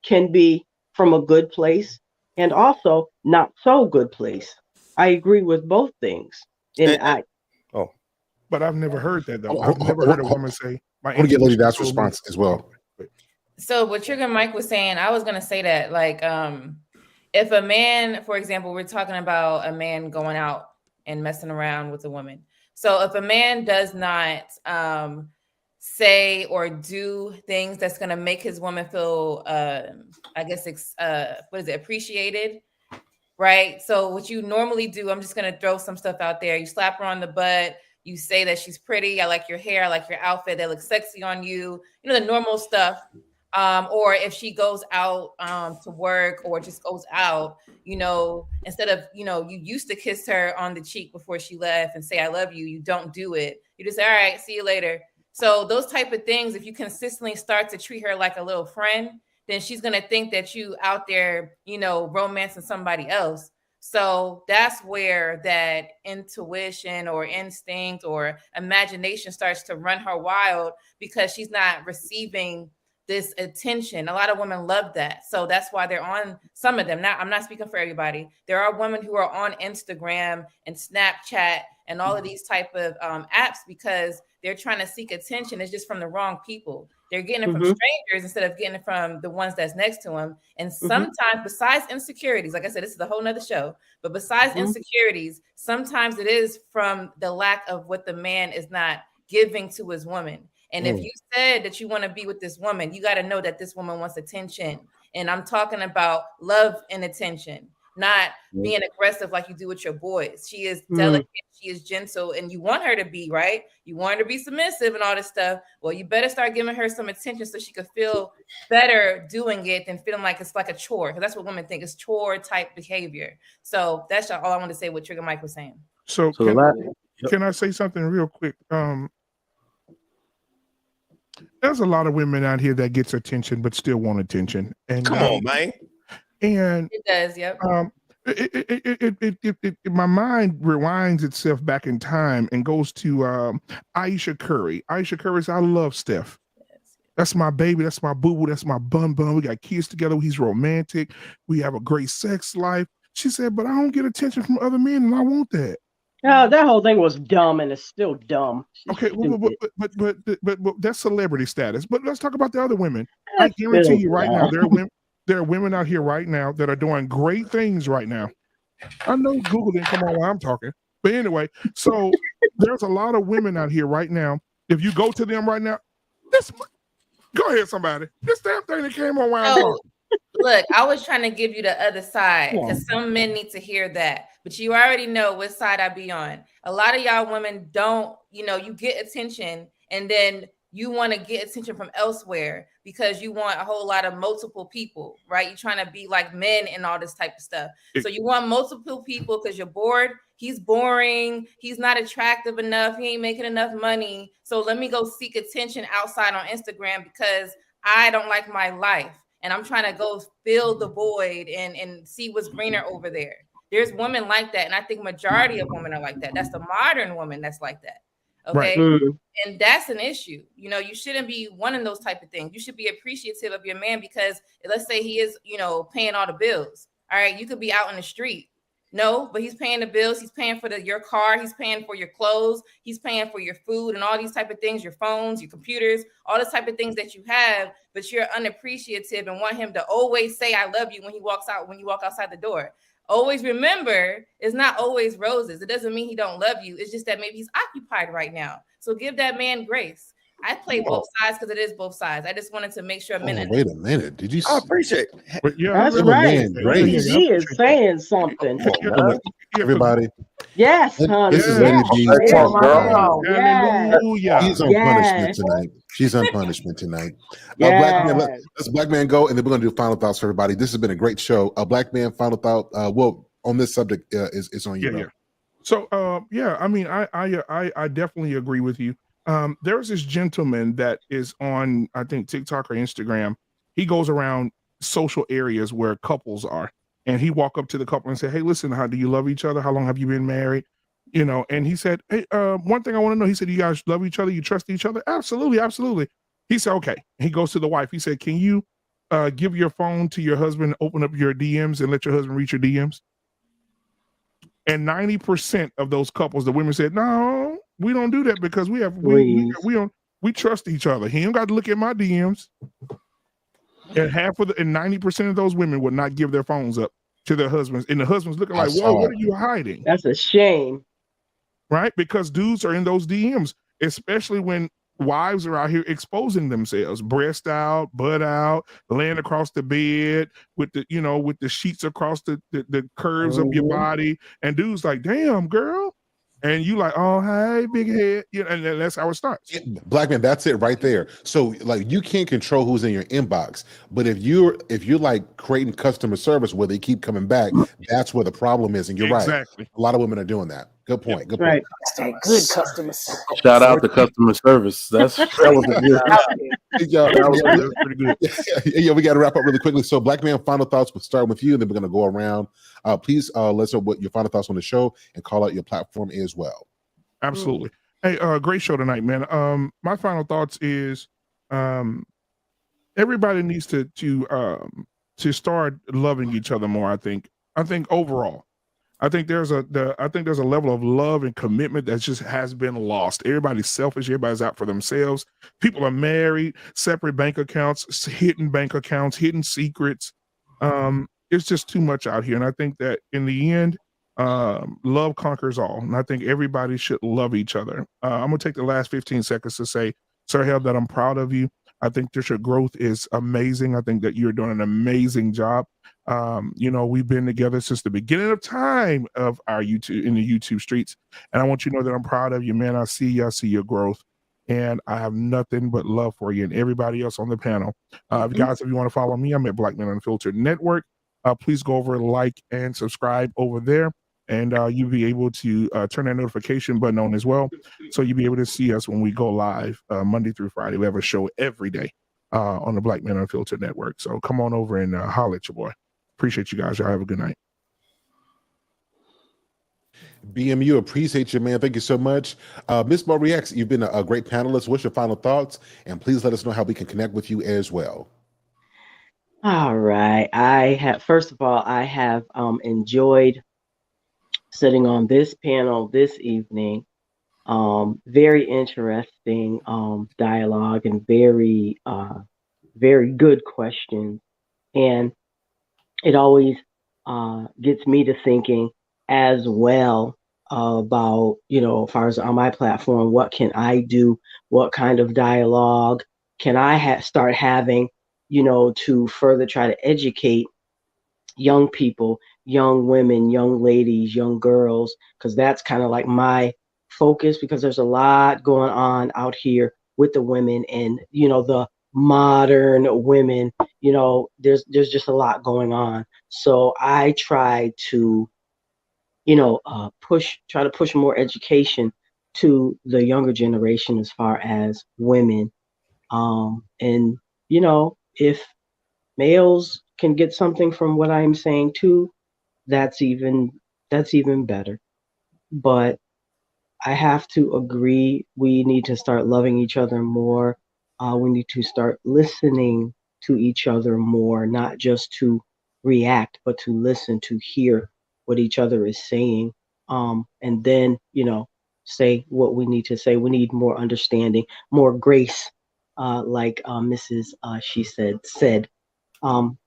can be from a good place and also not so good place. I agree with both things. But I've never heard that though. I've never heard a woman say. I want to get Lady Dad's response as well. So what Trigger Mike was saying, I was going to say that, like, if a man, for example, we're talking about a man going out and messing around with a woman. So if a man does not say or do things that's going to make his woman feel, appreciated, right? So what you normally do, I'm just going to throw some stuff out there. You slap her on the butt. You say that she's pretty. I like your hair. I like your outfit. That looks sexy on you. You know, the normal stuff. Or if she goes out to work or just goes out, instead of, you used to kiss her on the cheek before she left and say, I love you. You don't do it. You just say, all right, see you later. So those type of things, if you consistently start to treat her like a little friend, then she's going to think that you out there, romancing somebody else. So that's where that intuition or instinct or imagination starts to run her wild because she's not receiving this attention. A lot of women love that. So that's why they're on some of them. Now, I'm not speaking for everybody. There are women who are on Instagram and Snapchat and all of these type of apps because they're trying to seek attention. It's just from the wrong people. They're getting it from strangers instead of getting it from the ones that's next to them. And sometimes, besides insecurities, like I said, this is a whole nother show, but besides insecurities, sometimes it is from the lack of what the man is not giving to his woman. And if you said that you want to be with this woman, you got to know that this woman wants attention. And I'm talking about love and attention, not being aggressive like you do with your boys. She is delicate. She is gentle. And you want her to be, right? You want her to be submissive and all this stuff. Well, you better start giving her some attention so she could feel better doing it than feeling like it's like a chore. Because that's what women think is chore type behavior. So that's all I want to say what Trigger Mike was saying. So can I say something real quick? There's a lot of women out here that gets attention but still want attention. And come on, man. And it does, yep. My mind rewinds itself back in time and goes to Aisha Curry. Aisha Curry says, I love Steph. That's my baby. That's my boo-boo. That's my bun. We got kids together. He's romantic. We have a great sex life. She said, but I don't get attention from other men, and I want that. That whole thing was dumb, and it's still dumb. Okay, but that's celebrity status. But let's talk about the other women. I guarantee you right now, there are women out here right now that are doing great things right now. I know Google didn't come on while I'm talking, but anyway, so there's a lot of women out here right now. If you go to them right now, go ahead, somebody. This damn thing that came on while I'm talking. Look, I was trying to give you the other side because some men need to hear that. But you already know what side I be on. A lot of y'all women don't, you get attention and then you want to get attention from elsewhere because you want a whole lot of multiple people, right? You're trying to be like men and all this type of stuff. So you want multiple people because you're bored he's boring, he's not attractive enough, he ain't making enough money, so let me go seek attention outside on Instagram because I don't like my life and I'm trying to go fill the void and see what's greener over there. There's women like that, and I think majority of women are like that. That's the modern woman that's like that. Okay. Right. And that's an issue. You know, you shouldn't be wanting those type of things. You should be appreciative of your man because let's say he is, you know, paying all the bills. All right. You could be out in the street. No, but he's paying the bills. He's paying for your car. He's paying for your clothes. He's paying for your food and all these type of things, your phones, your computers, all the type of things that you have, but you're unappreciative and want him to always say, I love you when you walk outside the door. Always remember, it's not always roses. It doesn't mean he don't love you. It's just that maybe he's occupied right now. So give that man grace. I play both sides because it is both sides. I just wanted to make sure men. Wait a minute. Did you? I appreciate it. But yeah, That's Give a right. man grace. He is saying something. Everybody. Yes, honey. This is Lady B. Yes. Yeah, my girl. Yes. Hallelujah. She's on punishment tonight. She's on punishment tonight. Yes. Let's Black Man go, and then we're going to do final thoughts for everybody. This has been a great show. Black Man, final thought. Well, on this subject is on you. Yeah. So, yeah, I mean, I definitely agree with you. There's this gentleman that is on, I think, TikTok or Instagram. He goes around social areas where couples are, and he walk up to the couple and say, hey, listen, how do you love each other? How long have you been married? You know, and he said, hey, one thing I want to know, he said, you guys love each other? You trust each other? Absolutely. Absolutely. He said, okay. He goes to the wife. He said, can you give your phone to your husband, open up your DMs and let your husband reach your DMs? And 90% of those couples, the women said, no, we don't do that because we trust each other. He don't got to look at my DMs. And 90% of those women would not give their phones up to their husbands. And the husbands looking like, whoa, what are you hiding? That's a shame. Right? Because dudes are in those DMs, especially when wives are out here exposing themselves, breast out, butt out, laying across the bed with the sheets across the curves of your body, and dudes like, damn, girl, and you like, oh, hey, big head, and that's how it starts. Black Man, that's it right there. So like, you can't control who's in your inbox, but if you're like creating customer service where they keep coming back, that's where the problem is. And you're right, a lot of women are doing that. Good point. Good point. Good customer service. Shout out to customer service. That was a good. That was pretty good. Yeah, we got to wrap up really quickly. So, Black Man, final thoughts. We'll start with you, and then we're going to go around. Please let us know what your final thoughts on the show and call out your platform as well. Absolutely. Hey, great show tonight, man. My final thoughts is, everybody needs to start loving each other more. I think overall. I think there's a level of love and commitment that just has been lost. Everybody's selfish. Everybody's out for themselves. People are married, separate bank accounts, hidden secrets. It's just too much out here. And I think that in the end, love conquers all. And I think everybody should love each other. I'm going to take the last 15 seconds to say, Sir Hale, that I'm proud of you. I think that your growth is amazing. I think that you're doing an amazing job. We've been together since the beginning of time of our YouTube, in the YouTube streets. And I want you to know that I'm proud of you, man. I see your growth, and I have nothing but love for you and everybody else on the panel. Guys, if you want to follow me, I'm at Black Men Unfiltered Network. Please go over, like, and subscribe over there. And you'll be able to turn that notification button on as well. So you'll be able to see us when we go live Monday through Friday. We have a show every day on the Black Men Unfiltered Network. So come on over and holler at your boy. Appreciate you guys. Y'all have a good night. BMU, appreciate you, man. Thank you so much. Miss Marie X, you've been a great panelist. What's your final thoughts? And please let us know how we can connect with you as well. All right. First of all, I have enjoyed sitting on this panel this evening. Very interesting dialogue and very good questions. And it always gets me to thinking as well about, as far as on my platform, what can I do? What kind of dialogue can I start having, to further try to educate young people, young women, young ladies, young girls, because that's kind of like my focus, because there's a lot going on out here with the women and, the modern women, there's just a lot going on. So I try to try to push more education to the younger generation as far as women. And if males can get something from what I'm saying too, that's even better. But I have to agree. We need to start loving each other more. We need to start listening to each other more, not just to react, but to listen, to hear what each other is saying. And then, say what we need to say. We need more understanding, more grace, like Mrs. She said. Um,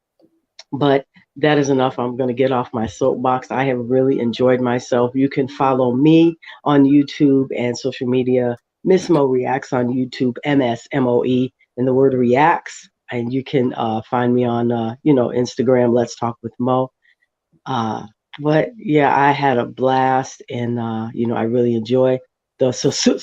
but that is enough. I'm going to get off my soapbox. I have really enjoyed myself. You can follow me on YouTube and social media. Miss Mo Reacts on YouTube, MSMOE, and the word reacts. And you can find me on, Instagram, Let's Talk with Mo. Uh, but yeah, I had a blast, and I really enjoy the Super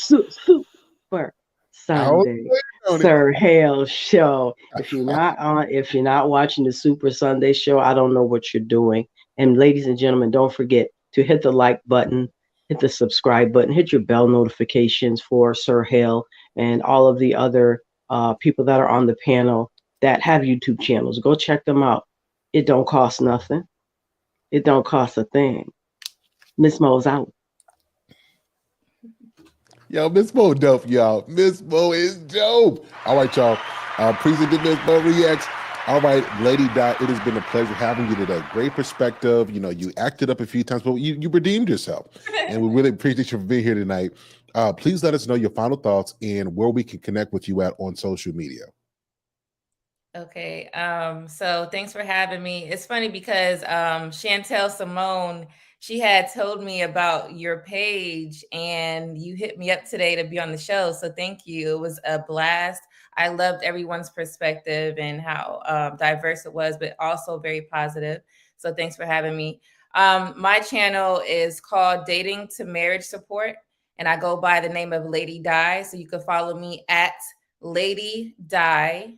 I was Sunday waiting on it. Sir Hale show. If you're not watching the Super Sunday show, I don't know what you're doing. And ladies and gentlemen, don't forget to hit the like button, hit the subscribe button, hit your bell notifications for Sir Hale and all of the other people that are on the panel that have YouTube channels. Go check them out. It don't cost nothing. It don't cost a thing. Miss Mo's out. Yo, Miss Mo dope, y'all. Miss Mo is dope. All right, y'all. Appreciate the Miss Mo Reacts. All right, Lady Di, it has been a pleasure having you today. Great perspective. You acted up a few times, but you redeemed yourself. And we really appreciate you for being here tonight. Please let us know your final thoughts and where we can connect with you at on social media. Okay. So thanks for having me. It's funny because Chantel Simone, she had told me about your page and you hit me up today to be on the show. So thank you. It was a blast. I loved everyone's perspective and how diverse it was, but also very positive. So thanks for having me. My channel is called Dating to Marriage Support, and I go by the name of Lady Di. So you can follow me at Lady Di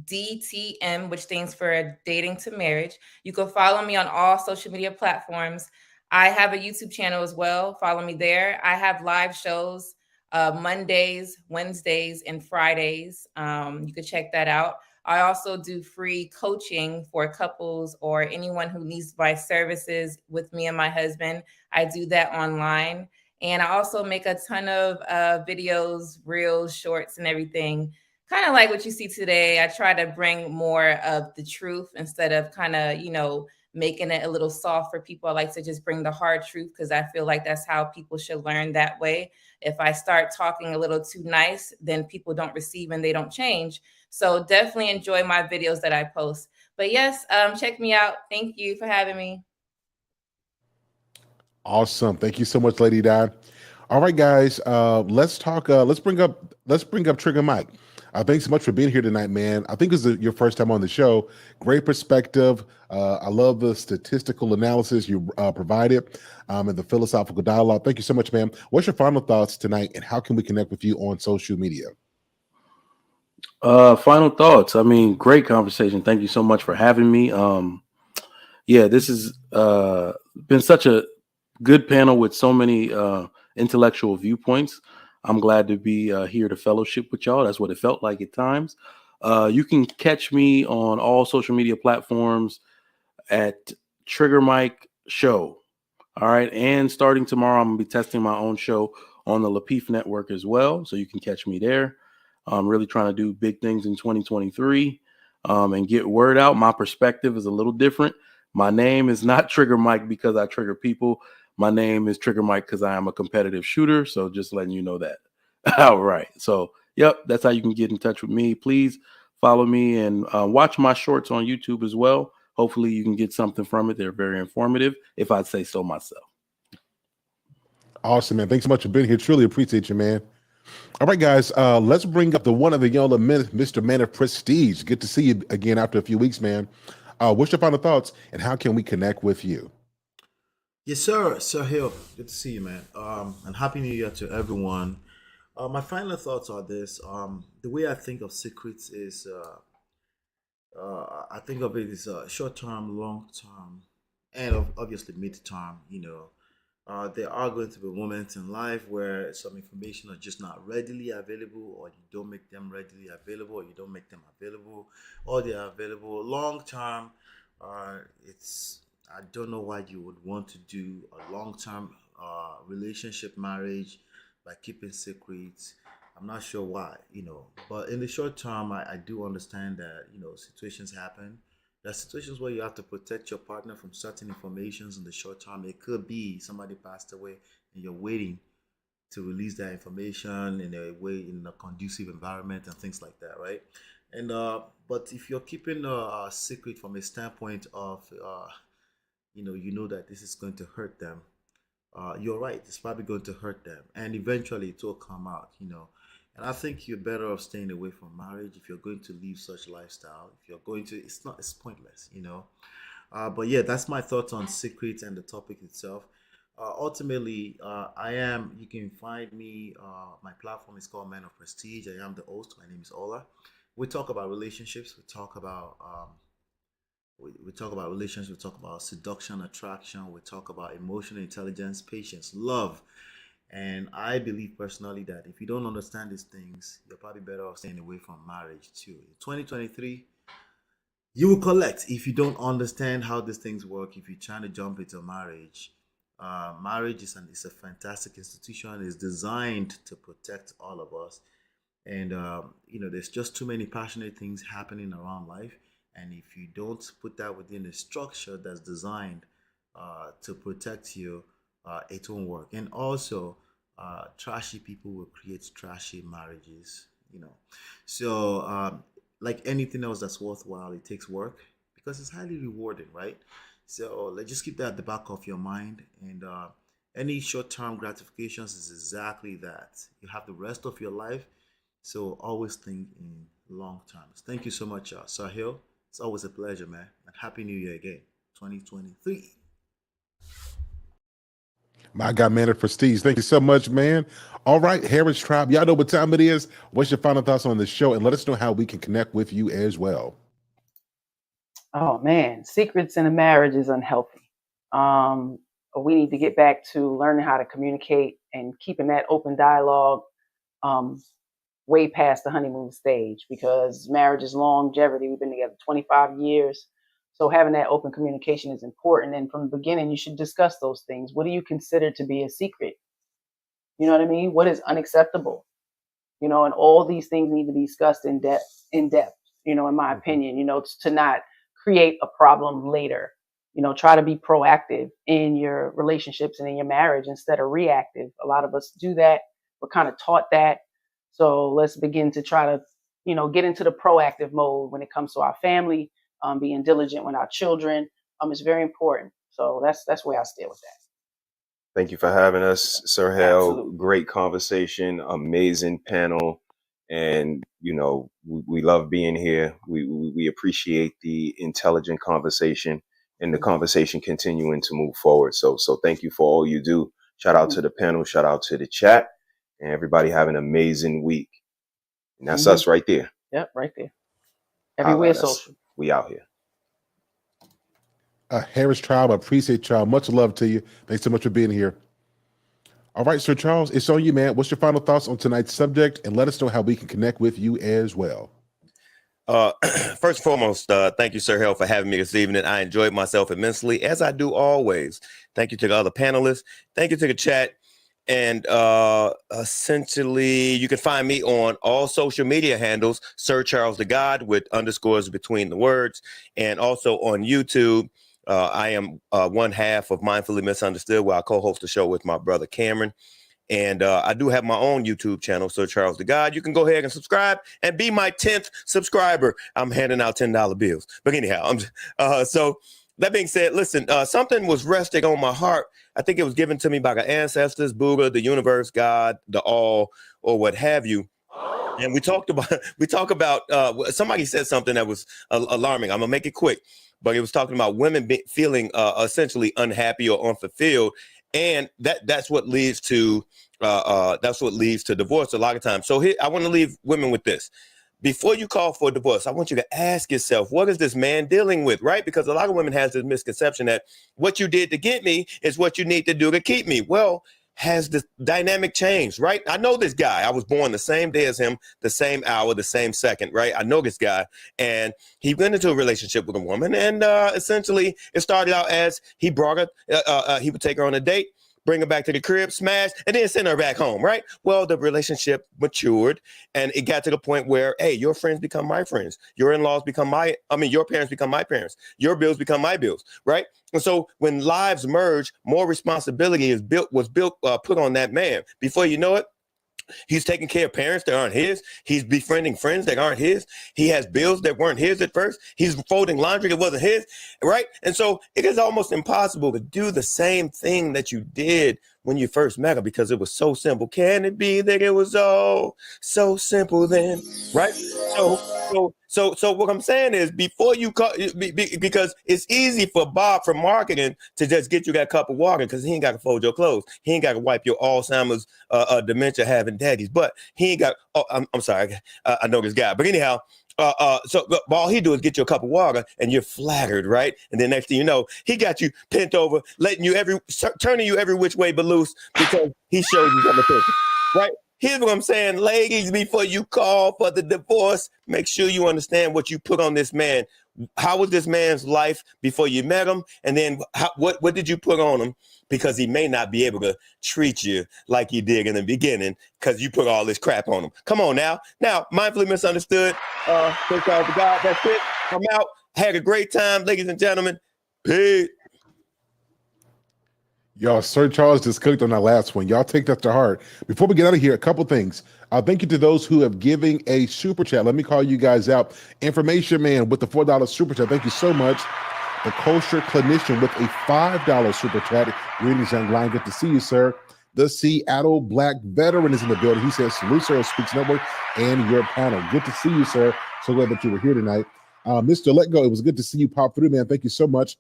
DTM, which stands for Dating to Marriage. You can follow me on all social media platforms. I have a YouTube channel as well. Follow me there. I have live shows Mondays, Wednesdays, and Fridays. You can check that out. I also do free coaching for couples or anyone who needs my services with me and my husband. I do that online. And I also make a ton of videos, reels, shorts, and everything, kind of like what you see today. I try to bring more of the truth instead of kind of, making it a little soft for people. I like to just bring the hard truth because I feel like that's how people should learn that way. If I start talking a little too nice, then people don't receive and they don't change. So definitely enjoy my videos that I post. But yes, check me out. Thank you for having me. Awesome. Thank you so much, Lady Di. All right, guys. Let's talk. Let's bring up Trigger Mike. Thanks so much for being here tonight, man. I think this is your first time on the show. Great perspective. I love the statistical analysis you provided and the philosophical dialogue. Thank you so much, man. What's your final thoughts tonight, and how can we connect with you on social media? Final thoughts. I mean, great conversation. Thank you so much for having me. Yeah, this has been such a good panel with so many intellectual viewpoints. I'm glad to be here to fellowship with y'all. That's what it felt like at times. You can catch me on all social media platforms at Trigger Mike Show. All right. And starting tomorrow, I'm going to be testing my own show on the Lapeef Network as well. So you can catch me there. I'm really trying to do big things in 2023 and get word out. My perspective is a little different. My name is not Trigger Mike because I trigger people. My name is Trigger Mike because I am a competitive shooter. So just letting you know that. All right. So, yep, that's how you can get in touch with me. Please follow me and watch my shorts on YouTube as well. Hopefully you can get something from it. They're very informative, if I'd say so myself. Awesome, man. Thanks so much for being here. Truly appreciate you, man. All right, guys. Let's bring up the one of the yellow men, Mr. Man of Prestige. Good to see you again after a few weeks, man. What's your final thoughts, and how can we connect with you? Yes, sir. Sir Hill, good to see you, man. And happy New Year to everyone. My final thoughts are this. The way I think of secrets is, I think of it as short term, long term, and obviously mid term. There are going to be moments in life where some information are just not readily available, or you don't make them readily available, or you don't make them available, or they are available long term. It's I don't know why you would want to do a long term relationship marriage by keeping secrets. I'm not sure why, but in the short term, I do understand that, situations happen. There are situations where you have to protect your partner from certain informations in the short term. It could be somebody passed away and you're waiting to release that information in a way, in a conducive environment and things like that, right? And but if you're keeping a secret from a standpoint of you know that this is going to hurt them, you're right. It's probably going to hurt them, and eventually it will come out. And I think you're better off staying away from marriage if you're going to live such lifestyle. If you're going to, it's pointless. But yeah, that's my thoughts on secrets and the topic itself. Ultimately, you can find me, my platform is called Men of Prestige. I am the host. My name is Ola. We talk about relationships. We talk about relations, we talk about seduction, attraction, we talk about emotional intelligence, patience, love. And I believe personally that if you don't understand these things, you're probably better off staying away from marriage too. In 2023, you will collect if you don't understand how these things work. If you're trying to jump into marriage, marriage is a fantastic institution. It's designed to protect all of us, and there's just too many passionate things happening around life, and if you don't put that within a structure that's designed to protect you, it won't work. And also, trashy people will create trashy marriages. So like anything else that's worthwhile, it takes work because it's highly rewarding, right? So let's just keep that at the back of your mind. And any short-term gratifications is exactly that. You have the rest of your life, so always think in long terms. Thank you so much, Sir Hill. It's always a pleasure, man. And Happy New Year again, 2023. My God, man of prestige. Thank you so much, man. All right, Harris Tribe, y'all know what time it is. What's your final thoughts on the show? And let us know how we can connect with you as well. Oh man, secrets in a marriage is unhealthy. We need to get back to learning how to communicate and keeping that open dialogue way past the honeymoon stage, because marriage is longevity. We've been together 25 years. So having that open communication is important. And from the beginning, you should discuss those things. What do you consider to be a secret? You know what I mean? What is unacceptable? And all these things need to be discussed in depth, in my opinion, to not create a problem later. Try to be proactive in your relationships and in your marriage instead of reactive. A lot of us do that. We're kind of taught that. So let's begin to try to, get into the proactive mode when it comes to our family, being diligent with our children. It's very important. So that's where I stand with that. Thank you for having us, Sir Hale. Absolutely. Great conversation, amazing panel, and we love being here. We appreciate the intelligent conversation and the conversation continuing to move forward. So thank you for all you do. Shout out to the panel, shout out to the chat, and everybody have an amazing week. And that's us right there. Yep, right there. Everywhere social. We out here. Harris Tribe, I appreciate y'all. Much love to you. Thanks so much for being here. All right, Sir Charles, it's on you, man. What's your final thoughts on tonight's subject? And let us know how we can connect with you as well. First and foremost, thank you, Sir Hale, for having me this evening. I enjoyed myself immensely, as I do always. Thank you to the other panelists. Thank you to the chat. And essentially, you can find me on all social media handles, Sir Charles the God, with underscores between the words. And also on YouTube, I am one half of Mindfully Misunderstood, where I co-host the show with my brother Cameron. And I do have my own YouTube channel, Sir Charles the God. You can go ahead and subscribe and be my 10th subscriber. I'm handing out $10 bills. But anyhow, so that being said, listen, something was resting on my heart. I think it was given to me by the ancestors, Buddha, the universe, God, the all, or what have you. And we talk about somebody said something that was alarming. I'm gonna make it quick, but it was talking about women feeling essentially unhappy or unfulfilled. And that's what leads to divorce a lot of times. So here, I want to leave women with this. before you call for a divorce, I want you to ask yourself, what is this man dealing with, right? Because a lot of women has this misconception that what you did to get me is what you need to do to keep me. Well, has the dynamic changed, right? I know this guy. I was born the same day as him, the same hour, the same second, right? I know this guy, and he went into a relationship with a woman, and essentially it started out as he brought her, he would take her on a date, bring her back to the crib, smash, and then send her back home, right? Well, the relationship matured, and it got to the point where, hey, your friends become my friends. Your in-laws become your parents become my parents. Your bills become my bills, right? And so when lives merge, more responsibility was put on that man. Before you know it, he's taking care of parents that aren't his. He's befriending friends that aren't his. He has bills that weren't his at first. He's folding laundry that wasn't his, right? And so it is almost impossible to do the same thing that you did when you first met her because it was so simple. Can it be that it was all so simple then, right? So what I'm saying is before you call, because it's easy for Bob from marketing to just get you that cup of water because he ain't got to fold your clothes. He ain't got to wipe your Alzheimer's dementia having daddies, but he ain't got, I'm sorry. I know this guy, but anyhow, so all he do is get you a cup of water and you're flattered, right? And then next thing you know, he got you pent over, turning you every which way but loose because he showed you some attention, right? Here's what I'm saying, ladies, before you call for the divorce, make sure you understand what you put on this man. How was this man's life before you met him? And then what did you put on him? Because he may not be able to treat you like you did in the beginning because you put all this crap on him. Come on now. Now, mindfully misunderstood. Thank God for God. That's it. I'm out. Had a great time, ladies and gentlemen. Peace. Y'all, Sir Charles just cooked on that last one. Y'all take that to heart. Before we get out of here, a couple things. Thank you to those who have given a super chat. Let me call you guys out. Information Man with the $4 super chat. Thank you so much. The Kosher Clinician with a $5 super chat. Greetings, young lion. Good to see you, sir. The Seattle Black Veteran is in the building. He says, salute, Sir Speaks Network and your panel. Good to see you, sir. So glad that you were here tonight. Mr. Let Go, it was good to see you pop through, man. Thank you so much.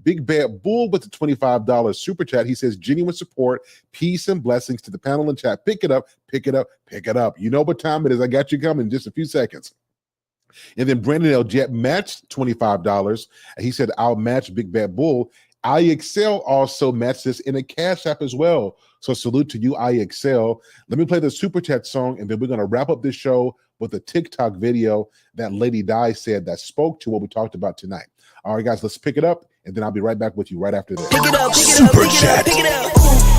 Big Bad Bull with the $25 super chat. He says, genuine support, peace, and blessings to the panel and chat. Pick it up, pick it up, pick it up. You know what time it is. I got you coming in just a few seconds. And then Brandon L. Jet matched $25. He said, I'll match Big Bad Bull. IXL also matched this in a Cash App as well. So salute to you, IXL. Let me play the super chat song, and then we're going to wrap up this show with a TikTok video that Lady Di said that spoke to what we talked about tonight. All right, guys, let's pick it up, and then I'll be right back with you right after this. Pick it up, super chat.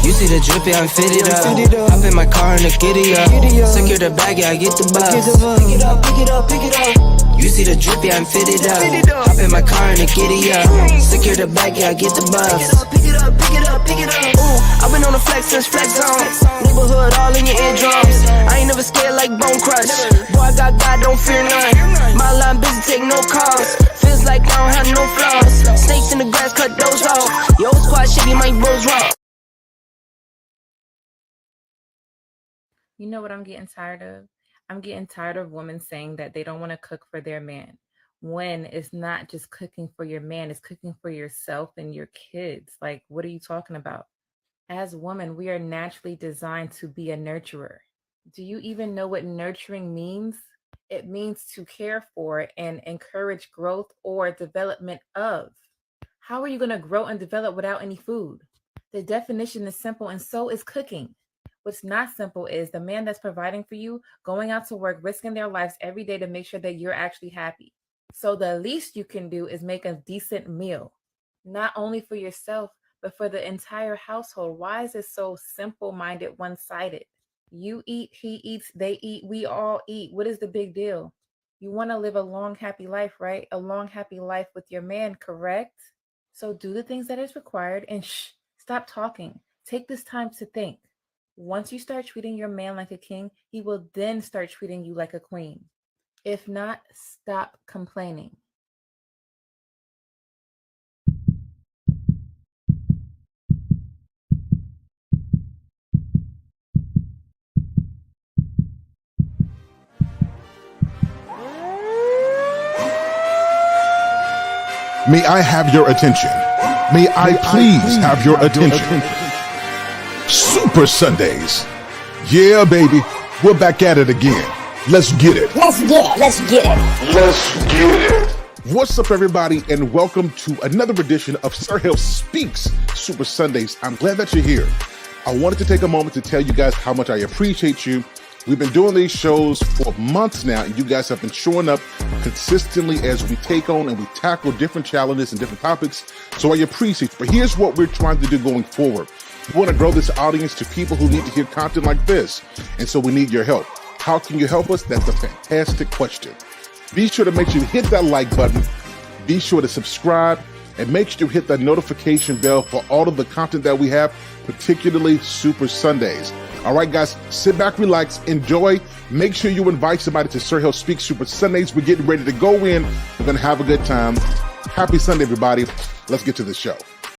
You see the drippy, I'm fitted up. Hop in my car and the giddy up. Secure the bag, yeah, I get the bus. Pick it up, pick it up, pick it up. You see the drippy, I'm fitted up. Hop in my car and the giddy up. Secure the bag, yeah, I get the bus. Pick it up, pick it up, pick it up. Ooh, I've been on the flex since flex zone. Neighborhood all in your eardrums. I ain't never scared like Bone Crush. Boy, I got God, don't fear none. My line busy, take no calls. Feels like I don't have no flaws. Snakes in the grass, cut those off. Yo, squad shitty, my bros raw. You know what I'm getting tired of? I'm getting tired of women saying that they don't want to cook for their man. When it's not just cooking for your man, it's cooking for yourself and your kids. Like, what are you talking about? As women, we are naturally designed to be a nurturer. Do you even know what nurturing means? It means to care for and encourage growth or development of. How are you going to grow and develop without any food? The definition is simple, and so is cooking. What's not simple is the man that's providing for you, going out to work, risking their lives every day to make sure that you're actually happy. So the least you can do is make a decent meal, not only for yourself, but for the entire household. Why is it so simple-minded, one-sided? You eat, he eats, they eat, we all eat. What is the big deal? You want to live a long, happy life, right? A long, happy life with your man, correct? So do the things that is required and stop talking. Take this time to think. Once you start treating your man like a king, he will then start treating you like a queen. If not, stop complaining. May I have your attention? May I please have your attention? Super Sundays. Yeah, baby. We're back at it again. Let's get it. Let's get it. Let's get it. Let's get it. What's up, everybody, and welcome to another edition of Sir Hale Speaks Super Sundays. I'm glad that you're here. I wanted to take a moment to tell you guys how much I appreciate you. We've been doing these shows for months now, and you guys have been showing up consistently as we take on and we tackle different challenges and different topics. So I appreciate it. But here's what we're trying to do going forward. We want to grow this audience to people who need to hear content like this. And so we need your help. How can you help us? That's a fantastic question. Be sure to make sure you hit that like button. Be sure to subscribe and make sure you hit that notification bell for all of the content that we have, particularly Super Sundays. All right, guys, sit back, relax, enjoy. Make sure you invite somebody to Sir Hale Speaks Super Sundays. We're getting ready to go in. We're going to have a good time. Happy Sunday, everybody. Let's get to the show.